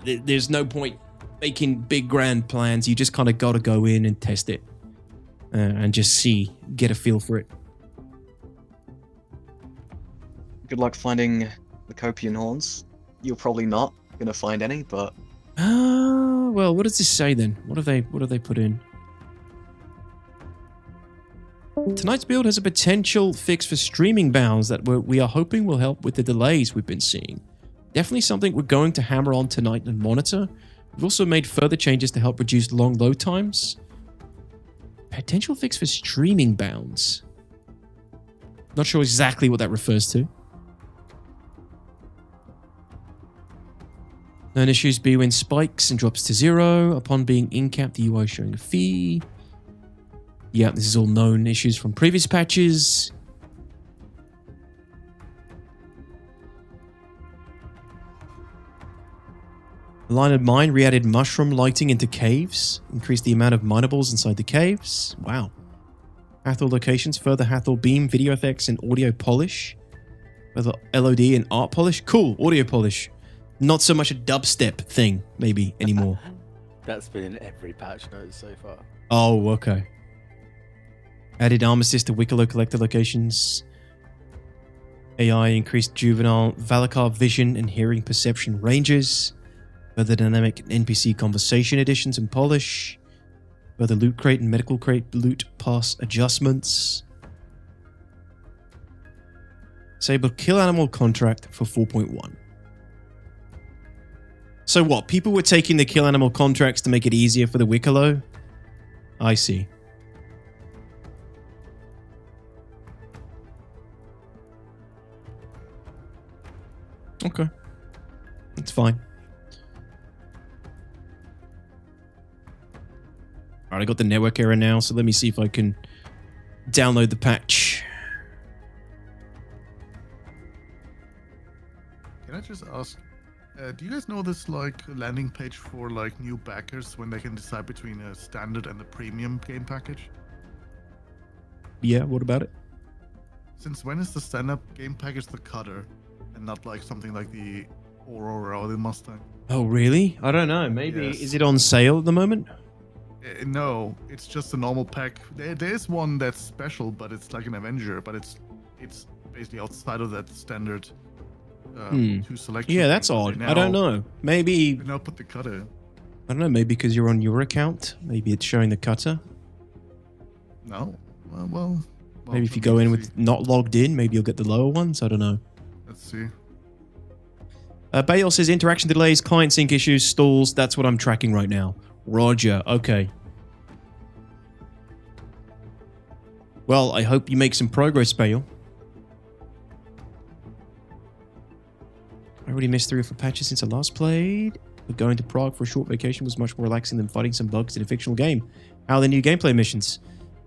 there's no point making big grand plans. You just kind of got to go in and test it and just get a feel for it. Good luck finding the Copian horns. You're probably not going to find any, but... Well, what does this say then? What have they put in? Tonight's build has a potential fix for streaming bounds that we are hoping will help with the delays we've been seeing. Definitely something we're going to hammer on tonight and monitor. We've also made further changes to help reduce long load times. Potential fix for streaming bounds. Not sure exactly what that refers to. Known issues be when spikes and drops to 0. Upon being in-capped, the UI showing a fee. Yeah, this is all known issues from previous patches. Line of Mine re-added mushroom lighting into caves. Increased the amount of minables inside the caves. Wow. Hathor locations. Further Hathor beam, video effects, and audio polish. Further LOD and art polish. Cool. Audio polish. Not so much a dubstep thing, maybe, anymore. That's been in every patch notes so far. Oh, okay. Added arm assist to Wikelo collector locations. AI increased juvenile Valakar vision and hearing perception ranges. Further dynamic NPC conversation additions and polish. Further loot crate and medical crate loot pass adjustments. Disabled kill animal contract for 4.1. So what? People were taking the kill animal contracts to make it easier for the Wikelo? I see. Okay. That's fine. Alright, I got the network error now, so let me see if I can download the patch. Can I just ask, do you guys know this landing page for new backers when they can decide between a standard and a premium game package? Yeah, what about it? Since when is the standard game package the cutter and not something like the Aurora or the Mustang? Oh, really? I don't know. Maybe. Yes. Is it on sale at the moment? No, it's just a normal pack. There's one that's special, but it's like an Avenger, but it's basically outside of that standard two selection. Yeah, that's odd. I don't know. Maybe. Now put the cutter. I don't know. Maybe because you're on your account. Maybe it's showing the cutter. No. Well maybe if you go in with not logged in, maybe you'll get the lower ones. I don't know. Let's see. Bale says interaction delays, client sync issues, stalls. That's what I'm tracking right now. Roger. Okay. Well, I hope you make some progress, Bale. I already missed 3 or 4 patches since I last played. But going to Prague for a short vacation was much more relaxing than fighting some bugs in a fictional game. How are the new gameplay missions?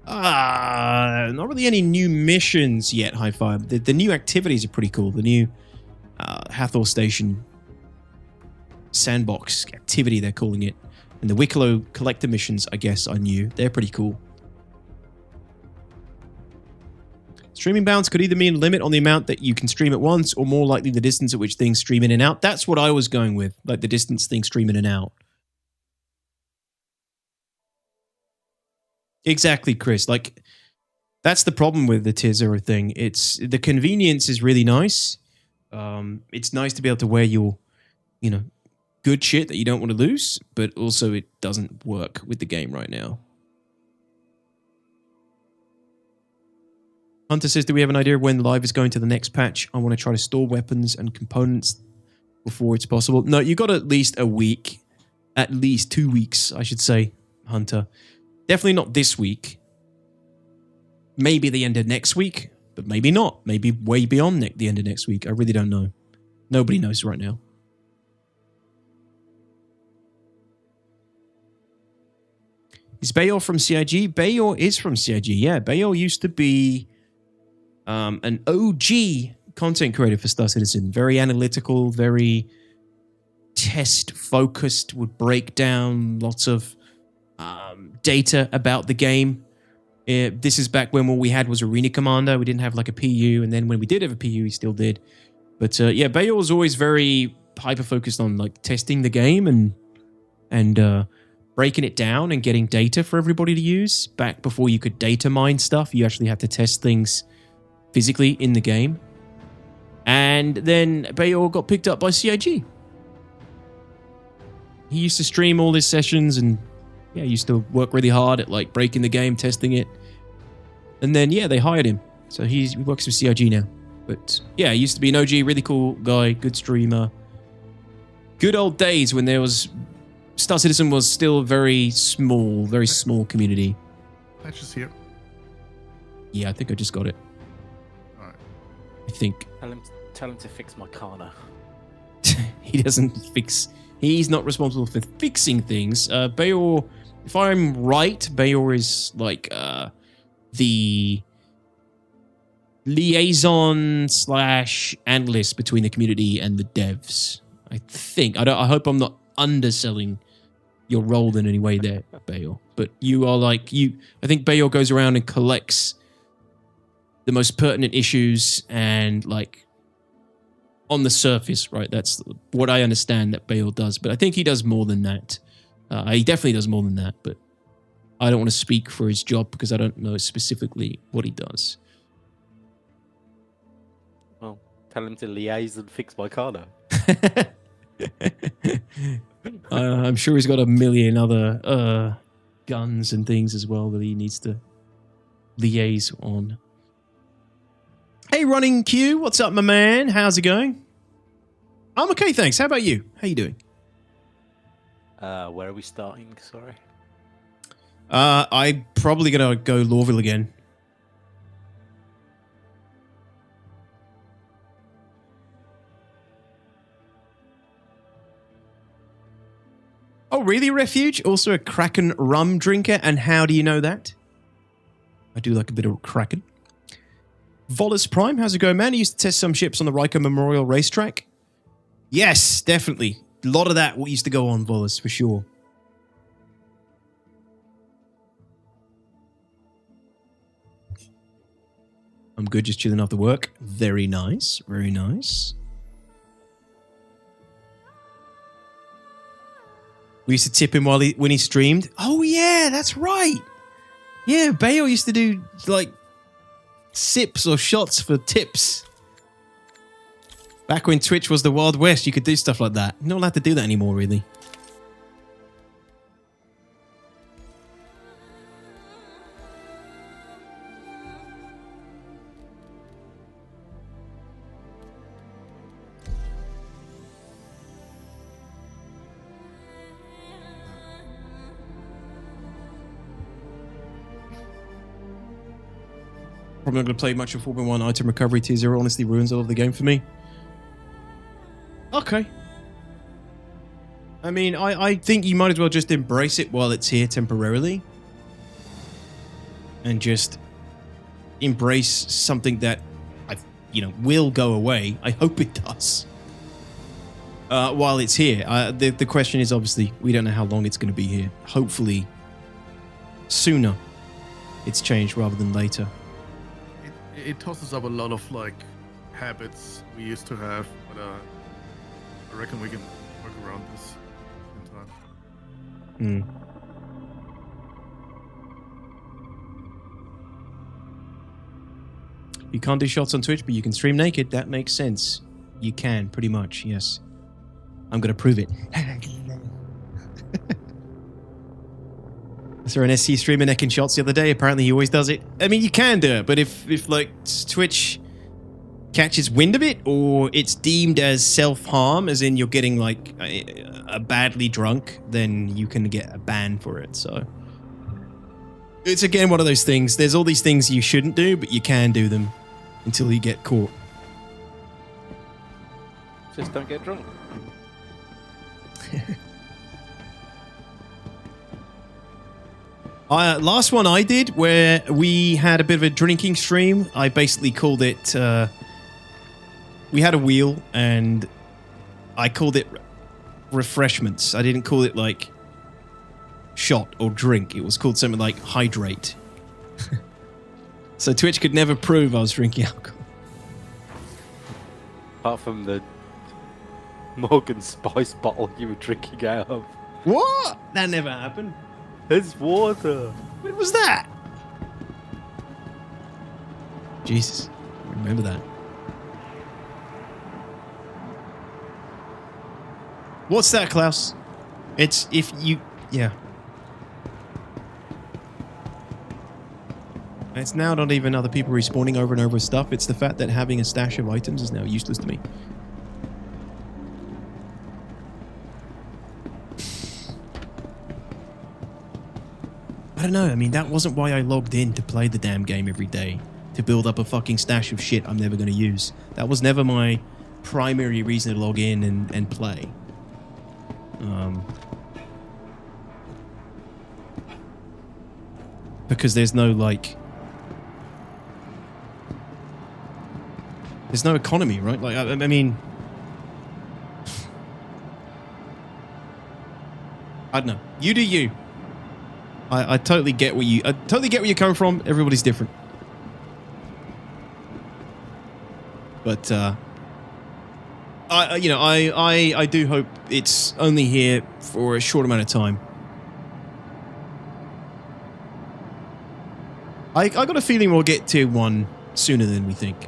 Not really any new missions yet, High Five. The new activities are pretty cool. The new Hathor Station sandbox activity, they're calling it. And the Wikelo collector missions, I guess, are new. They're pretty cool. Streaming bounds could either mean a limit on the amount that you can stream at once, or more likely the distance at which things stream in and out. That's what I was going with, like the distance things stream in and out. Exactly, Chris. That's the problem with the Tier 0 thing. The convenience is really nice. It's nice to be able to wear your, good shit that you don't want to lose, but also it doesn't work with the game right now. Hunter says, do we have an idea of when live is going to the next patch? I want to try to store weapons and components before it's possible. No, you got at least a week. At least 2 weeks, I should say, Hunter. Definitely not this week. Maybe the end of next week, but maybe not. Maybe way beyond the end of next week. I really don't know. Nobody knows right now. Is Bayor from CIG? Bayor is from CIG, yeah. Bayor used to be an OG content creator for Star Citizen. Very analytical, very test-focused, would break down lots of data about the game This is back when what we had was Arena Commander. We didn't have like a PU, and then when we did have a PU, he still did. But yeah, Bayor was always very hyper-focused on like testing the game and breaking it down and getting data for everybody to use. Back before you could data mine stuff, you actually had to test things physically in the game. And then Bayor got picked up by CIG. He used to stream all his sessions and yeah, he used to work really hard at like breaking the game, testing it. And then yeah, they hired him. So he works with CIG now. But yeah, he used to be an OG, really cool guy, good streamer. Good old days when there was... Star Citizen was still a very small community. Patch is here. Yeah, I think I just got it. Alright. I think. Tell him to fix my car now. He doesn't fix... He's not responsible for fixing things. Bayor, if I'm right, Bayor is like the liaison / analyst between the community and the devs. I think. I hope I'm not underselling your role in any way there, Bayor. But you are like I think Bayor goes around and collects the most pertinent issues and like on the surface, right? That's what I understand that Bayor does. But I think he does more than that. He definitely does more than that. But I don't want to speak for his job because I don't know specifically what he does. Well, tell him to liaise and fix my car now. I'm sure he's got a million other guns and things as well that he needs to liaise on. Hey, Running Q, what's up, my man? How's it going? I'm okay, thanks. How about you? How you doing? Where are we starting? Sorry. I'm probably gonna go Lawville again. Oh, really, Refuge? Also a Kraken rum drinker, and how do you know that? I do like a bit of Kraken. Volus Prime, how's it going, man? I used to test some ships on the Riker Memorial Racetrack. Yes, definitely. A lot of that used to go on Volus, for sure. I'm good, just chilling after work. Very nice, very nice. We used to tip him when he streamed. Oh, yeah, that's right. Yeah, Bayor used to do, like, sips or shots for tips. Back when Twitch was the Wild West, you could do stuff like that. You're not allowed to do that anymore, really. Probably not going to play much of 4.1 item recovery. Tier 0 honestly ruins all of the game for me. Okay. I mean, I think you might as well just embrace it while it's here temporarily. And just embrace something that, will go away. I hope it does. While it's here. The question is, obviously, we don't know how long it's going to be here. Hopefully, sooner it's changed rather than later. It tosses up a lot of like habits we used to have, but I reckon we can work around this in time. You can't do shots on Twitch, but you can stream naked. That makes sense. You can, pretty much, yes. I'm going to prove it. I saw an SC streamer necking shots the other day. Apparently he always does it. I mean, you can do it, but if like Twitch catches wind of it, or it's deemed as self-harm, as in you're getting like a badly drunk, then you can get a ban for it. So it's again one of those things. There's all these things you shouldn't do, but you can do them until you get caught. Just don't get drunk. Last one I did, where we had a bit of a drinking stream, I basically called it, we had a wheel, and I called it refreshments. I didn't call it, like, shot or drink. It was called something like hydrate. So Twitch could never prove I was drinking alcohol. Apart from the Morgan Spice bottle you were drinking out of. What? That never happened. It's water. What was that? Jesus. Remember that. What's that, Klaus? It's if you... Yeah. It's now not even other people respawning over and over with stuff. It's the fact that having a stash of items is now useless to me. I don't know. I mean, that wasn't why I logged in to play the damn game every day. To build up a fucking stash of shit I'm never going to use. That was never my primary reason to log in and play. Because there's no, like... There's no economy, right? Like, I mean... I don't know. You do you. I totally get where you... I totally get where you're coming from. Everybody's different. But, I do hope it's only here for a short amount of time. I got a feeling we'll get Tier 1 sooner than we think.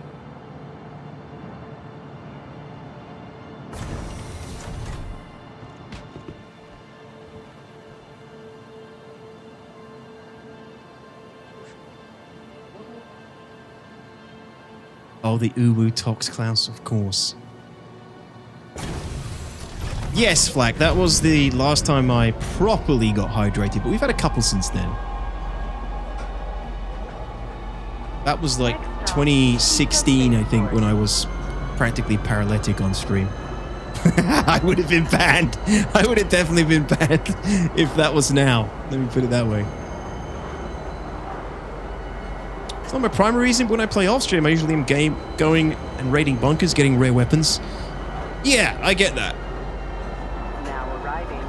Oh, the DTOX Klaus, of course. Yes, Flack, that was the last time I properly got hydrated, but we've had a couple since then. That was like 2016, I think, when I was practically paralytic on stream. I would have been banned. I would have definitely been banned if that was now. Let me put it that way. It's not my primary reason, but when I play off stream, I usually am going and raiding bunkers, getting rare weapons. Yeah, I get that. Now arriving.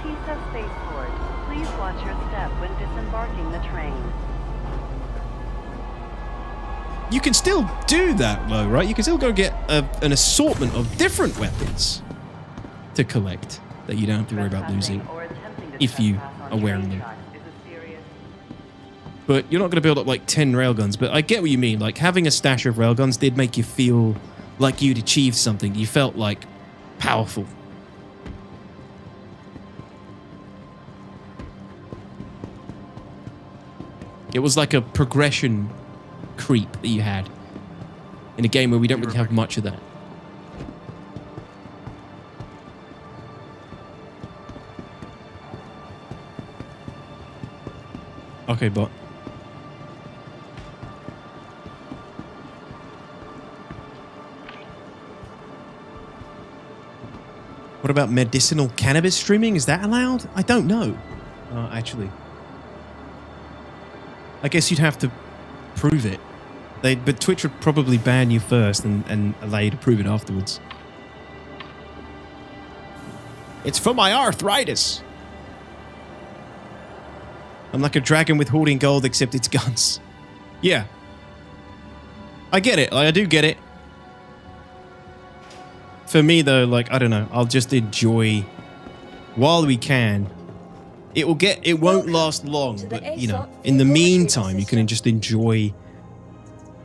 TISA Spaceport. Please watch your step when disembarking the train. You can still do that, though, right? You can still go get an assortment of different weapons to collect that you don't have to worry about losing if you are wearing them. But you're not going to build up like 10 railguns. But I get what you mean. Like, having a stash of railguns did make you feel like you'd achieved something. You felt like powerful. It was like a progression creep that you had in a game where we don't really have much of that. Okay, bot. What about medicinal cannabis streaming? Is that allowed? I don't know, actually. I guess you'd have to prove it. But Twitch would probably ban you first and allow you to prove it afterwards. It's for my arthritis. I'm like a dragon with hoarding gold, except it's guns. Yeah. I get it. I do get it. For me, though, like, I don't know. I'll just enjoy while we can. It won't last long, but, you know, in the meantime, you can just enjoy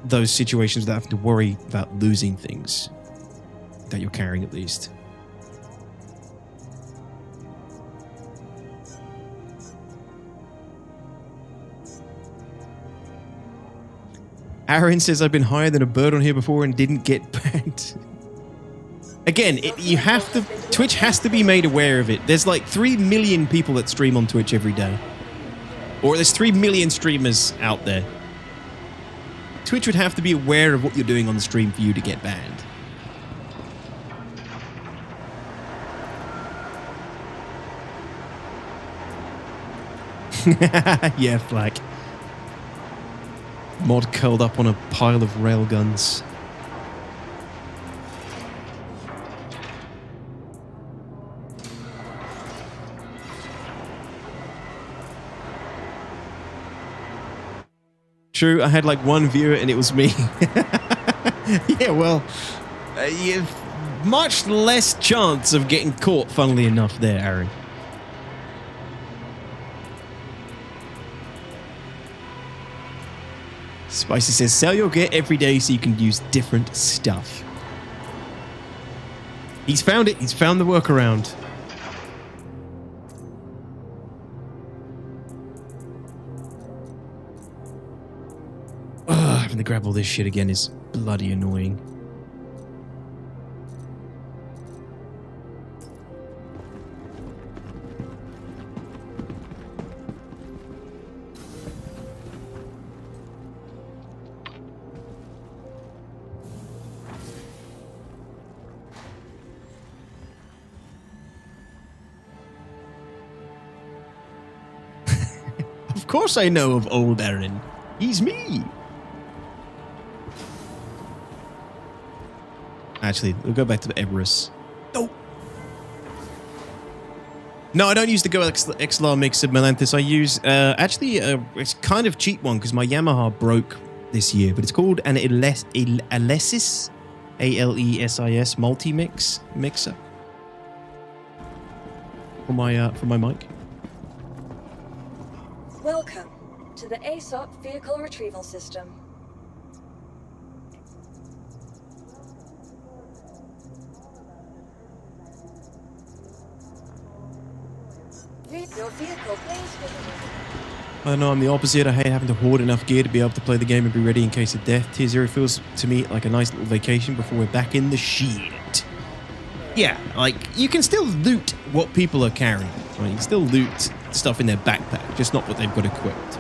those situations without having to worry about losing things that you're carrying, at least. Aaron says, I've been higher than a bird on here before and didn't get banned. Again, Twitch has to be made aware of it. There's like 3 million people that stream on Twitch every day. Or there's 3 million streamers out there. Twitch would have to be aware of what you're doing on the stream for you to get banned. Yeah, Flag. Mod curled up on a pile of railguns. True, I had like one viewer and it was me. Yeah, well, you've much less chance of getting caught, funnily enough, there, Aaron. Spicy says, sell your gear every day so you can use different stuff. He's found it. He's found the workaround. Ugh, having to grab all this shit again is bloody annoying. Of course I know of old Aaron. He's me. Actually, we'll go back to the Everest. Oh. No, I don't use the Go XLR mixer Melanthus. I use it's kind of cheap one because my Yamaha broke this year, but it's called an Alesis, Alesis multi-mix mixer for my mic. Welcome to the ASOP Vehicle Retrieval System. Your vehicle, please visit. I know I'm the opposite. I hate having to hoard enough gear to be able to play the game and be ready in case of death. Tier 0 feels to me like a nice little vacation before we're back in the shit. Yeah, like, you can still loot what people are carrying. Right? You can still loot stuff in their backpack, just not what they've got equipped.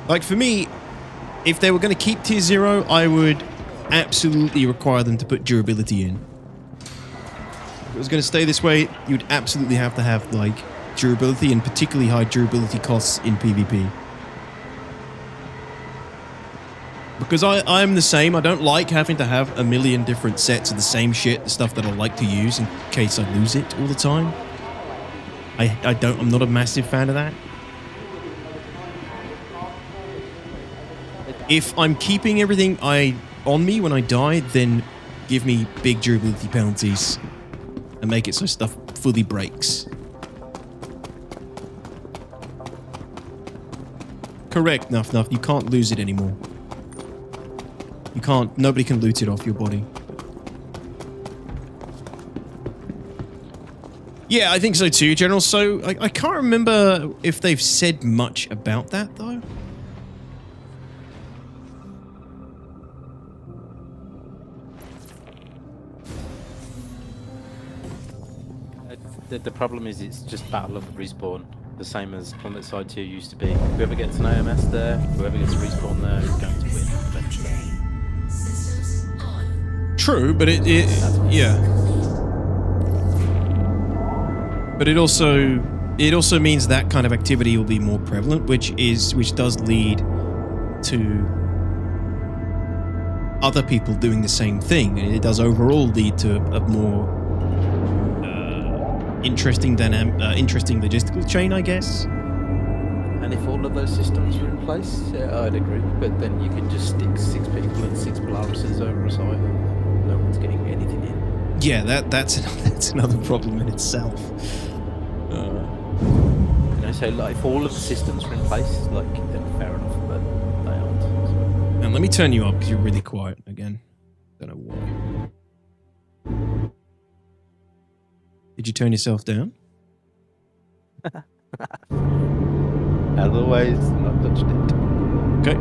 Like, for me, if they were going to keep Tier 0, I would absolutely require them to put durability in. If it was going to stay this way, you'd absolutely have to have, like, durability and particularly high durability costs in PvP. Because I'm the same. I don't like having to have a million different sets of the same shit, the stuff that I like to use in case I lose it all the time. I'm not a massive fan of that. If I'm keeping everything on me when I die, then give me big durability penalties and make it so stuff fully breaks. Correct, Nuff Nuff. You can't lose it anymore. You can't. Nobody can loot it off your body. Yeah, I think so too, General. So I can't remember if they've said much about that though. The problem is it's just battle of the respawn, the same as Plummet Side 2 used to be. Whoever gets an AMS there, whoever gets a respawn there is going to win eventually. True, but yeah. But it also means that kind of activity will be more prevalent, which does lead to other people doing the same thing, and it does overall lead to a more interesting logistical chain, I guess. And if all of those systems are in place, yeah, I'd agree. But then you can just stick 6 people and 6 Polaruses over a site. No one's getting anything in. Yeah, that's another problem in itself. So like, if all of the systems are in place, like, then fair enough, but they aren't. So. And let me turn you up because you're really quiet again. Don't know why. Did you turn yourself down? Otherwise, not touched it. Okay.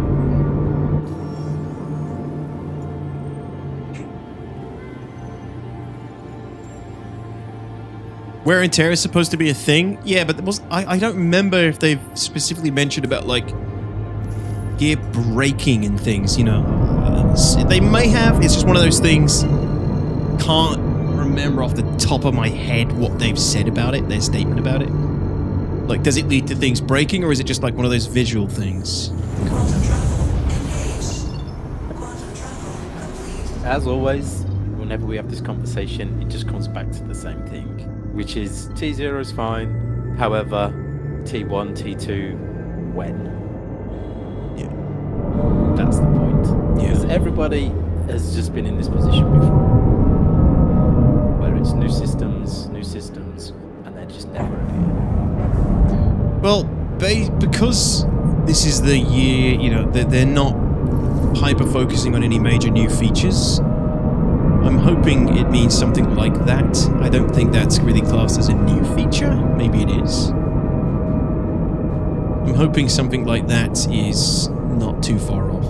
Wear and tear is supposed to be a thing? Yeah, but I don't remember if they've specifically mentioned about, like, gear breaking and things, you know. They may have. It's just one of those things. Can't remember off the top of my head what they've said about it, their statement about it. Like, does it lead to things breaking, or is it just like one of those visual things? As always, whenever we have this conversation, it just comes back to the same thing. which is T0 is fine. However, T1, T2, when? Yeah. That's the point. Because everybody has just been in this position before. Where it's new systems, and they just never appear. Well, because this is the year, you know, they're not hyper-focusing on any major new features. I'm hoping it means something like that. I don't think that's really classed as a new feature. Maybe it is. I'm hoping something like that is not too far off.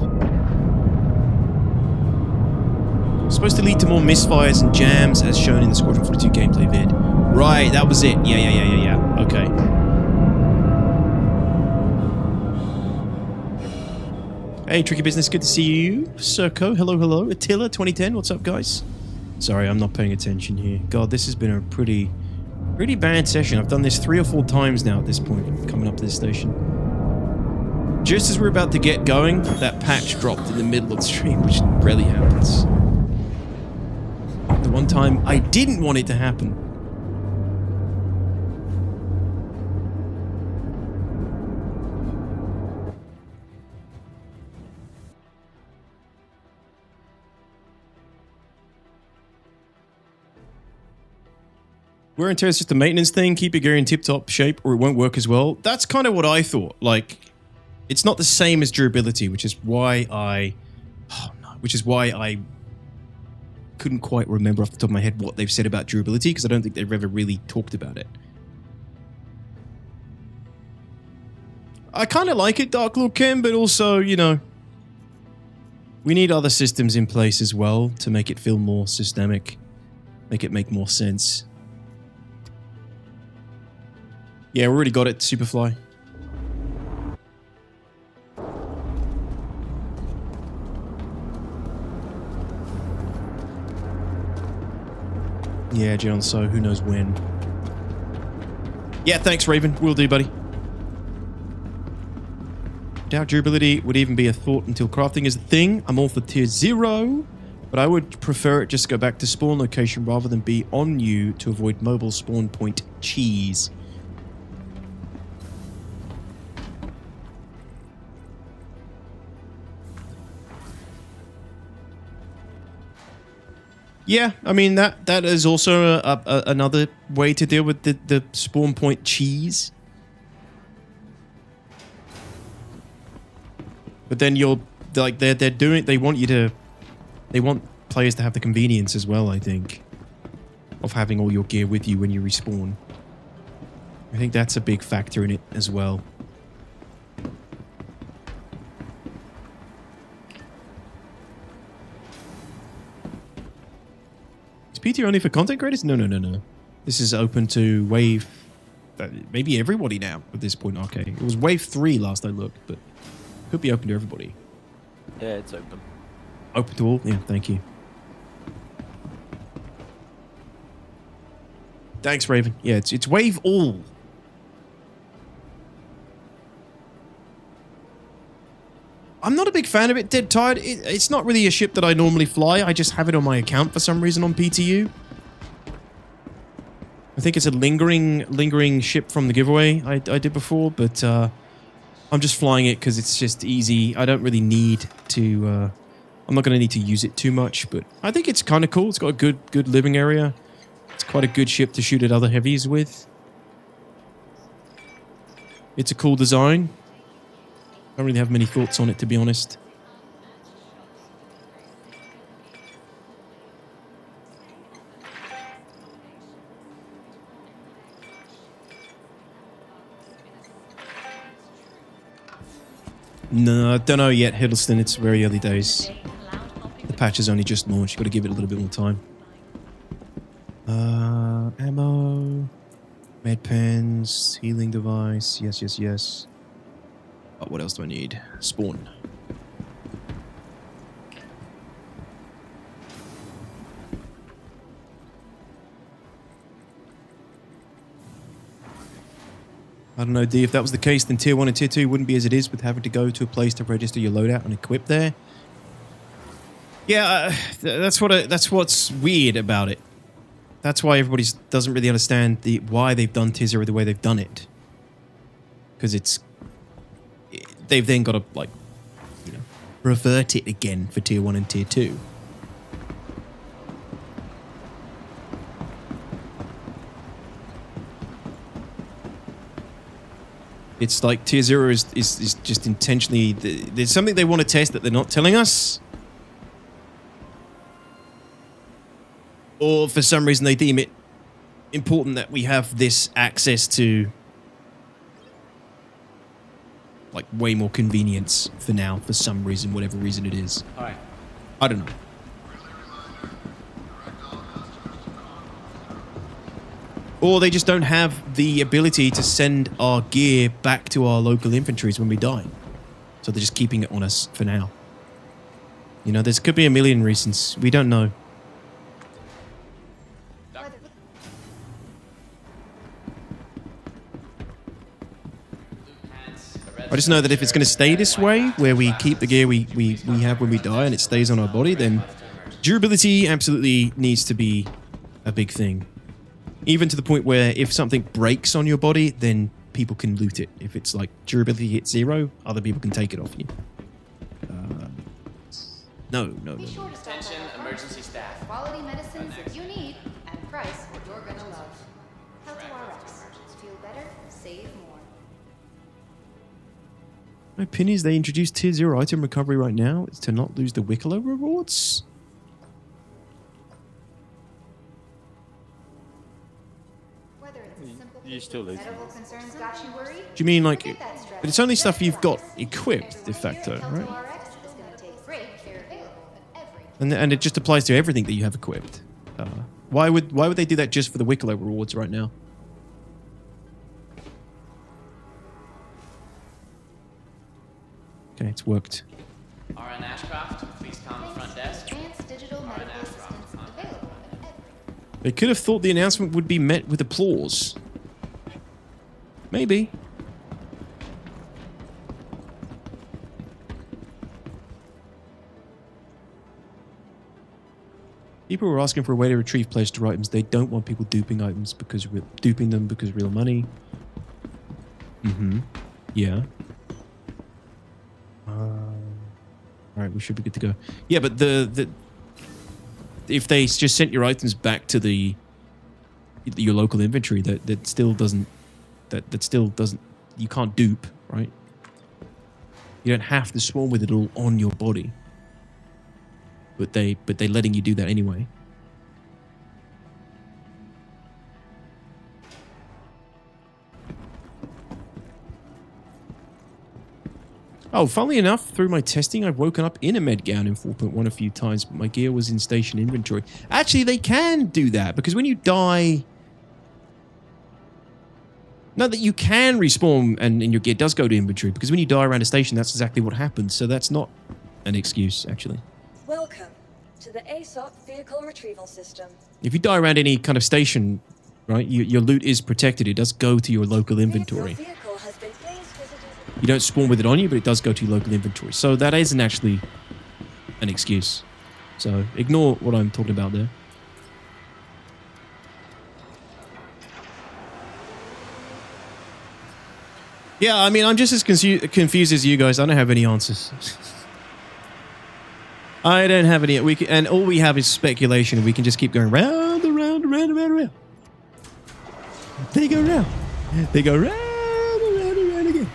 Supposed to lead to more misfires and jams as shown in the Squadron 42 gameplay vid. Right, that was it. Yeah. Okay. Hey, Tricky Business, good to see you. Circo, hello. Attila, 2010, what's up, guys? Sorry, I'm not paying attention here. God, this has been a pretty bad session. I've done this 3 or 4 times now at this point, coming up to this station. Just as we're about to get going, that patch dropped in the middle of the stream, which rarely happens. The one time I didn't want it to happen. Wear and tear is just a maintenance thing. Keep your gear in tip-top shape or it won't work as well. That's kind of what I thought. Like, it's not the same as durability, which is why I couldn't quite remember off the top of my head what they've said about durability, because I don't think they've ever really talked about it. I kind of like it, Dark Lord Ken, but also, you know, we need other systems in place as well to make it feel more systemic, make it make more sense. Yeah, we already got it, Superfly. Yeah, John, so who knows when. Yeah, thanks, Raven. Will do, buddy. Doubt durability would even be a thought until crafting is a thing. I'm all for tier 0, but I would prefer it just go back to spawn location rather than be on you to avoid mobile spawn point cheese. Yeah, I mean, that is also another way to deal with the spawn point cheese. But then you're like they want players to have the convenience as well, I think, of having all your gear with you when you respawn. I think that's a big factor in it as well. PTU only for content creators? No. This is open to wave... maybe everybody now at this point, okay. It was wave 3 last I looked, but could be open to everybody. Yeah, it's open. Open to all? Yeah, thank you. Thanks, Raven. Yeah, it's wave all. I'm not a big fan of it, Dead Tired. It's not really a ship that I normally fly. I just have it on my account for some reason on PTU. I think it's a lingering ship from the giveaway I did before, but I'm just flying it because it's just easy. I don't really need to... I'm not going to need to use it too much, but I think it's kind of cool. It's got a good living area. It's quite a good ship to shoot at other heavies with. It's a cool design. I don't really have many thoughts on it, to be honest. No, I don't know yet, Hiddleston. It's very early days. The patch has only just launched. You've got to give it a little bit more time. Ammo. Med pens. Healing device. Yes. Oh, what else do I need? Spawn. I don't know, D, if that was the case, then Tier 1 and Tier 2 wouldn't be as it is with having to go to a place to register your loadout and equip there. Yeah, that's what's weird about it. That's why everybody doesn't really understand why they've done tier 0 the way they've done it. Because they've then got to, like, you know, revert it again for tier 1 and tier 2. It's like tier 0 is just intentionally... There's something they want to test that they're not telling us. Or for some reason they deem it important that we have this access to... like way more convenience for now, for some reason, whatever reason it is. All right. I don't know. Or they just don't have the ability to send our gear back to our local inventories when we die. So they're just keeping it on us for now. You know, there could be a million reasons. We don't know. I just know that if it's going to stay this way, where we keep the gear we have when we die and it stays on our body, then durability absolutely needs to be a big thing. Even to the point where if something breaks on your body, then people can loot it. If it's like durability hits 0, other people can take it off you. No. Attention, emergency staff. Quality medicines that you need and price what you're gonna love. Hathor RX. Feel better, save more. My opinion is they introduced tier 0 item recovery right now is to not lose the Wikelo rewards. You still lose. Medical concerns got you worried? Do you mean like... But it's only stuff you've got equipped, de facto, right? And it just applies to everything that you have equipped. Why would they do that just for the Wikelo rewards right now? Okay, it's worked. RN Ashcroft, please come front desk. Advanced digital medical assistance available at every... They could have thought the announcement would be met with applause. Maybe. People were asking for a way to retrieve pledged items. They don't want people duping items because duping them because of real money. Yeah. Alright, we should be good to go. Yeah, but if they just sent your items back to your local inventory, that still doesn't you can't dupe, right? You don't have to swarm with it all on your body. But they're letting you do that anyway. Oh, funnily enough, through my testing, I've woken up in a med gown in 4.1 a few times, but my gear was in station inventory. Actually, they can do that, because when you die... No, that you can respawn and your gear does go to inventory, because when you die around a station, that's exactly what happens, so that's not an excuse, actually. Welcome to the ASOP vehicle retrieval system. If you die around any kind of station, right, your loot is protected. It does go to your local inventory. You don't spawn with it on you, but it does go to your local inventory. So that isn't actually an excuse. So ignore what I'm talking about there. Yeah, I mean, I'm just as confused as you guys. I don't have any answers. I don't have any. And all we have is speculation. We can just keep going round and round and round and round and round. They go round. They go round and round and round again.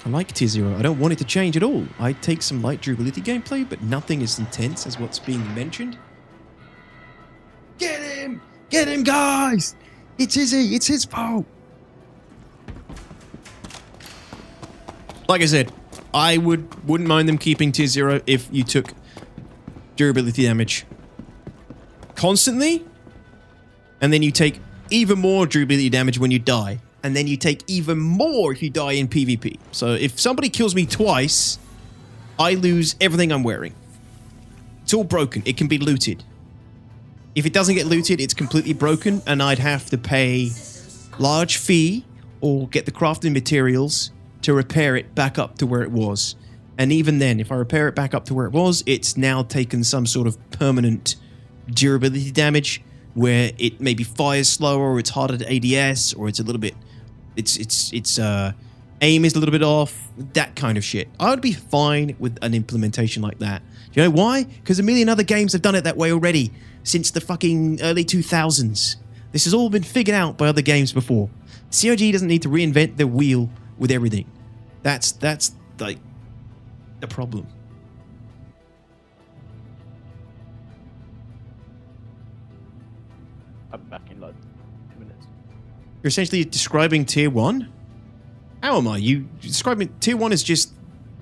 I like tier 0. I don't want it to change at all. I take some light durability gameplay, but nothing as intense as what's being mentioned. Get him! Get him, guys! It's Izzy! It's his fault! Like I said, I wouldn't mind them keeping tier 0 if you took durability damage constantly, and then you take even more durability damage when you die. And then you take even more if you die in PvP. So if somebody kills me twice, I lose everything I'm wearing. It's all broken. It can be looted. If it doesn't get looted, it's completely broken, and I'd have to pay large fee or get the crafting materials to repair it back up to where it was. And even then, if I repair it back up to where it was, it's now taken some sort of permanent durability damage where it maybe fires slower, or it's harder to ADS, or it's a little bit, its aim is a little bit off, that kind of shit. I would be fine with an implementation like that. Do you know why? Because a million other games have done it that way already since the fucking early 2000s. This has all been figured out by other games before. CIG doesn't need to reinvent the wheel with everything. That's like the problem. I'm back in like 2 minutes. You're essentially describing tier 1? How am I? You describing tier 1 is just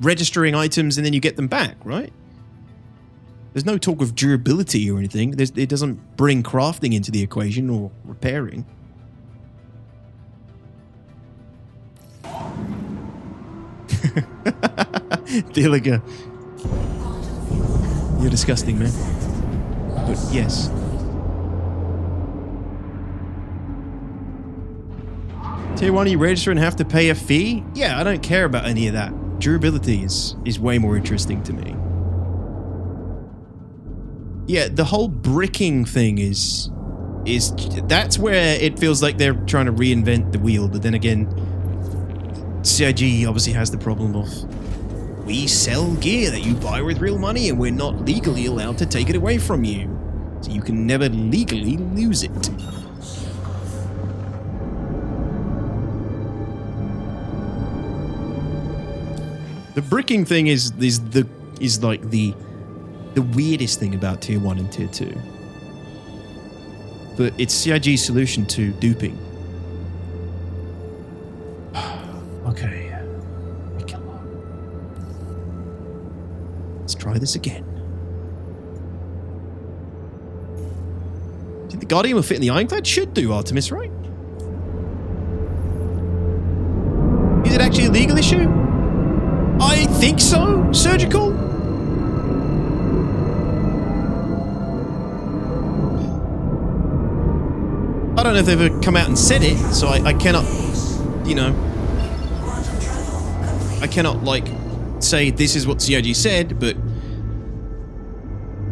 registering items and then you get them back, right? There's no talk of durability or anything. It doesn't bring crafting into the equation or repairing. Diliga. You're disgusting, man. But yes. Tier 1, you register and have to pay a fee? Yeah, I don't care about any of that. Durability is way more interesting to me. Yeah, the whole bricking thing is that's where it feels like they're trying to reinvent the wheel, but then again, CIG obviously has the problem of we sell gear that you buy with real money and we're not legally allowed to take it away from you. So you can never legally lose it. The bricking thing is like the weirdest thing about tier 1 and tier 2. But it's CIG's solution to duping. Okay. Wikelo. Let's try this again. Do you think the Guardian will fit in the Ironclad? Should do, Artemis, right? Is it actually a legal issue? I think so. Surgical? I don't know if they've ever come out and said it, so I cannot, you know, I cannot, like, say this is what CIG said, but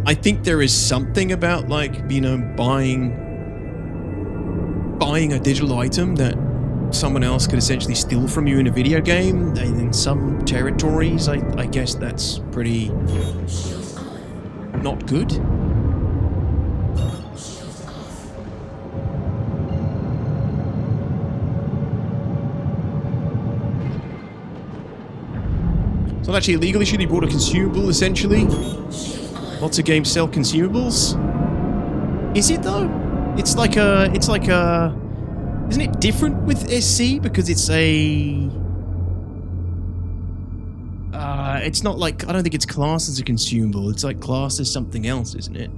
I think there is something about, like, you know, buying a digital item that someone else could essentially steal from you in a video game. In some territories, I guess that's pretty not good. It's not actually a legal issue. They bought a consumable, essentially. Lots of games sell consumables. Is it though? It's like a. Isn't it different with SC because it's a? It's not like, I don't think it's classed as a consumable. It's like classed as something else, isn't it?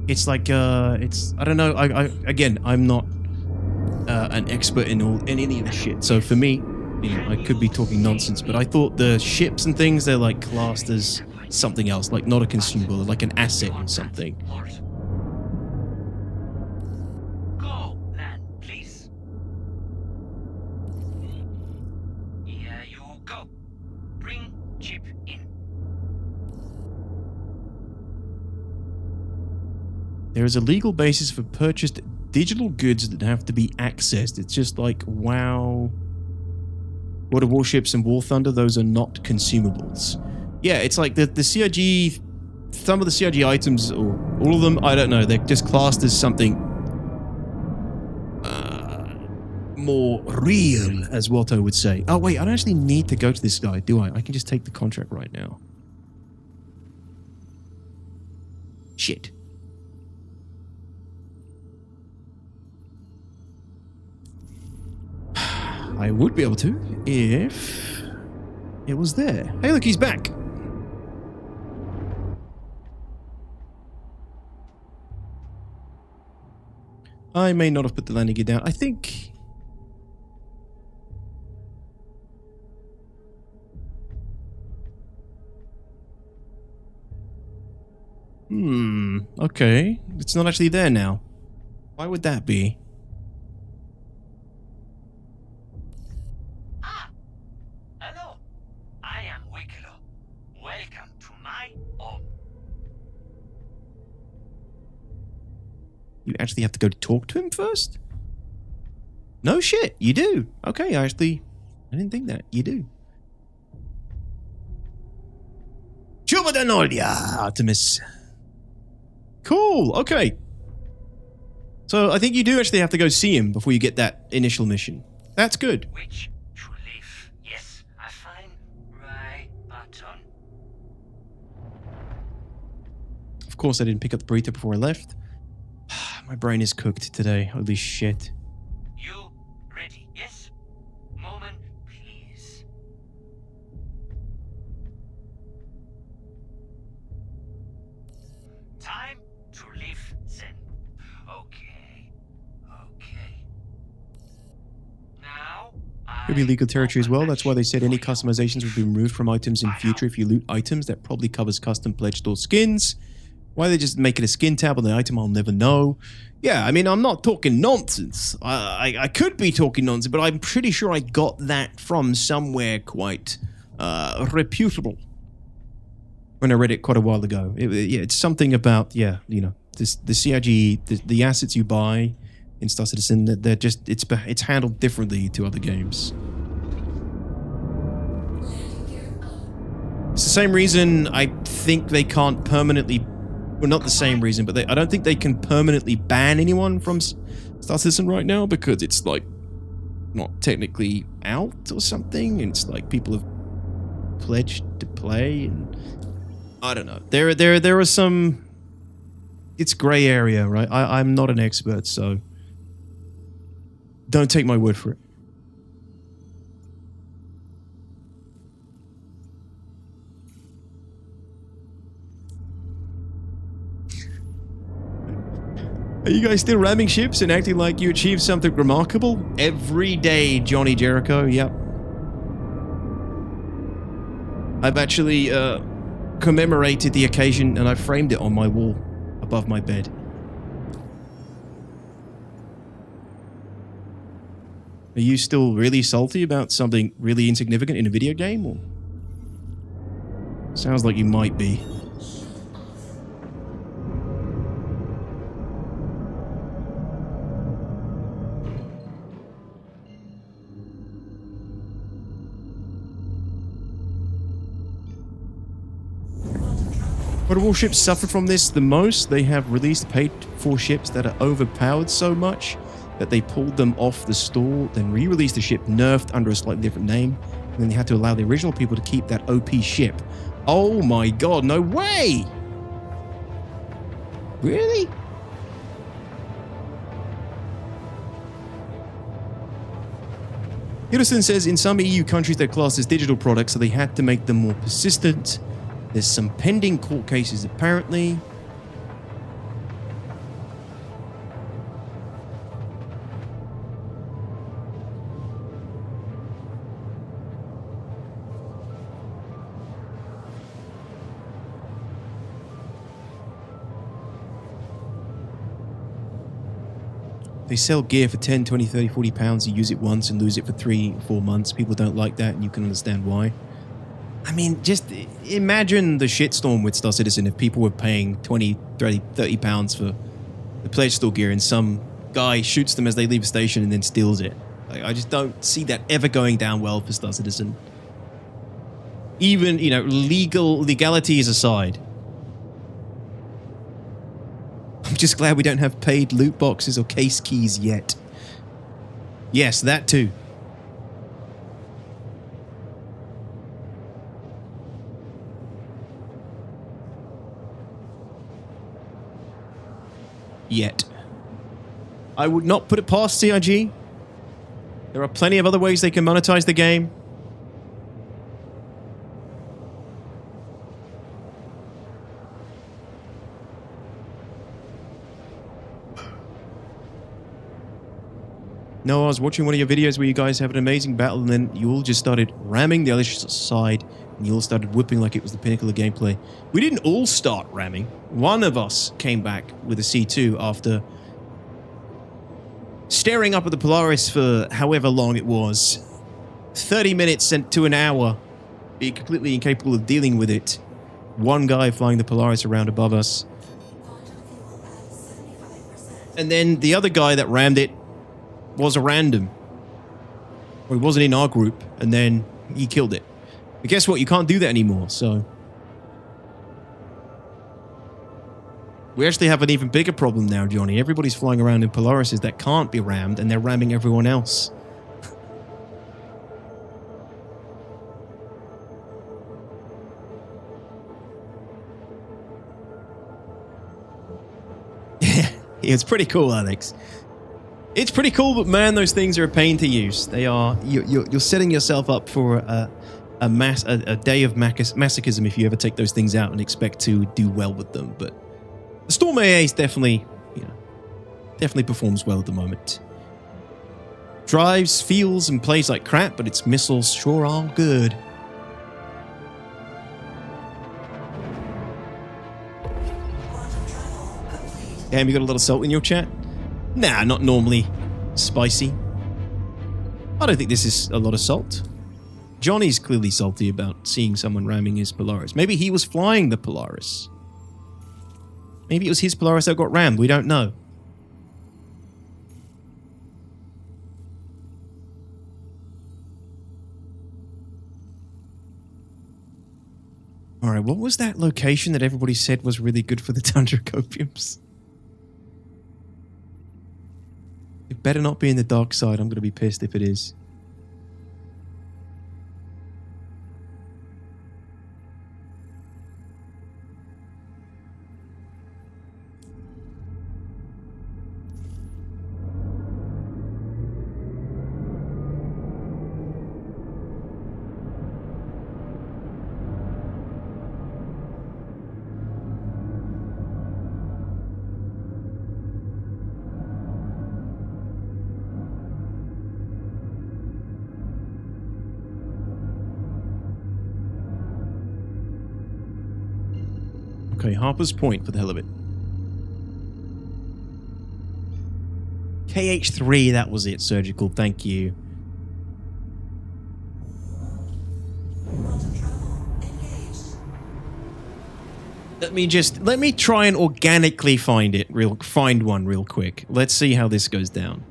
It's like it's, I don't know. Again, I'm not an expert in any of the shit. So for me, you know, I could be talking nonsense, but I thought the ships and things, they're like classed as something else, like not a consumable, like an asset or something. Go, land, please. Here you go. Bring chip in. There is a legal basis for purchased digital goods that have to be accessed. It's just like, wow. Water warships and War Thunder, those are not consumables. Yeah, it's like the CIG, some of the CIG items, or all of them, I don't know, they're just classed as something more real, as Walto would say. Oh wait, I don't actually need to go to this guy, do I? I can just take the contract right now. Shit. I would be able to if it was there. Hey, look, he's back. I may not have put the landing gear down. I think okay. It's not actually there now. Why would that be? Hello. I am Wikelo. Welcome to my home. You actually have to go talk to him first? No shit, you do. Okay, I didn't think that. You do. Chubadanolia, Artemis. Cool, okay. So I think you do actually have to go see him before you get that initial mission. That's good. Which to live. Yes, I find right button. Of course, I didn't pick up the burrito before I left. My brain is cooked today. Holy shit. You ready? Yes? Moment, please. Time to live then. Okay. Okay. Now, Could be legal territory as well. That's why they said any customizations would be removed from items in future if you loot items. That probably covers custom pledge store skins. Why they just make it a skin tab on the item, I'll never know. Yeah, I mean, I'm not talking nonsense. I could be talking nonsense, but I'm pretty sure I got that from somewhere quite reputable when I read it quite a while ago. Yeah, it's something about, yeah, you know, the CIG, the assets you buy in Star Citizen, they're just, it's handled differently to other games. It's the same reason I think they can't permanently... Well, not the same reason, but I don't think they can permanently ban anyone from Star Citizen right now because it's like not technically out or something. And it's like people have pledged to play, and I don't know. There are some. It's gray area, right? I'm not an expert, so don't take my word for it. Are you guys still ramming ships and acting like you achieved something remarkable? Every day, Johnny Jericho, yep. I've actually commemorated the occasion and I framed it on my wall above my bed. Are you still really salty about something really insignificant in a video game? Or? Sounds like you might be. What warships suffer from this the most? They have released paid-for ships that are overpowered so much that they pulled them off the store, then re-released the ship nerfed under a slightly different name, and then they had to allow the original people to keep that OP ship. Oh my god, no way! Really? Peterson says in some EU countries they're classed as digital products, so they had to make them more persistent. There's some pending court cases apparently. They sell gear for 10, 20, 30, 40 pounds. You use it once and lose it for 3 or 4 months. People don't like that and you can understand why. I mean, just imagine the shitstorm with Star Citizen if people were paying 20, 30 pounds for the pledge store gear and some guy shoots them as they leave a station and then steals it. Like, I just don't see that ever going down well for Star Citizen. Even, you know, legalities aside. I'm just glad we don't have paid loot boxes or case keys yet. Yes, that too. Yet. I would not put it past CIG. There are plenty of other ways they can monetize the game. No, I was watching one of your videos where you guys have an amazing battle and then you all just started ramming the other side And you all started whooping like it was the pinnacle of gameplay. We didn't all start ramming. One of us came back with a C2 after staring up at the Polaris for however long it was. 30 minutes to an hour, being completely incapable of dealing with it. One guy flying the Polaris around above us. And then the other guy that rammed it was a random. Or he wasn't in our group, and then he killed it. But guess what? You can't do that anymore, so... We actually have an even bigger problem now, Johnny. Everybody's flying around in Polarises that can't be rammed, and they're ramming everyone else. Yeah, it's pretty cool, Alex. It's pretty cool, but man, those things are a pain to use. They are. You're setting yourself up for a day of masochism if you ever take those things out and expect to do well with them. But the Storm AA is definitely, definitely performs well at the moment. Drives, feels, and plays like crap, but its missiles sure are good. Damn, you got a little salt in your chat? Nah, not normally spicy. I don't think this is a lot of salt. Johnny's clearly salty about seeing someone ramming his Polaris. Maybe he was flying the Polaris. Maybe it was his Polaris that got rammed. We don't know. Alright, what was that location that everybody said was really good for the Tundra Copiums? It better not be in the dark side. I'm going to be pissed if it is. Okay, Harper's Point for the hell of it. KH3, that was it, Surgical, thank you. Let me try and organically find one real quick. Let's see how this goes down.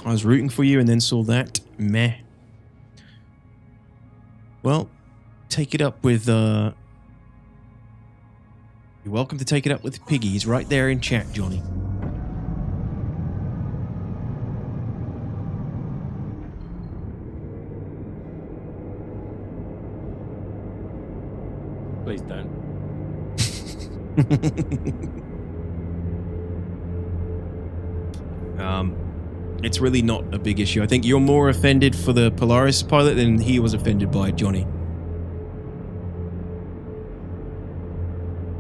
I was rooting for you and then saw that. Meh. Well, take it up with, You're welcome to take it up with Piggy. He's right there in chat, Johnny. Please don't. It's really not a big issue. I think you're more offended for the Polaris pilot than he was offended by it, Johnny.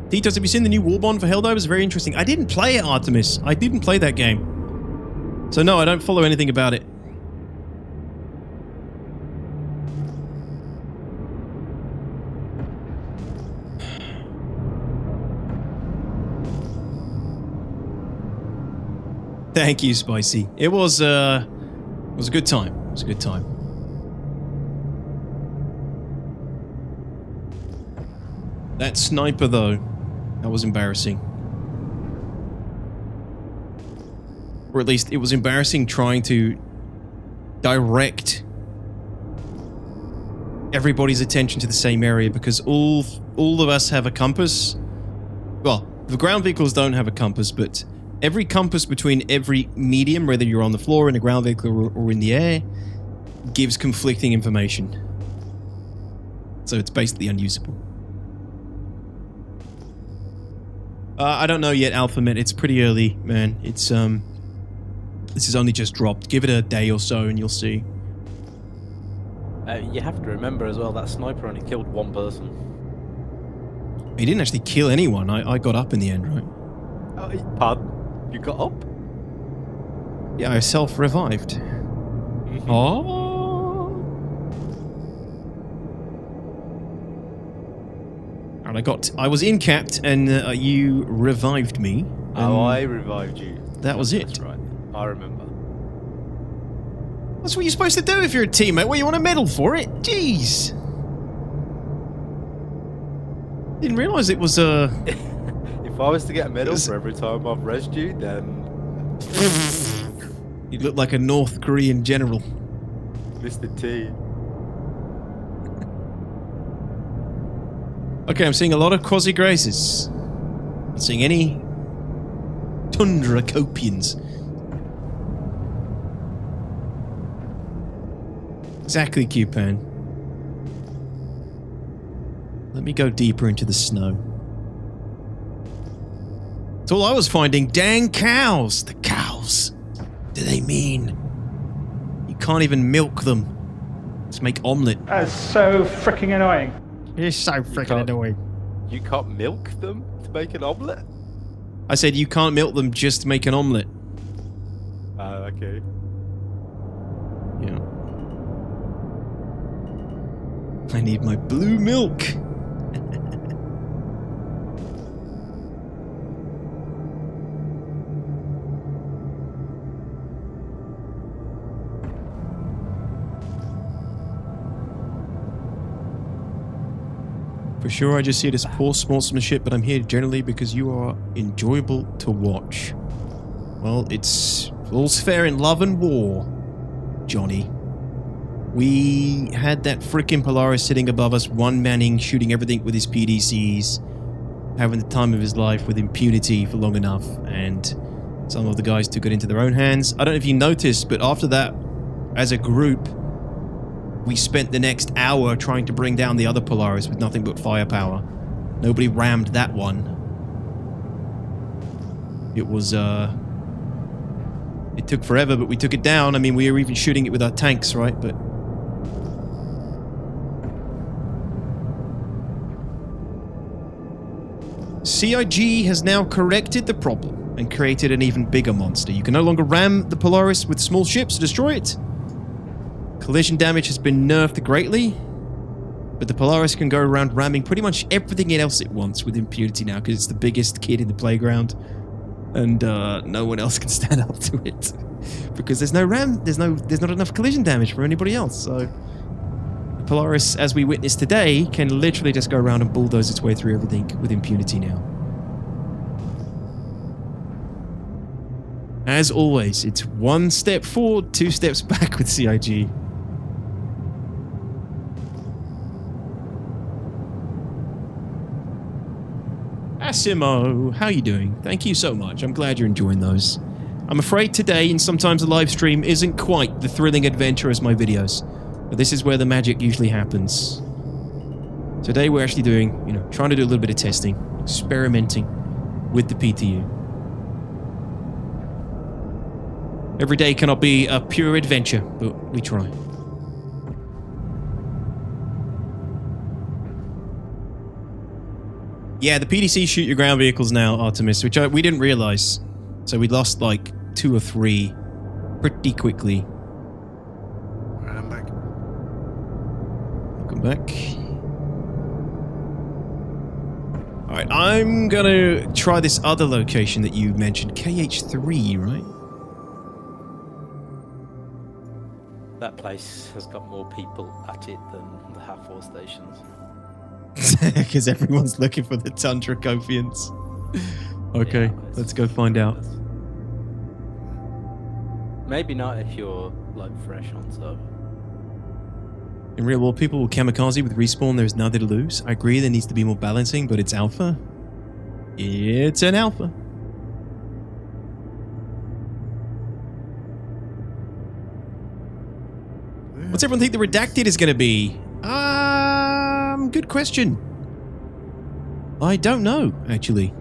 DTOX, have you seen the new Warbond for Helldivers? Very interesting. I didn't play it, Artemis. I didn't play that game. So no, I don't follow anything about it. Thank you, Spicy. It was a good time. It was a good time. That sniper, though, that was embarrassing. Or at least it was embarrassing trying to direct everybody's attention to the same area because all of us have a compass. Well, the ground vehicles don't have a compass, but every compass between every medium, whether you're on the floor, in a ground vehicle, or in the air, gives conflicting information. So it's basically unusable. I don't know yet, Alphamet. It's pretty early, man. It's this has only just dropped. Give it a day or so and you'll see. You have to remember as well, that sniper only killed one person. He didn't actually kill anyone. I got up in the end, right? Pardon? You got up? Yeah, I self-revived. Oh. And I was incapped, and you revived me. Oh, I revived you. That was it. That's right. I remember. That's what you're supposed to do if you're a teammate. Well, you want a medal for it? Jeez. Didn't realise it was If I was to get a medal for every time I've resed you, then you look like a North Korean general. Mr. T. Okay, I'm seeing a lot of quasi-graces. Not seeing any tundra copians. Exactly, Q-Pan. Let me go deeper into the snow. That's all I was finding. Dang cows. The cows. What do they mean? You can't even milk them. Let's make omelette. That's so freaking annoying. It's so freaking annoying. You can't milk them to make an omelette? I said you can't milk them just to make an omelette. Okay. Yeah. I need my blue milk. For sure, I just see it as poor sportsmanship, but I'm here generally because you are enjoyable to watch. Well, it's all's fair in love and war, Johnny. We had that frickin' Polaris sitting above us, one-manning, shooting everything with his PDCs, having the time of his life with impunity for long enough, and some of the guys took it into their own hands. I don't know if you noticed, but after that, as a group, we spent the next hour trying to bring down the other Polaris with nothing but firepower. Nobody rammed that one. It was, it took forever, but we took it down. I mean, we were even shooting it with our tanks, right? But CIG has now corrected the problem and created an even bigger monster. You can no longer ram the Polaris with small ships to destroy it. Collision damage has been nerfed greatly, but the Polaris can go around ramming pretty much everything else it wants with impunity now because it's the biggest kid in the playground, and no one else can stand up to it because there's not enough collision damage for anybody else. So the Polaris, as we witnessed today, can literally just go around and bulldoze its way through everything with impunity now. As always, it's one step forward, two steps back with CIG. Asimo, how you doing? Thank you so much. I'm glad you're enjoying those. I'm afraid today, and sometimes a live stream, isn't quite the thrilling adventure as my videos. But this is where the magic usually happens. Today we're actually doing, trying to do a little bit of testing, experimenting with the PTU. Every day cannot be a pure adventure, but we try. Yeah, the PDC shoot your ground vehicles now, Artemis, which we didn't realize. So we lost like 2 or 3 pretty quickly. Alright, I'm back. Welcome back. Alright, I'm gonna try this other location that you mentioned, KH3, right? That place has got more people at it than the Hathor stations. Because everyone's looking for the Tundra Copians. Okay, Yeah, let's go find out. Maybe not if you're like fresh on server. In real world, people will kamikaze with respawn. There's nothing to lose. I agree there needs to be more balancing, but it's alpha. It's an alpha. What's everyone think the Redacted is going to be? Good question. I don't know, actually.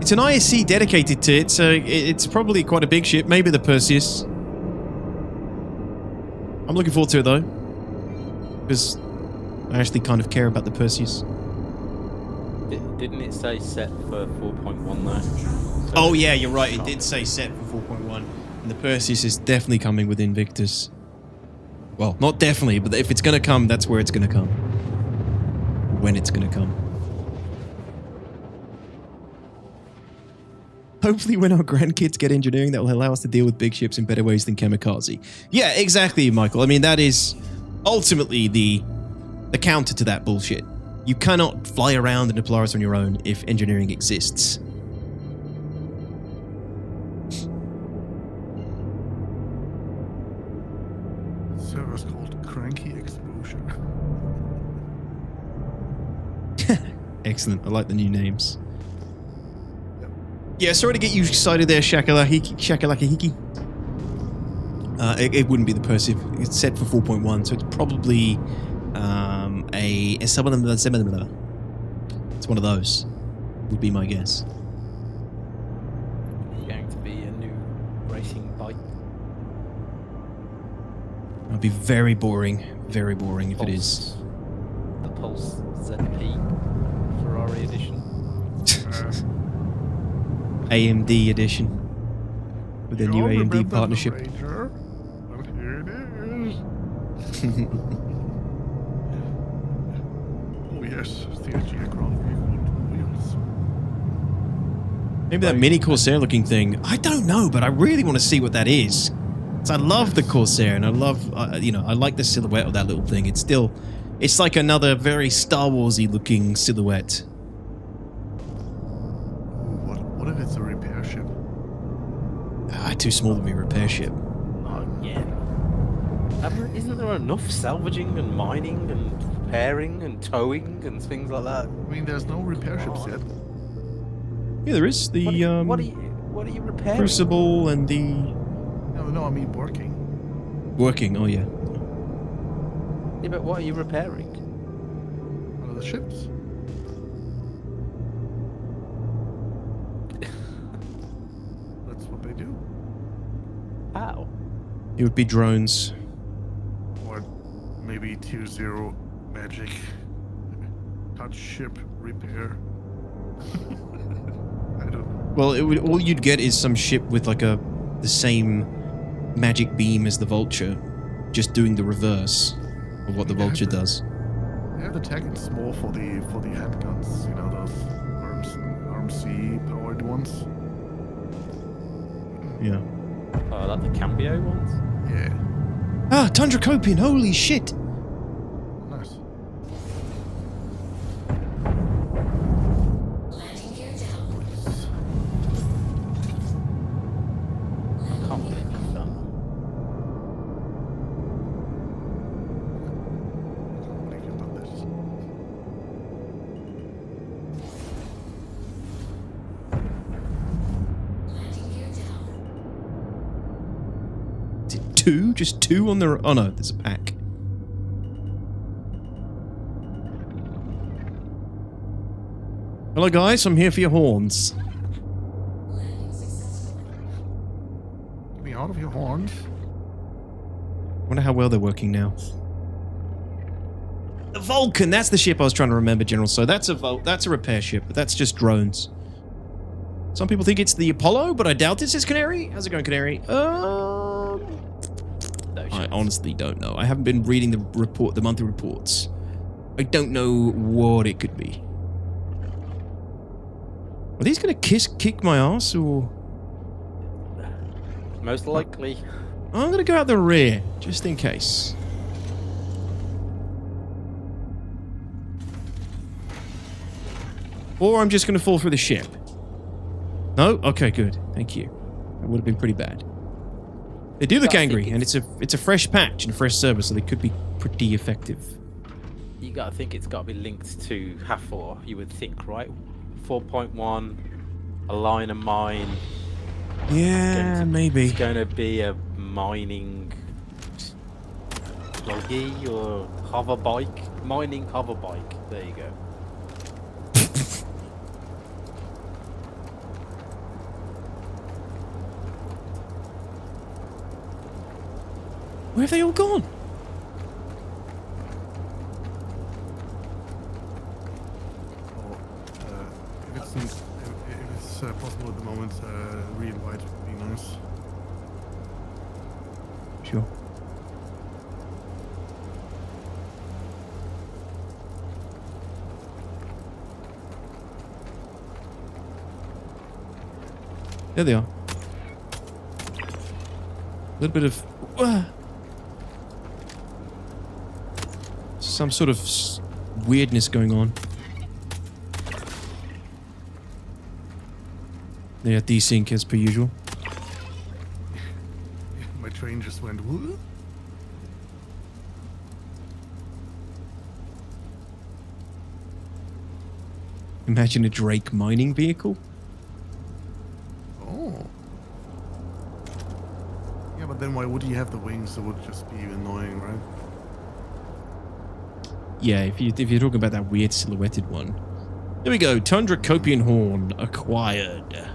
It's an ISC dedicated to it, so it's probably quite a big ship. Maybe the Perseus. I'm looking forward to it, though. Because I actually kind of care about the Perseus. Didn't it say set for 4.1 though? So Oh yeah, you're right. It did say set for 4.1, and the Perseus is definitely coming with Invictus. Well, not definitely, but if it's gonna come, that's where it's gonna come. When it's gonna come. Hopefully when our grandkids get engineering, that will allow us to deal with big ships in better ways than kamikaze. Yeah, exactly, Michael. I mean, that is ultimately the counter to that bullshit. You cannot fly around in a Polaris on your own if engineering exists. Server's called Cranky Explosion. Excellent. I like the new names. Yeah, sorry to get you excited there, Shakalakahiki. It wouldn't be the Perseus. It's set for 4.1, so it's probably it's one of those. Would be my guess. Going to be a new racing bike. It'll be very boring if it is. The Pulse ZP Ferrari edition. AMD edition with their new AMD partnership. Well, here it is. Oh yes, CSG aircraft vehicle wheels. Maybe that mini Corsair looking thing. I don't know, but I really want to see what that is. So I love the Corsair, and I love, I like the silhouette of that little thing. It's like another very Star Warsy looking silhouette. What if it's a repair ship? Too small to be a repair ship. Oh yeah. Isn't there enough salvaging and mining and repairing and towing and things like that? I mean, there's no repair ships yet. Yeah, there is the What are you repairing? Crucible and the No, I mean working. Working. Oh yeah. Yeah, but what are you repairing? One of the ships. That's what they do. How? It would be drones. Or maybe Tier 0 magic. Touch ship repair. I don't know. Well, all you'd get is some ship with like the same magic beam as the Vulture, just doing the reverse of what the Vulture does. They have the tag small for the handguns, those RMC powered ones. Yeah. Oh, like the Cambio ones? Yeah. Ah, Tundra Copian, holy shit! Nice. I can't believe you've done Is it two? Just two on the... Oh no, there's a pack. Hello guys, I'm here for your horns. Get me out of your horns. Wonder how well they're working now. The Vulcan, that's the ship I was trying to remember, General. So that's a repair ship, but that's just drones. Some people think it's the Apollo, but I doubt this is Canary. How's it going, Canary? I honestly don't know. I haven't been reading the monthly reports. I don't know what it could be. Are these gonna kick my ass or? Most likely. I'm gonna go out the rear just in case. Or I'm just gonna fall through the ship. No? Okay, good. Thank you. That would have been pretty bad. They do look angry, and it's a fresh patch and fresh server, so they could be pretty effective. You gotta think it's gotta be linked to Hathor, you would think, right? 4.1, a line of mine. Yeah, maybe. It's gonna be a mining buggy or hover bike. Mining hover bike. There you go. Where have they all gone? it's possible at the moment, re-invite would be nice. Sure. There they are. A little bit of some sort of weirdness going on. Yeah, desync as per usual. My train just went. Whoop. Imagine a Drake mining vehicle. Oh. Yeah, but then why would you have the wings? That would just be annoying, right? Yeah, if you're talking about that weird silhouetted one. There we go. Tundra Copian Horn acquired.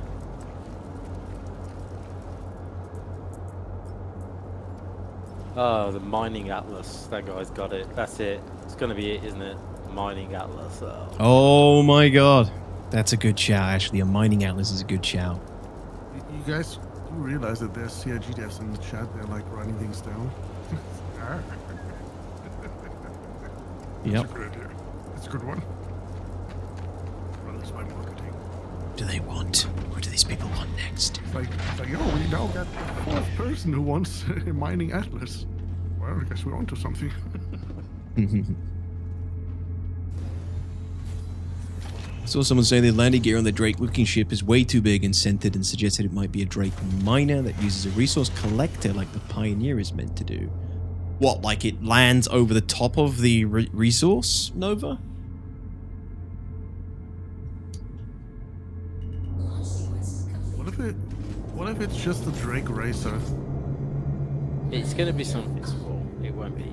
Oh, the Mining Atlas. That guy's got it. That's it. It's going to be it, isn't it? Mining Atlas. Oh my god. That's a good shout, actually. A Mining Atlas is a good shout. You guys do realize that there's CIG devs in the chat, they're like writing things down? Yep. That's a good idea. That's a good one. Run this by marketing. What do they want? What do these people want next? It's like, oh, we now got the fourth person who wants a Mining Atlas. Well, I guess we're onto something. I saw someone say the landing gear on the Drake looking ship is way too big and scented and suggested it might be a Drake miner that uses a resource collector like the Pioneer is meant to do. What, like it lands over the top of the resource, Nova? What if it's just a Drake racer? It's going to be something small. It won't be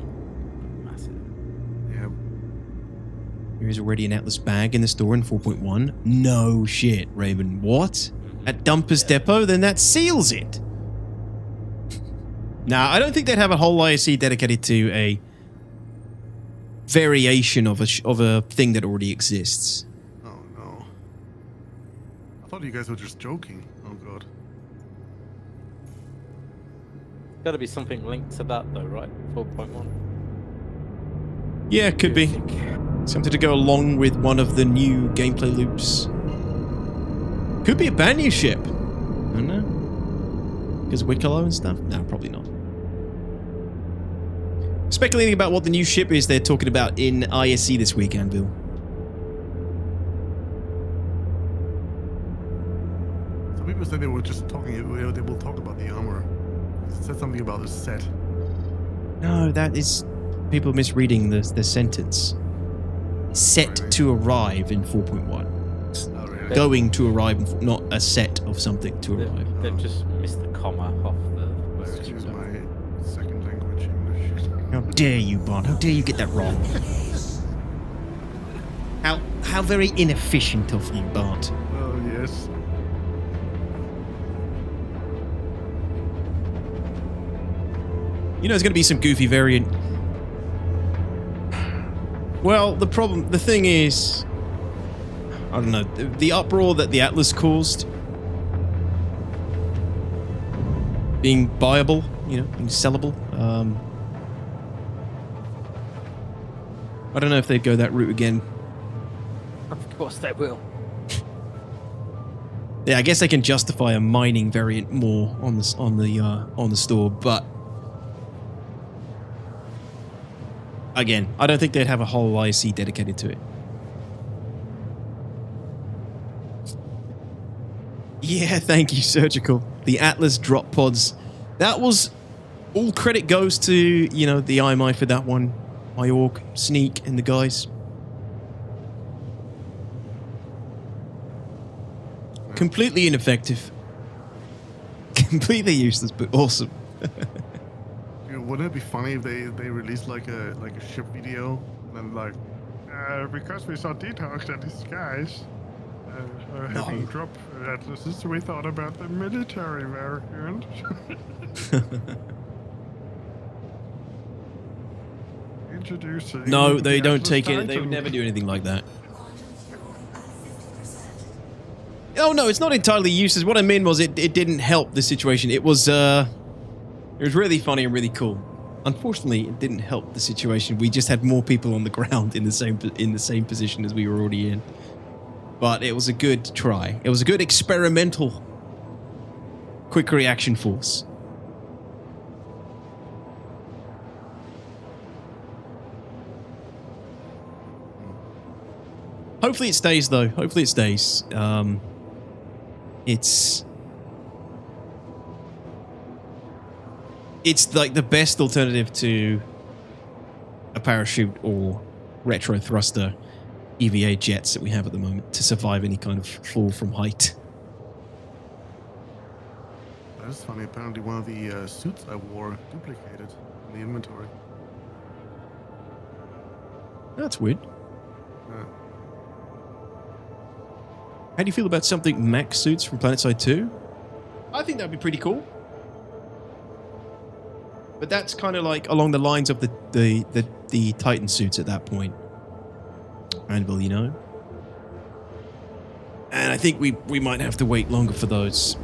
massive. Yeah. There is already an Atlas bag in the store in 4.1. No shit, Raven. What? At Dumper's Depot? Then that seals it. Now, I don't think they'd have a whole ISE dedicated to a variation of a thing that already exists. Oh no. I thought you guys were just joking. Oh god. Got to be something linked to that though, right? 4.1. Yeah, it could be. Something to go along with one of the new gameplay loops. Could be a brand new ship. I don't know. Because Wikelo and stuff? No, probably not. Speculating about what the new ship is they're talking about in ISE this week, Anvil. Some people say they were just talking, they will talk about the armor. It said something about the set. No, that is people misreading the sentence. Set to arrive in 4.1. Oh, really? Going to arrive, in not a set of something to arrive. They've just missed the comma off the where it's Excuse my second language English. How dare you, Bond? How dare you get that wrong? How very inefficient of you, Bart. Oh, yes. You know there's going to be some goofy variant. Well, the thing is, I don't know, the uproar that the Atlas caused, being buyable, being sellable, I don't know if they'd go that route again. Of course they will. Yeah, I guess they can justify a mining variant more on the store, but again, I don't think they'd have a whole IC dedicated to it. Yeah, thank you, Surgical. The Atlas drop pods. That was all credit goes to, the IMI for that one. Iorg, Sneak, and the guys. Completely ineffective. Completely useless, but awesome. Dude, wouldn't it be funny if they released like a ship video and then because we saw DTOX and these guys having drop atlases, we thought about the military variant. Introducing No, they don't Atlas take it. They Titan. would never do anything like that. Oh no, it's not entirely useless. What I mean was it didn't help the situation. It was really funny and really cool. Unfortunately, it didn't help the situation. We just had more people on the ground in the same position as we were already in. But it was a good try. It was a good experimental quick reaction force. Hopefully it stays, though. Hopefully it stays. It's like the best alternative to a parachute or retro thruster EVA jets that we have at the moment to survive any kind of fall from height. That's funny. Apparently one of the suits I wore duplicated in the inventory. That's weird. How do you feel about something Max suits from PlanetSide 2? I think that'd be pretty cool. But that's kind of like along the lines of the Titan suits at that point. Anvil, you know? And I think we might have to wait longer for those.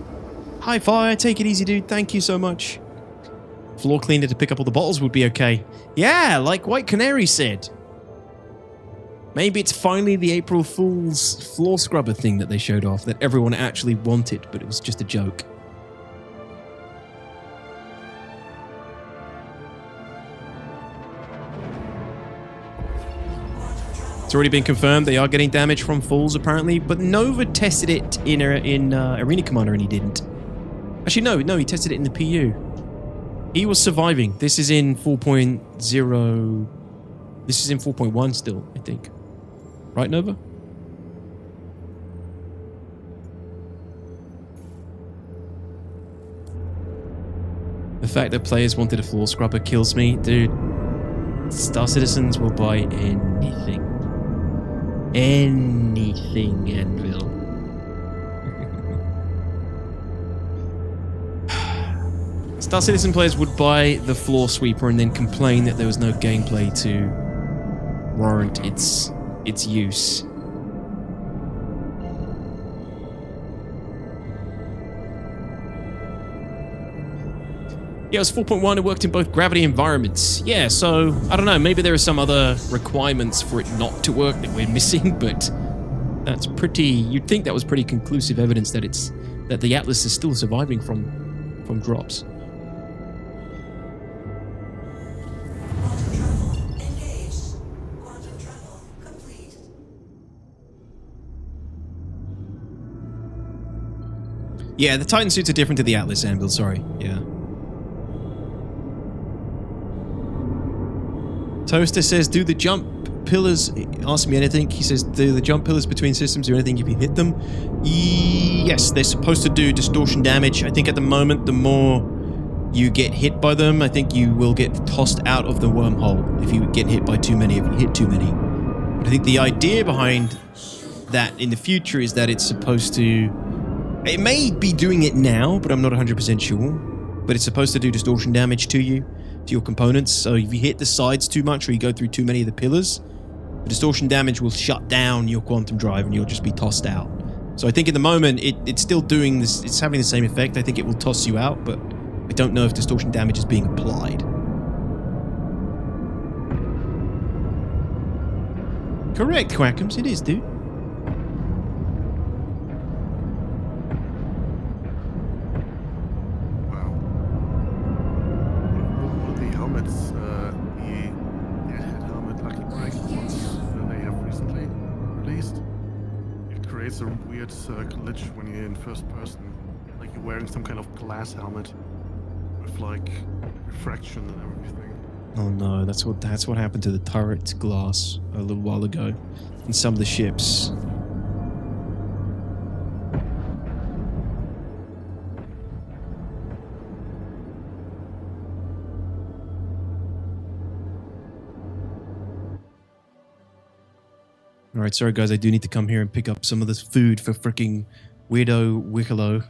High fire, take it easy, dude. Thank you so much. Floor cleaner to pick up all the bottles would be okay. Yeah, like White Canary said. Maybe it's finally the April Fool's floor scrubber thing that they showed off that everyone actually wanted, but it was just a joke. It's already been confirmed they are getting damage from falls apparently, but Nova tested it in Arena Commander and he didn't. Actually, no, he tested it in the PU. He was surviving. This is in 4.0. This is in 4.1 still, I think. Right, Nova? The fact that players wanted a floor scrubber kills me. Dude, Star Citizens will buy anything. Anything, Anvil. Star Citizen players would buy the floor sweeper and then complain that there was no gameplay to warrant its use. Yeah, it was 4.1. It worked in both gravity environments. Yeah, so I don't know. Maybe there are some other requirements for it not to work that we're missing, but that's pretty. You'd think that was pretty conclusive evidence that the Atlas is still surviving from drops. Yeah, the Titan suits are different to the Atlas, Anvil, sorry. Yeah. Toaster says, do the jump pillars... Ask me anything. He says, do the jump pillars between systems do anything if you hit them? Yes, they're supposed to do distortion damage. I think at the moment, the more you get hit by them, I think you will get tossed out of the wormhole if you get hit by too many, if you hit too many. But I think the idea behind that in the future is that it's supposed to... It may be doing it now, but I'm not 100% sure. But it's supposed to do distortion damage to you, to your components. So if you hit the sides too much or you go through too many of the pillars, the distortion damage will shut down your quantum drive and you'll just be tossed out. So I think at the moment, it's still doing this, it's having the same effect. I think it will toss you out, but I don't know if distortion damage is being applied. Correct, Quackums, it is, dude. A weird glitch when you're in first person, like you're wearing some kind of glass helmet with like refraction and everything. Oh no, that's what happened to the turret glass a little while ago in some of the ships. Alright, sorry guys, I do need to come here and pick up some of this food for freaking weirdo Wikelo.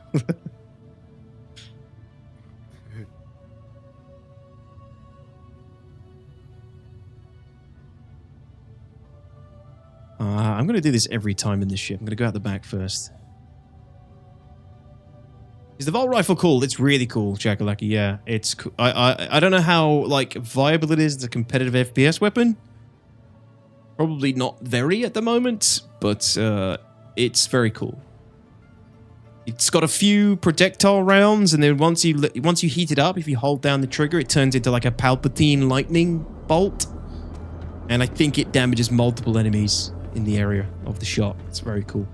I'm going to do this every time in this ship. I'm going to go out the back first. Is the Volt rifle cool? It's really cool, Chakalaki. Yeah, it's cool. I don't know how like viable it is as a competitive FPS weapon. Probably not very at the moment, but it's very cool. It's got a few projectile rounds, and then once you heat it up, if you hold down the trigger, it turns into like a Palpatine lightning bolt, and I think it damages multiple enemies in the area of the shot. It's very cool.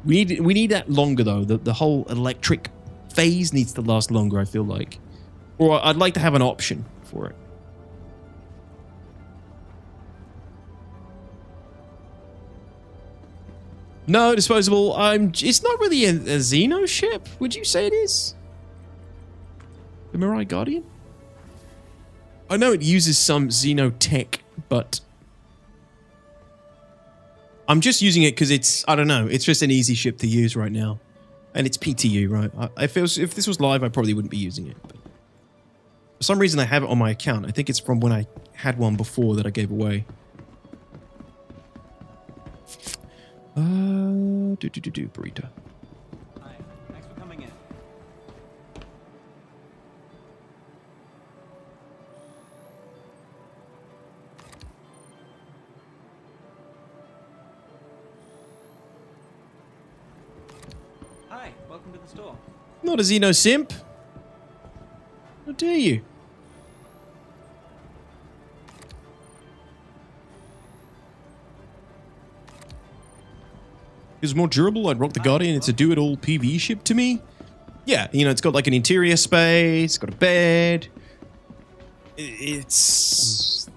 We need that longer though. The whole electric phase needs to last longer, I feel like, or I'd like to have an option for it. No, disposable. It's not really a Xeno ship. Would you say it is? The Mirai Guardian? I know it uses some Xeno tech, but I'm just using it because it's, I don't know, it's just an easy ship to use right now. And it's PTU, right? If this was live, I probably wouldn't be using it. But for some reason, I have it on my account. I think it's from when I had one before that I gave away. Burrito. Hi, thanks for coming in. Hi, welcome to the store. Not a Xeno simp. How dare you? It's more durable. I'd rock the Guardian. It's a do-it-all PvE ship to me. Yeah, you know, it's got like an interior space. It's got a bed. It's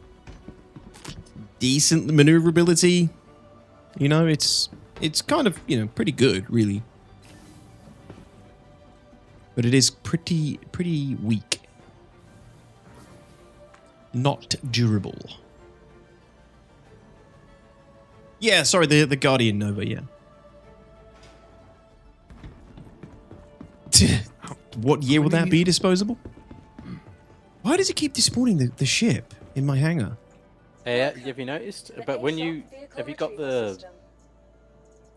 decent maneuverability. You know, it's kind of, you know, pretty good, really. But it is pretty weak. Not durable. Yeah, sorry, the Guardian Nova, yeah. What year will that be disposable? Why does it keep despawning the ship in my hangar? Have you noticed? But when you have you got the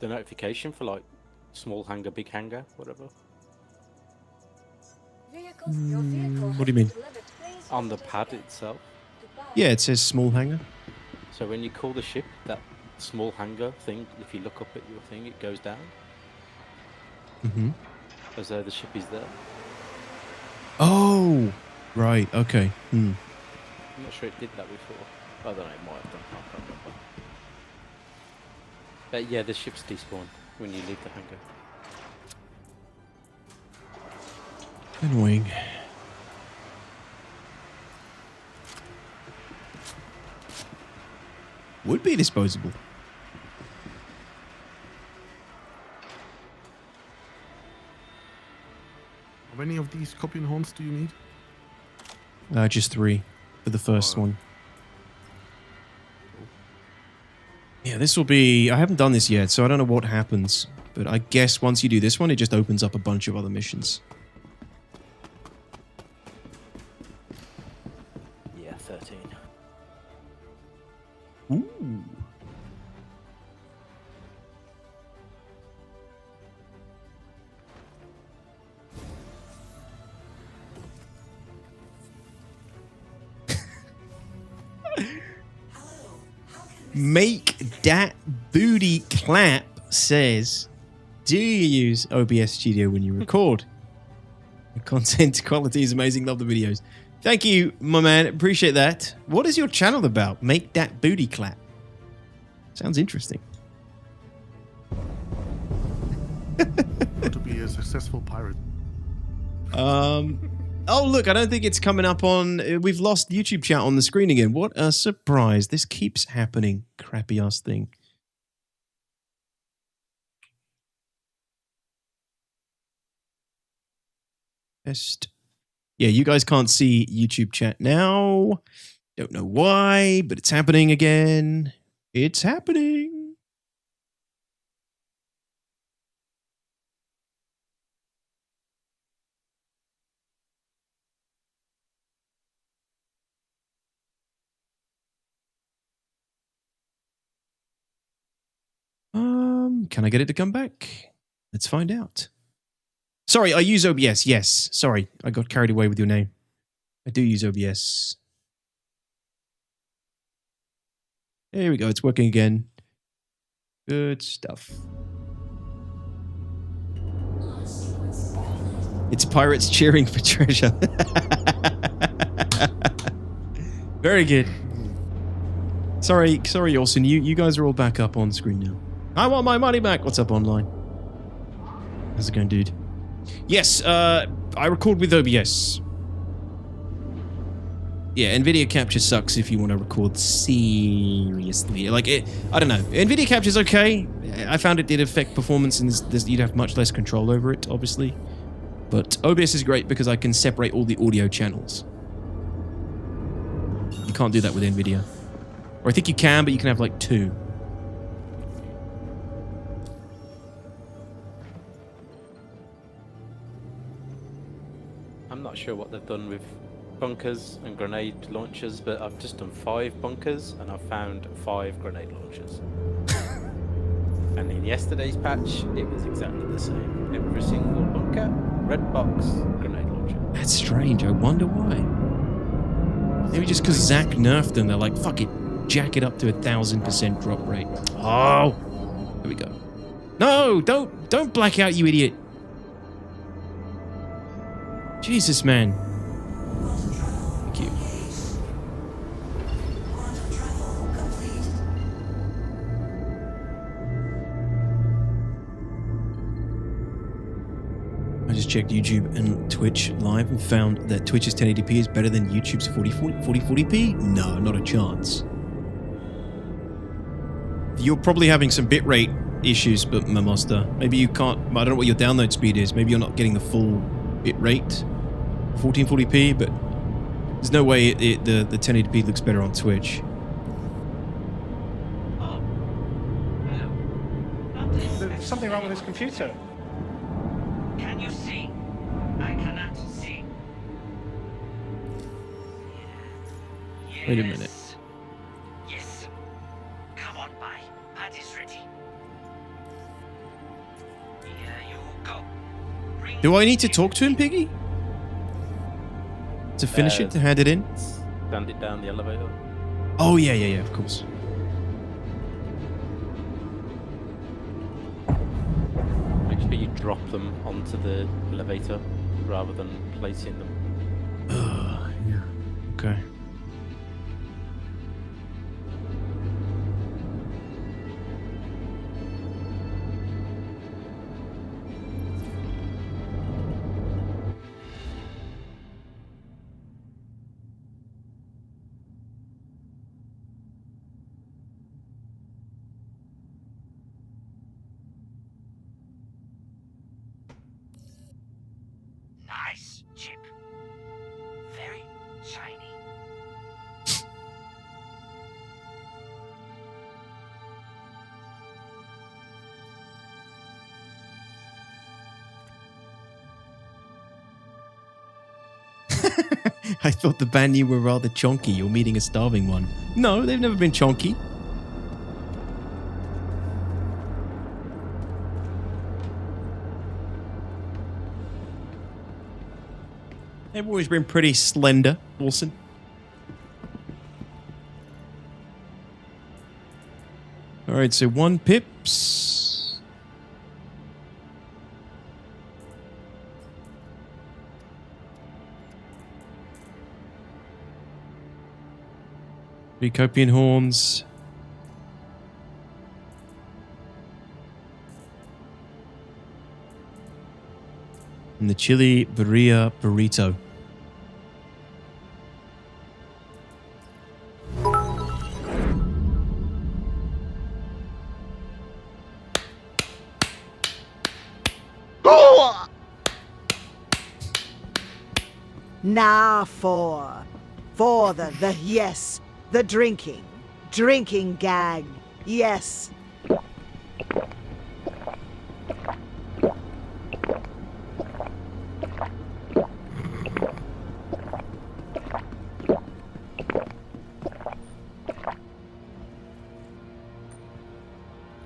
notification for like small hangar, big hangar, whatever? What do you mean? On the pad itself. Yeah, it says small hangar. So when you call the ship, that small hangar thing, if you look up at your thing, it goes down. Mm-hmm. As though the ship is there. Oh, right. Okay. I'm not sure it did that before. I don't know. It might have done. I can't remember. But yeah, the ships despawn when you leave the hangar. Annoying. Would be disposable. How many of these Copian horns do you need? Just 3 for the first one. Yeah, this will be... I haven't done this yet, so I don't know what happens. But I guess once you do this one, it just opens up a bunch of other missions. Yeah, 13. Ooh. Make that booty clap says, do you use OBS Studio when you record? The content quality is amazing. Love the videos. Thank you, my man. Appreciate that. What is your channel about? Make that booty clap. Sounds interesting. How to be a successful pirate. Oh, look, I don't think it's coming up on... We've lost YouTube chat on the screen again. What a surprise. This keeps happening. Crappy ass thing. Best. Yeah, you guys can't see YouTube chat now. Don't know why, but it's happening again. It's happening. Can I get it to come back? Let's find out. Sorry, I use OBS. Yes. Sorry, I got carried away with your name. I do use OBS. There we go. It's working again. Good stuff. It's pirates cheering for treasure. Very good. Sorry, Orson. You guys are all back up on screen now. I want my money back. What's up, online? How's it going, dude? Yes, I record with OBS. Yeah, NVIDIA Capture sucks if you want to record seriously. Like, I don't know. NVIDIA Capture's okay. I found it did affect performance, and you'd have much less control over it, obviously. But OBS is great because I can separate all the audio channels. You can't do that with NVIDIA. Or I think you can, but you can have like 2. I'm not sure what they've done with bunkers and grenade launchers, but I've just done 5 bunkers and I've found 5 grenade launchers. And in yesterday's patch, it was exactly the same. Every single bunker, red box, grenade launcher. That's strange. I wonder why. Maybe just because Zach nerfed them, they're like, fuck it, jack it up to 1,000% drop rate. Oh, there we go. No, don't black out, you idiot. Jesus, man. Thank you. I just checked YouTube and Twitch live and found that Twitch's 1080p is better than YouTube's 4040p? No, not a chance. You're probably having some bitrate issues, but Mamosta. Maybe you can't... I don't know what your download speed is. Maybe you're not getting the full bitrate 1440p, but there's no way the 1080p looks better on Twitch. There's something wrong with this computer. Can you see? I cannot see. Wait a minute. Yes. Come on by. Pad is ready. Here you go. Do I need to talk to him, Piggy? To finish it, to hand it in? Stand it down the elevator. Oh, yeah, of course. Make sure you drop them onto the elevator rather than placing them. Yeah. Okay. Nice chip. Very shiny. I thought the band you were rather chonky. You're meeting a starving one. No, they've never been chonky. They've always been pretty slender, Wilson. Alright, so 1 pips. Copian horns. And the chili birria burrito. Now for the yes, the drinking gag, yes.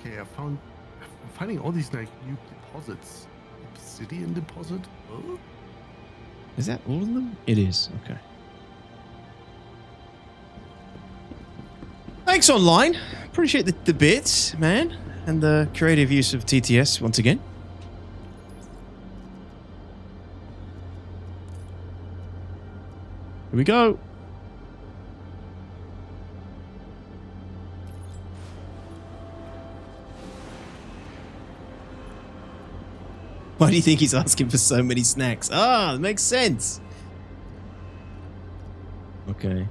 Okay, I'm finding all these like new deposits Obsidian deposit? Oh? Is that all of them? It is. Okay. Thanks, online. Appreciate the bits, man. And the creative use of TTS once again. Here we go. Why do you think he's asking for so many snacks? Ah, that makes sense. Okay.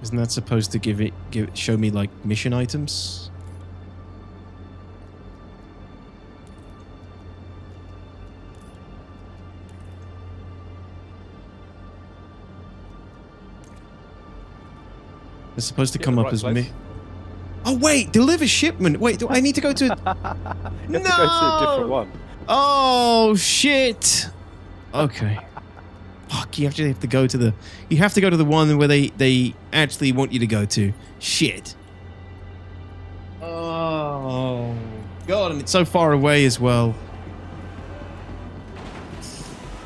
Isn't that supposed to show me like mission items? It's supposed to come up as me. Oh wait, deliver shipment. Wait, do I need to go to? You have to go to a different one. Oh shit. Okay. Fuck, you actually have to go to the. You have to go to the one where they actually want you to go to. Shit. Oh god, and it's so far away as well.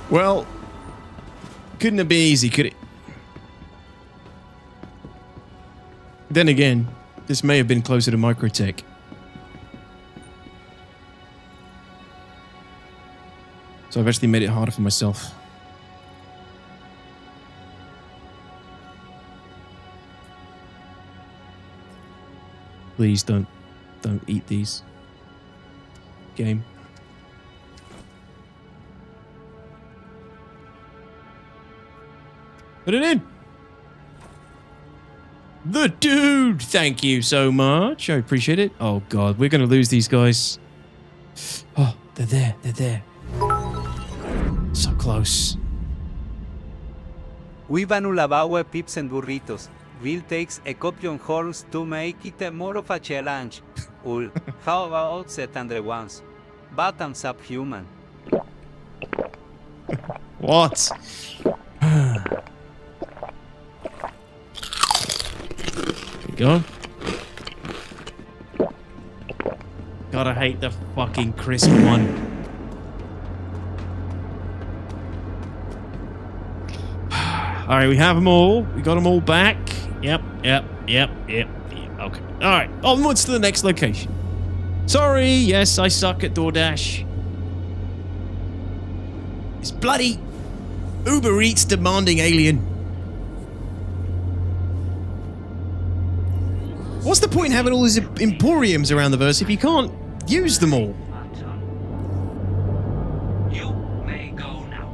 Well, couldn't have been easy, could it? Then again, this may have been closer to Microtech. So I've actually made it harder for myself. Please don't eat these. Game. Put it in. The dude, thank you so much. I appreciate it. Oh god, we're gonna lose these guys. Oh, they're there. They're there. So close. We vanulabawe pips and burritos. Will takes a copion horns to make it more of a challenge. How about set under once? Bottoms up human. What? Go. God, I hate the fucking crisp one. Alright, we have them all. We got them all back. Yep. Okay. Alright, onwards to the next location. Sorry, yes, I suck at DoorDash. It's bloody Uber Eats demanding alien. What's the point in having all these emporiums around the verse if you can't use them all? You may go now.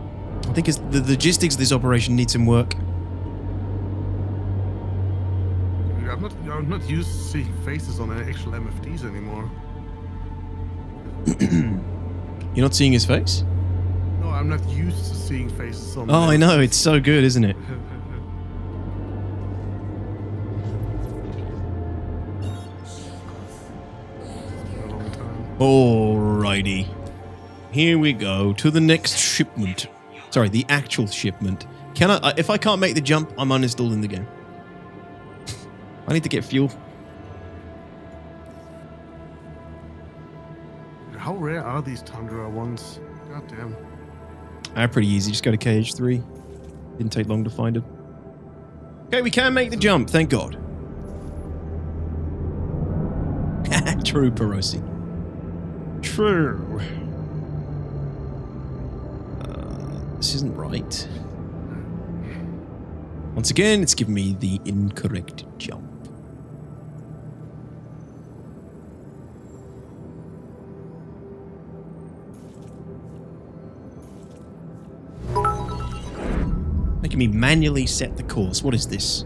I think the logistics of this operation needs some work. I'm not used to seeing faces on actual MFDs anymore. You're not seeing his face? No, I'm not used to seeing faces on. Oh, I know. It's so good, isn't it? Alrighty. Here we go to the next shipment. Sorry, the actual shipment. Can I? If I can't make the jump, I'm uninstalling the game. I need to get fuel. How rare are these Tundra ones? God damn. Pretty easy. Just go to KH3. Didn't take long to find it. Okay, we can make the jump. Thank God. True, Perosi. True. This isn't right. Once again, it's giving me the incorrect jump. Making me manually set the course. What is this?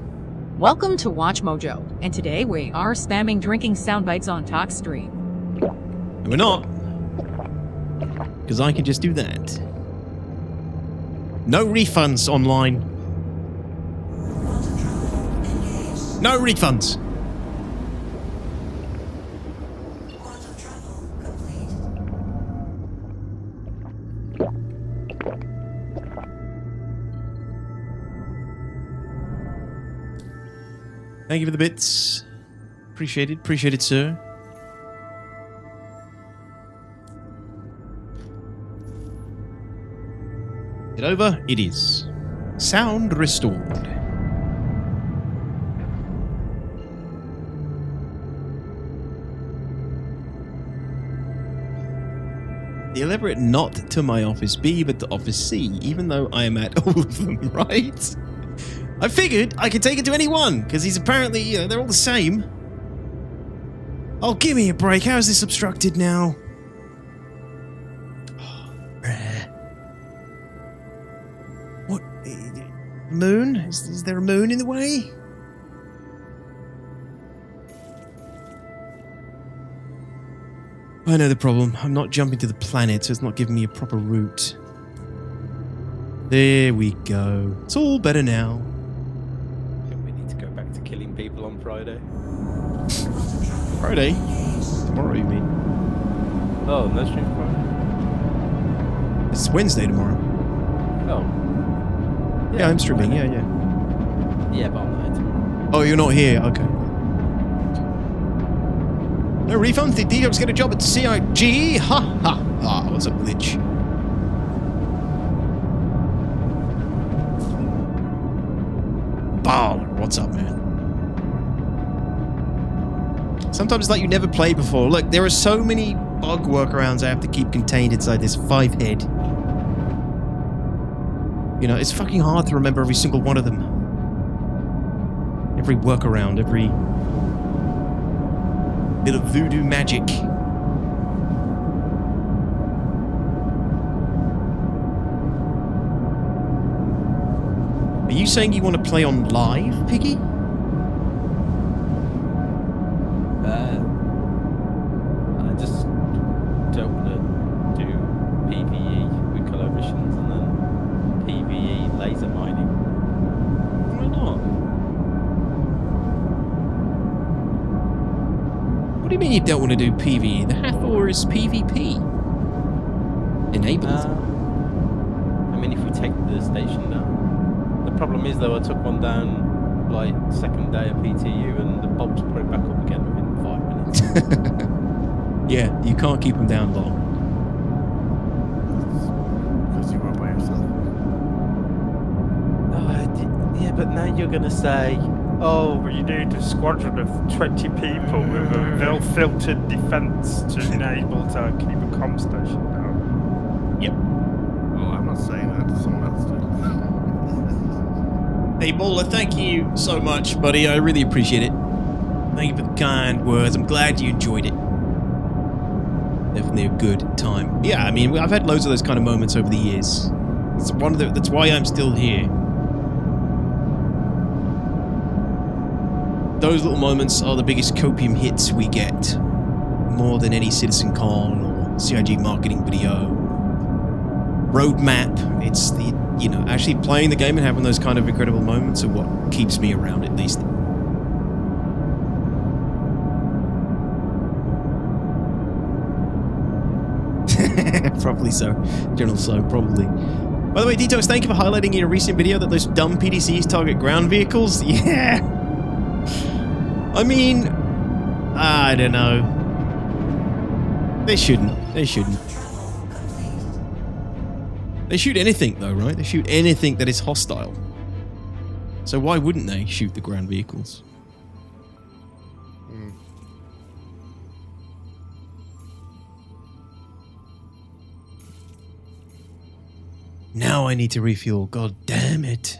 Welcome to Watch Mojo, and today we are spamming drinking sound bites on Talk Stream. And we're not. Because I can just do that. No refunds online. No refunds. Thank you for the bits. Appreciate it, sir. It over? It is. Sound restored. The elaborate not to my office B, but to office C, even though I am at all of them, right? I figured I could take it to any one, because he's apparently, you know, they're all the same. Oh, give me a break. How is this obstructed now? What? Moon? Is there a moon in the way? I know the problem. I'm not jumping to the planet, so it's not giving me a proper route. There we go. It's all better now. We need to go back to killing people on Friday. Friday? Tomorrow, you mean? Oh, no stream Friday? It's Wednesday tomorrow. Oh. Yeah, I'm streaming. Yeah. Yeah, but I'm not here tomorrow. Oh, you're not here? Okay. No refunds? Did DTOX get a job at CIG? Ha ha ha. What's up, glitch? Baller, what's up, man? Sometimes it's like you never played before. Look, there are so many bug workarounds I have to keep contained inside this 5-head. You know, it's fucking hard to remember every single one of them. Every workaround, every bit of voodoo magic. Are you saying you want to play on live, Piggy? I just don't want to do PvE Wikelo missions and then PvE laser mining. Why not? What do you mean you don't want to do PvE? The Hathor is PvP. Enabled. I mean, if we take the station down. The problem is, though, I took one down, like, second day of PTU, and the bulbs put it back up again within 5 minutes. Yeah, you can't keep them down long. Because you were by yourself. Yeah, but now you're going to say, oh, you need a squadron of 20 people with a well-filtered defense to enable to keep a comm station down. Yep. Well, I'm not saying that. Someone else did. Hey, Baller, thank you so much, buddy. I really appreciate it. Thank you for the kind words. I'm glad you enjoyed it. Definitely a good time. Yeah, I mean, I've had loads of those kind of moments over the years. It's that's why I'm still here. Those little moments are the biggest copium hits we get. More than any CitizenCon or CIG marketing video. Roadmap. It's the, you know, actually playing the game and having those kind of incredible moments are what keeps me around, at least. Probably so. General so, probably. By the way, DTOX, thank you for highlighting in a recent video that those dumb PDCs target ground vehicles. Yeah. I mean, I don't know. They shouldn't. They shouldn't. They shoot anything, though, right? They shoot anything that is hostile. So why wouldn't they shoot the ground vehicles? Now I need to refuel. God damn it.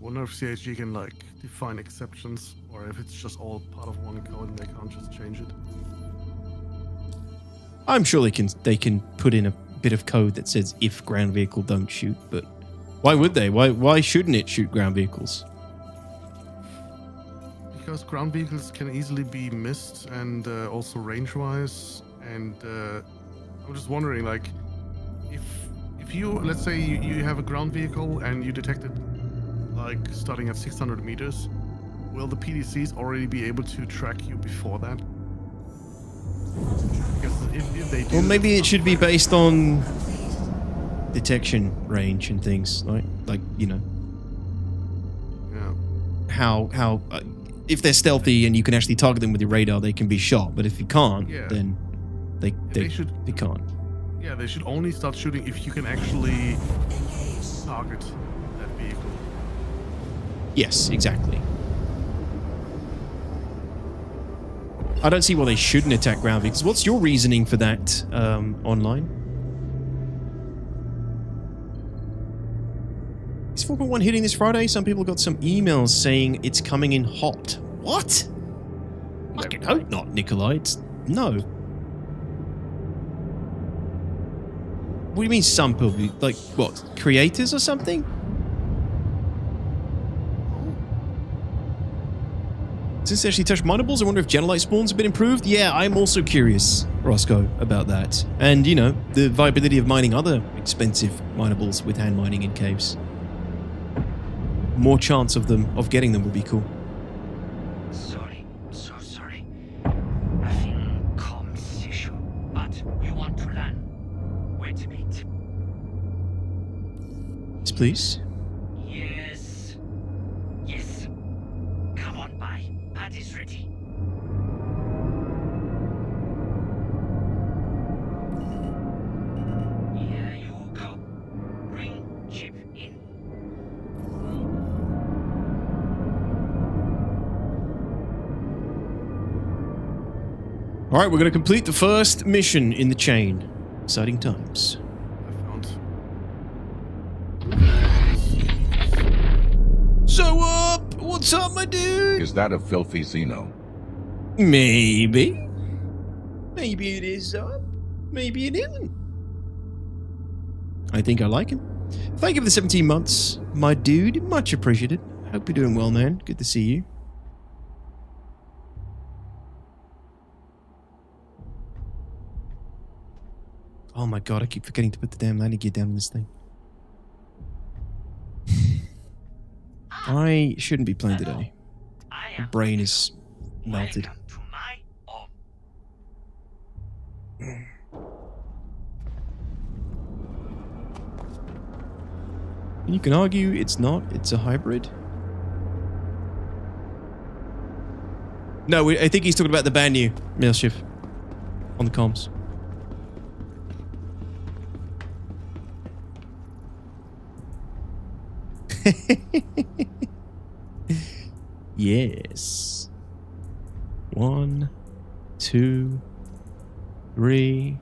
Wonder if CIG can, like, define exceptions, or if it's just all part of one code and they can't just change it. I'm sure they can put in a bit of code that says if ground vehicle don't shoot, but why would they? Why shouldn't it shoot ground vehicles? Because ground vehicles can easily be missed and also range-wise, and I'm just wondering, like, if you, let's say you have a ground vehicle and you detect it, like, starting at 600 meters, will the PDCs already be able to track you before that? Because if they do, Well, maybe it should be based on detection range and things, like you know. Yeah. how if they're stealthy and you can actually target them with your radar, they can be shot. But if you can't, Yeah. then they can't. Yeah, they should only start shooting if you can actually target that vehicle. Yes, exactly. I don't see why they shouldn't attack ground vehicles. What's your reasoning for that online? Is 4.1 hitting this Friday? Some people got some emails saying it's coming in hot. What? Fucking hope not, Nikolai. No. What do you mean some people? Like, what? Creators or something? Since they actually touched minables, I wonder if Genolite spawns have been improved? Yeah, I'm also curious, Roscoe, about that. And, you know, the viability of mining other expensive minables with hand mining in caves. More chance of getting them would be cool. Sorry, so sorry. Nothing comms issue, but you want to learn. Wait a bit. Yes, please. Yes. Yes. Come on by. Pad is ready. Here you go. Bring chip in. All right, we're going to complete the first mission in the chain. Exciting times. So up! What's up, my dude? Is that a filthy Xeno? Maybe. Maybe it is up. Maybe it isn't. I think I like him. Thank you for the 17 months, my dude. Much appreciated. Hope you're doing well, man. Good to see you. Oh my god, I keep forgetting to put the damn landing gear down in this thing. I shouldn't be playing today. My brain is melted. You can argue it's not. It's a hybrid. No, I think he's talking about the brand new Mailshift on the comms. Yes. 1, 2, 3.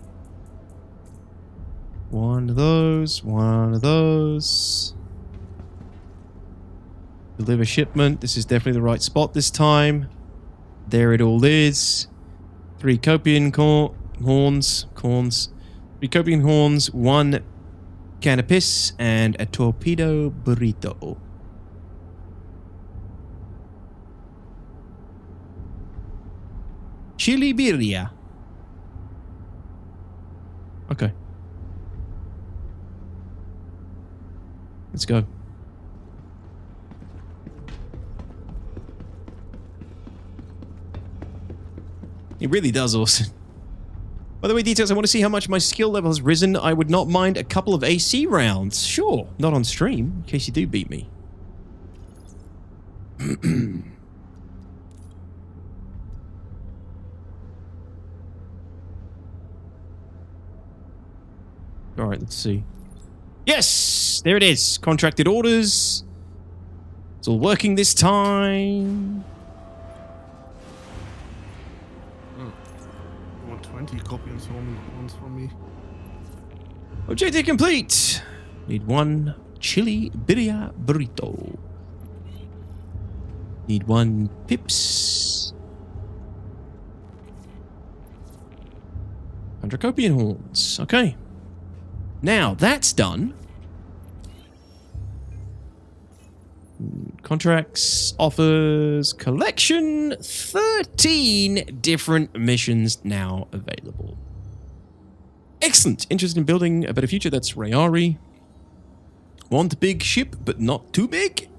One of those. One of those. Deliver shipment. This is definitely the right spot this time. There it all is. 3 copian horns. 3 copian horns. 1 can of piss and a torpedo burrito. Chili birria. Okay. Let's go. It really does, Austin. By the way, DTOX, I want to see how much my skill level has risen. I would not mind a couple of AC rounds. Sure, not on stream, in case you do beat me. Alright, let's see. Yes! There it is. Contracted orders. It's all working this time. 120 copies ones for me. Objective complete. Need 1 chili birria burrito. Need 1 pips. 100 copian horns. Okay. Now, that's done. Contracts, offers, collection. 13 different missions now available. Excellent. Interested in building a better future? That's Rayari. Want big ship, but not too big?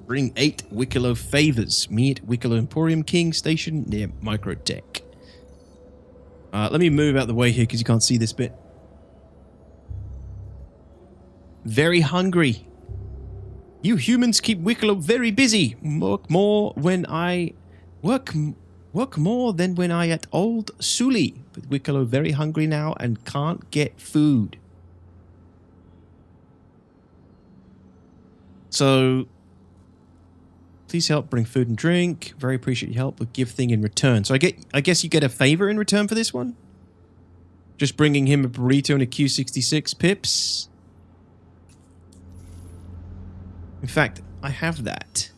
Bring 8 Wikelo favors. Me at Wikelo Emporium King Station near Microtech. Let me move out the way here because you can't see this bit. Very hungry. You humans keep Wikelo very busy. Work more than when I at Old Suli. But Wikelo very hungry now and can't get food. So, please help bring food and drink. Very appreciate your help, but give thing in return. So I guess you get a favor in return for this one? Just bringing him a burrito and a Q66 pips. In fact, I have that.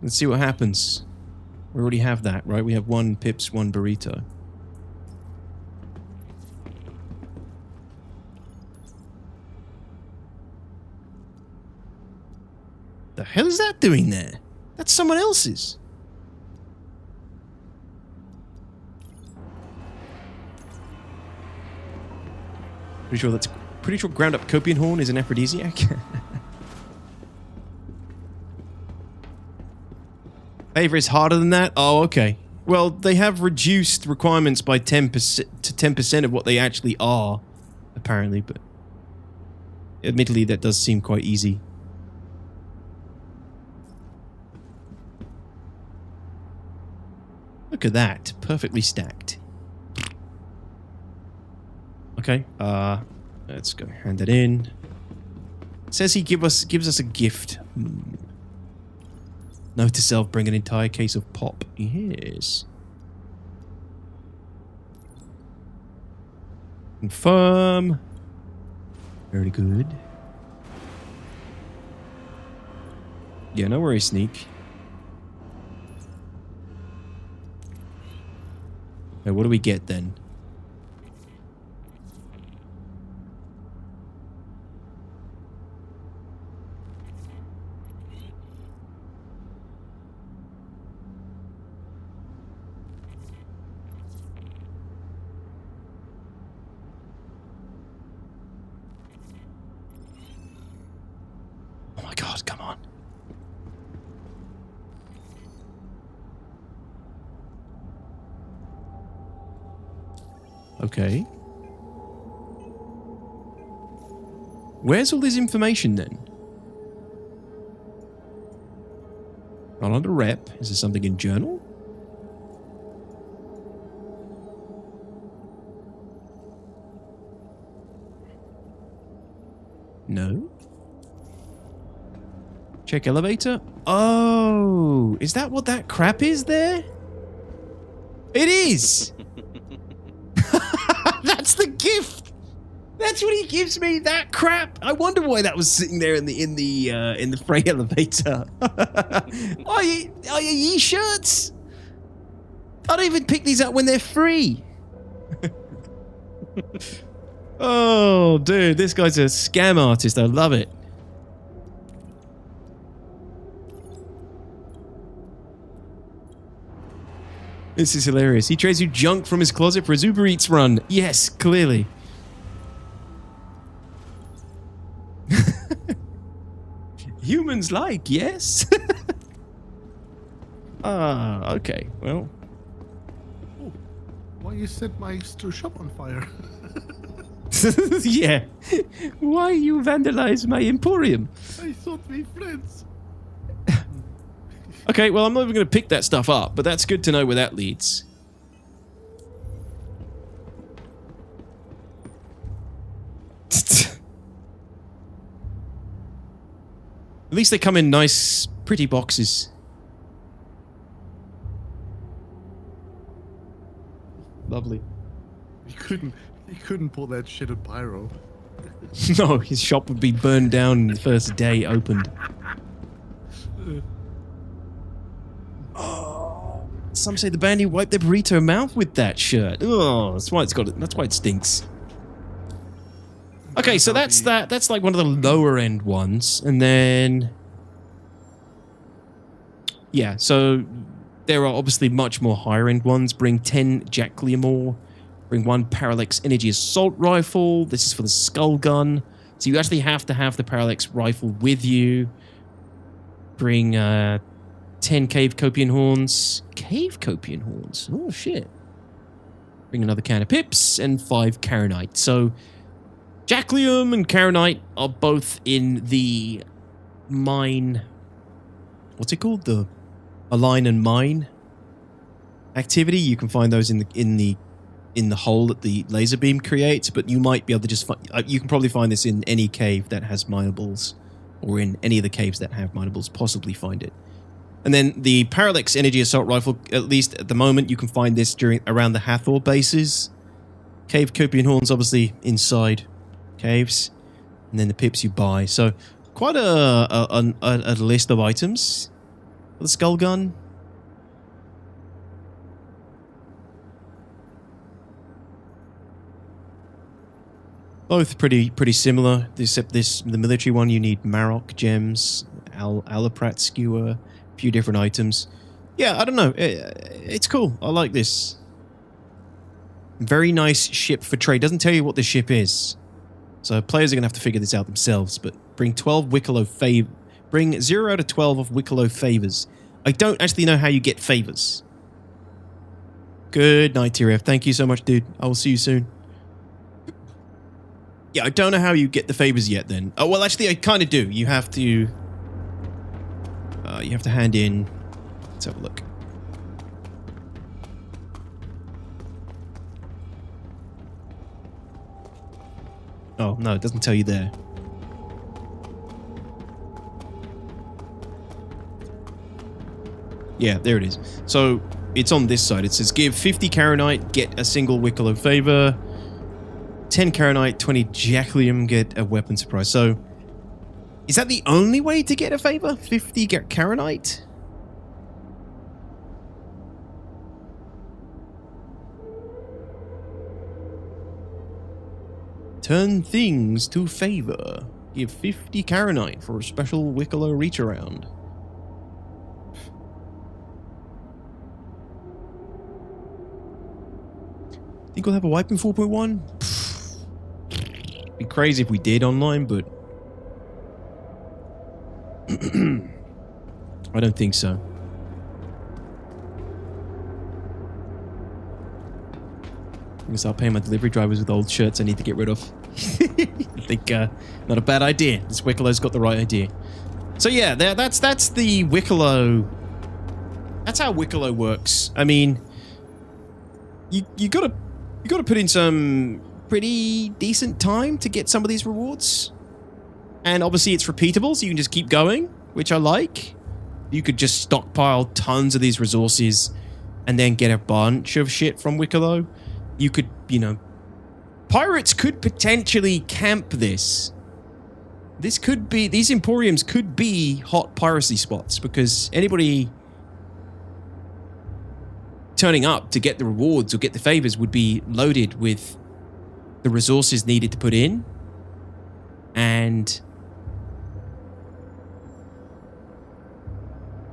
Let's see what happens. We already have that, right? We have 1 pips, 1 burrito. The hell is that doing there? That's someone else's. Pretty sure ground up copian horn is an aphrodisiac. Favor is harder than that? Oh, okay. Well, they have reduced requirements by 10% to 10% of what they actually are, apparently, but admittedly that does seem quite easy. Look at that. Perfectly stacked. Okay. Let's go hand it in. It says he gives us a gift. Note to self, bring an entire case of pop. Yes. Confirm. Very good. Yeah, no worries, Sneak. Now, what do we get then? Oh my God, come on. Okay. Where's all this information then? Not under rep. Is there something in journal? No. Check elevator. Oh, is that what that crap is there? It is. That's the gift. That's what he gives me. That crap. I wonder why that was sitting there in the freight elevator. Are you ye-shirts? I don't even pick these up when they're free. Oh, dude, this guy's a scam artist. I love it. This is hilarious. He trades you junk from his closet for his Uber Eats run. Yes, clearly. Humans like, yes? Ah, okay. Well. Oh, why you set my shop on fire? Yeah. Why you vandalize my emporium? I thought we friends. Okay, well, I'm not even going to pick that stuff up, but that's good to know where that leads. At least they come in nice, pretty boxes. Lovely. He couldn't pull that shit at Pyro. No, his shop would be burned down the first day opened. Oh, some say the bandit wiped their burrito mouth with that shirt. Oh, that's why it's got it. That's why it stinks. Okay, so that's that. That's like one of the lower end ones, and then yeah. So there are obviously much more higher end ones. Bring 10 Jack Clearmore. Bring 1 Parallax Energy Assault Rifle. This is for the Skull Gun. So you actually have to have the Parallax Rifle with you. Bring 10 cave copian horns. Cave copian horns? Oh, shit. Bring another can of pips and 5 caronite. So, Jacklium and caronite are both in the mine. What's it called? The align and mine activity. You can find those in the hole that the laser beam creates, but you might be able to just you can probably find this in any cave that has minables, or in any of the caves that have minables. Possibly find it. And then the Parallax Energy Assault Rifle, at least at the moment, you can find this around the Hathor bases. Cave Copian Horns, obviously, inside caves. And then the pips you buy. So, quite a list of items. The Skull Gun. Both pretty similar, except the military one, you need Marok gems, Alaprat skewer, few different items. Yeah, I don't know. It's cool. I like this. Very nice ship for trade. Doesn't tell you what the ship is. So players are going to have to figure this out themselves. But bring 12 Wikelo favor. Bring 0 out of 12 of Wikelo favors. I don't actually know how you get favors. Good night, TRF. Thank you so much, dude. I will see you soon. Yeah, I don't know how you get the favors yet then. Oh, well, actually, I kind of do. You have to hand in... Let's have a look. Oh, no, it doesn't tell you there. Yeah, there it is. So, it's on this side. It says, give 50 caronite, get a single Wikelo favor. 10 caronite, 20 jacklium, get a weapon surprise. So, is that the only way to get a favor? 50 caronite? Turn things to favor. Give 50 caronite for a special Wikelo reach around. Think we'll have a wipe in 4.1? Be crazy if we did online, but I don't think so. I'm gonna start paying my delivery drivers with old shirts I need to get rid of. I think not a bad idea. This Wikelo's got the right idea. So yeah, that's the Wikelo. That's how Wikelo works. I mean, you gotta put in some pretty decent time to get some of these rewards. And obviously it's repeatable, so you can just keep going, which I like. You could just stockpile tons of these resources and then get a bunch of shit from Wikelo. You could, pirates could potentially camp this. These emporiums could be hot piracy spots, because anybody turning up to get the rewards or get the favors would be loaded with the resources needed to put in. And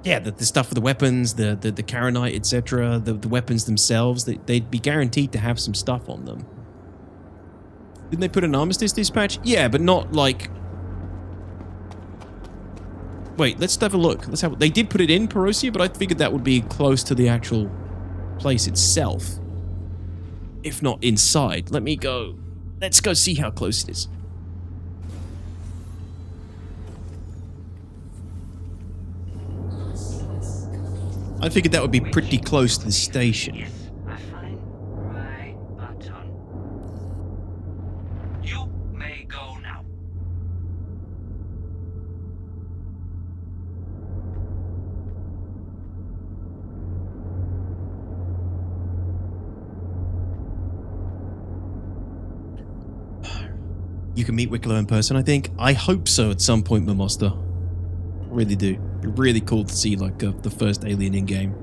yeah, the stuff for the weapons, the caronite, etc., the weapons themselves, they'd be guaranteed to have some stuff on them. Didn't they put an armistice dispatch? Yeah, but not like... Wait, let's have a look. They did put it in Perosia, but I figured that would be close to the actual place itself. If not inside. Let's go see how close it is. I figured that would be pretty close to the station. Yes, I find right button. You may go now. You can meet Wikelo in person, I think. I hope so at some point, Mamosta. Really do. It'd be really cool to see like the first alien in game.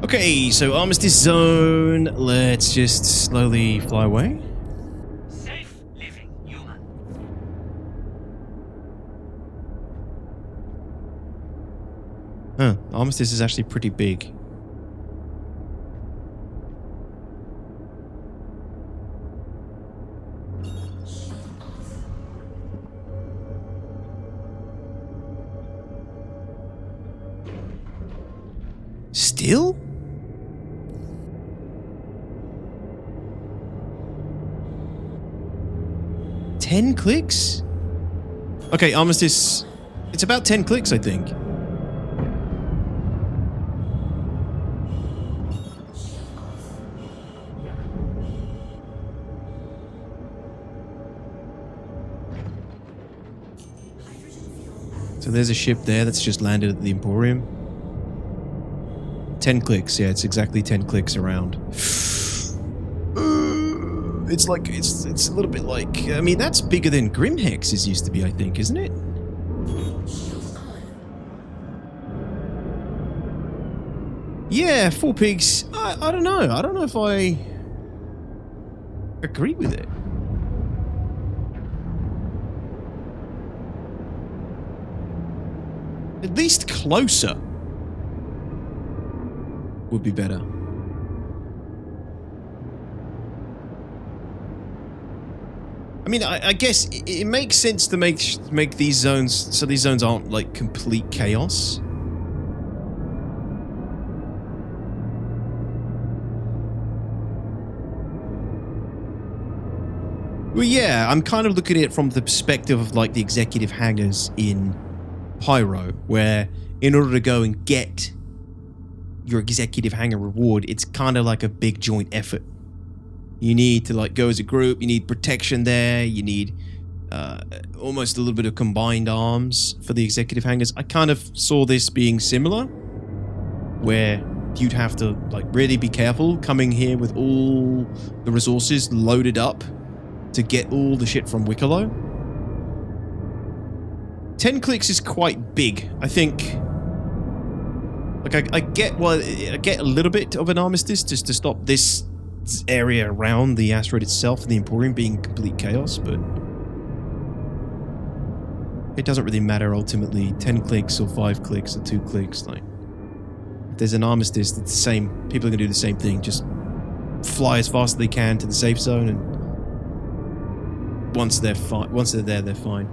Okay, so Armistice Zone. Let's just slowly fly away. Safe living, human. Huh, Armistice is actually pretty big. Still? $10 clicks? Okay, Armistice. It's about 10 clicks, I think. So there's a ship there that's just landed at the Emporium. 10 clicks, yeah, it's exactly 10 clicks around. It's like, it's a little bit like, I mean, that's bigger than Grimhex's used to be, I think, isn't it? Yeah, 4 pigs. I don't know. I don't know if I agree with it. At least closer would be better. I mean, I guess it makes sense to make these zones so these zones aren't like complete chaos. Well, yeah, I'm kind of looking at it from the perspective of like the executive hangars in Pyro, where in order to go and get your executive hangar reward, it's kind of like a big joint effort. You need to like go as a group, you need protection there, you need almost a little bit of combined arms for the executive hangars. I kind of saw this being similar, where you'd have to like really be careful coming here with all the resources loaded up to get all the shit from Wikelo. 10 clicks is quite big. I think, like, I get a little bit of an armistice just to stop this area around the asteroid itself and the Emporium being complete chaos, but it doesn't really matter ultimately. 10 clicks or 5 clicks or 2 clicks, like, if there's an armistice, it's the same. People are gonna do the same thing. Just fly as fast as they can to the safe zone, and once they're there, they're fine.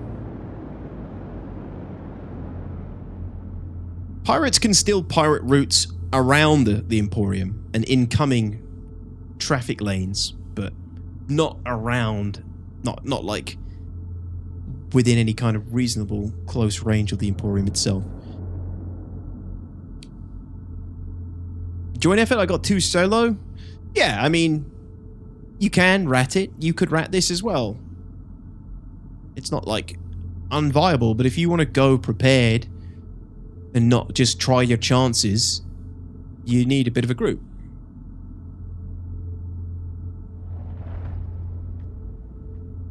Pirates can still pirate routes around the Emporium and incoming traffic lanes, but not around, not like within any kind of reasonable close range of the Emporium itself. Joint effort, I got 2 solo. Yeah, I mean, you can rat it. You could rat this as well. It's not like unviable, but if you want to go prepared and not just try your chances, you need a bit of a group.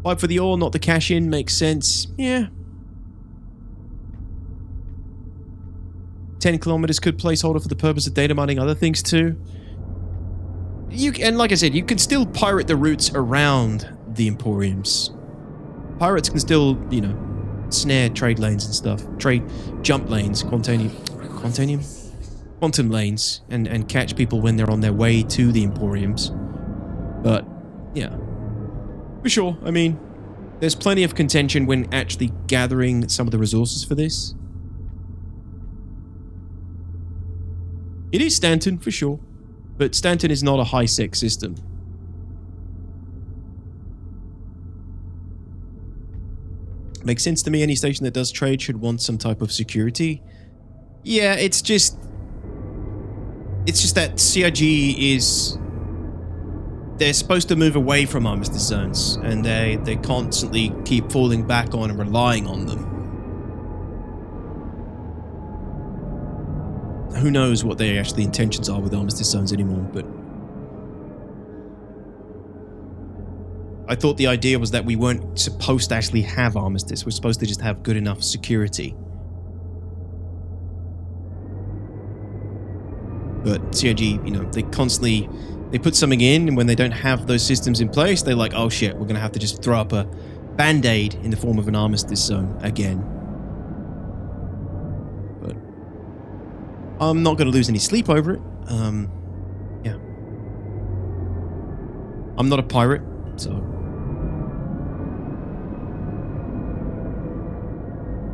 Fight for the ore, not the cash in, makes sense. Yeah. 10 kilometers could placeholder for the purpose of data mining other things too. And like I said, you can still pirate the routes around the Emporiums. Pirates can still, you know, snare trade lanes and stuff. Trade jump lanes, quantum lanes, and catch people when they're on their way to the Emporiums. But, yeah. For sure, I mean, there's plenty of contention when actually gathering some of the resources for this. It is Stanton, for sure. But Stanton is not a high-sec system. Makes sense to me. Any station that does trade should want some type of security. Yeah, it's just that CIG is... They're supposed to move away from armistice zones, and they constantly keep falling back on and relying on them. Who knows what their actually intentions are with armistice zones anymore, but... I thought the idea was that we weren't supposed to actually have armistice. We're supposed to just have good enough security. But CIG, you know, they constantly... They put something in, and when they don't have those systems in place, they're like, oh shit, we're going to have to just throw up a band-aid in the form of an armistice zone again. But I'm not going to lose any sleep over it. Yeah. I'm not a pirate, so...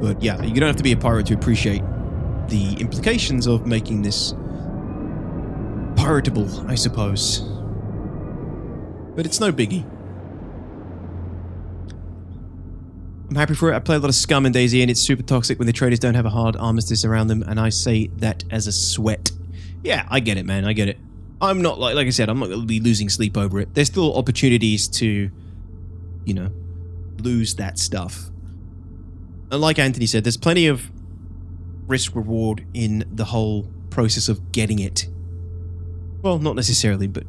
But yeah, you don't have to be a pirate to appreciate the implications of making this heritable, I suppose. But it's no biggie. I'm happy for it. I play a lot of Scum and DayZ, and it's super toxic when the traders don't have a hard armistice around them, and I say that as a sweat. Yeah, I get it, man. I get it. I'm not, like I said, I'm not going to be losing sleep over it. There's still opportunities to, you know, lose that stuff. And like Anthony said, there's plenty of risk-reward in the whole process of getting it. Well, not necessarily, but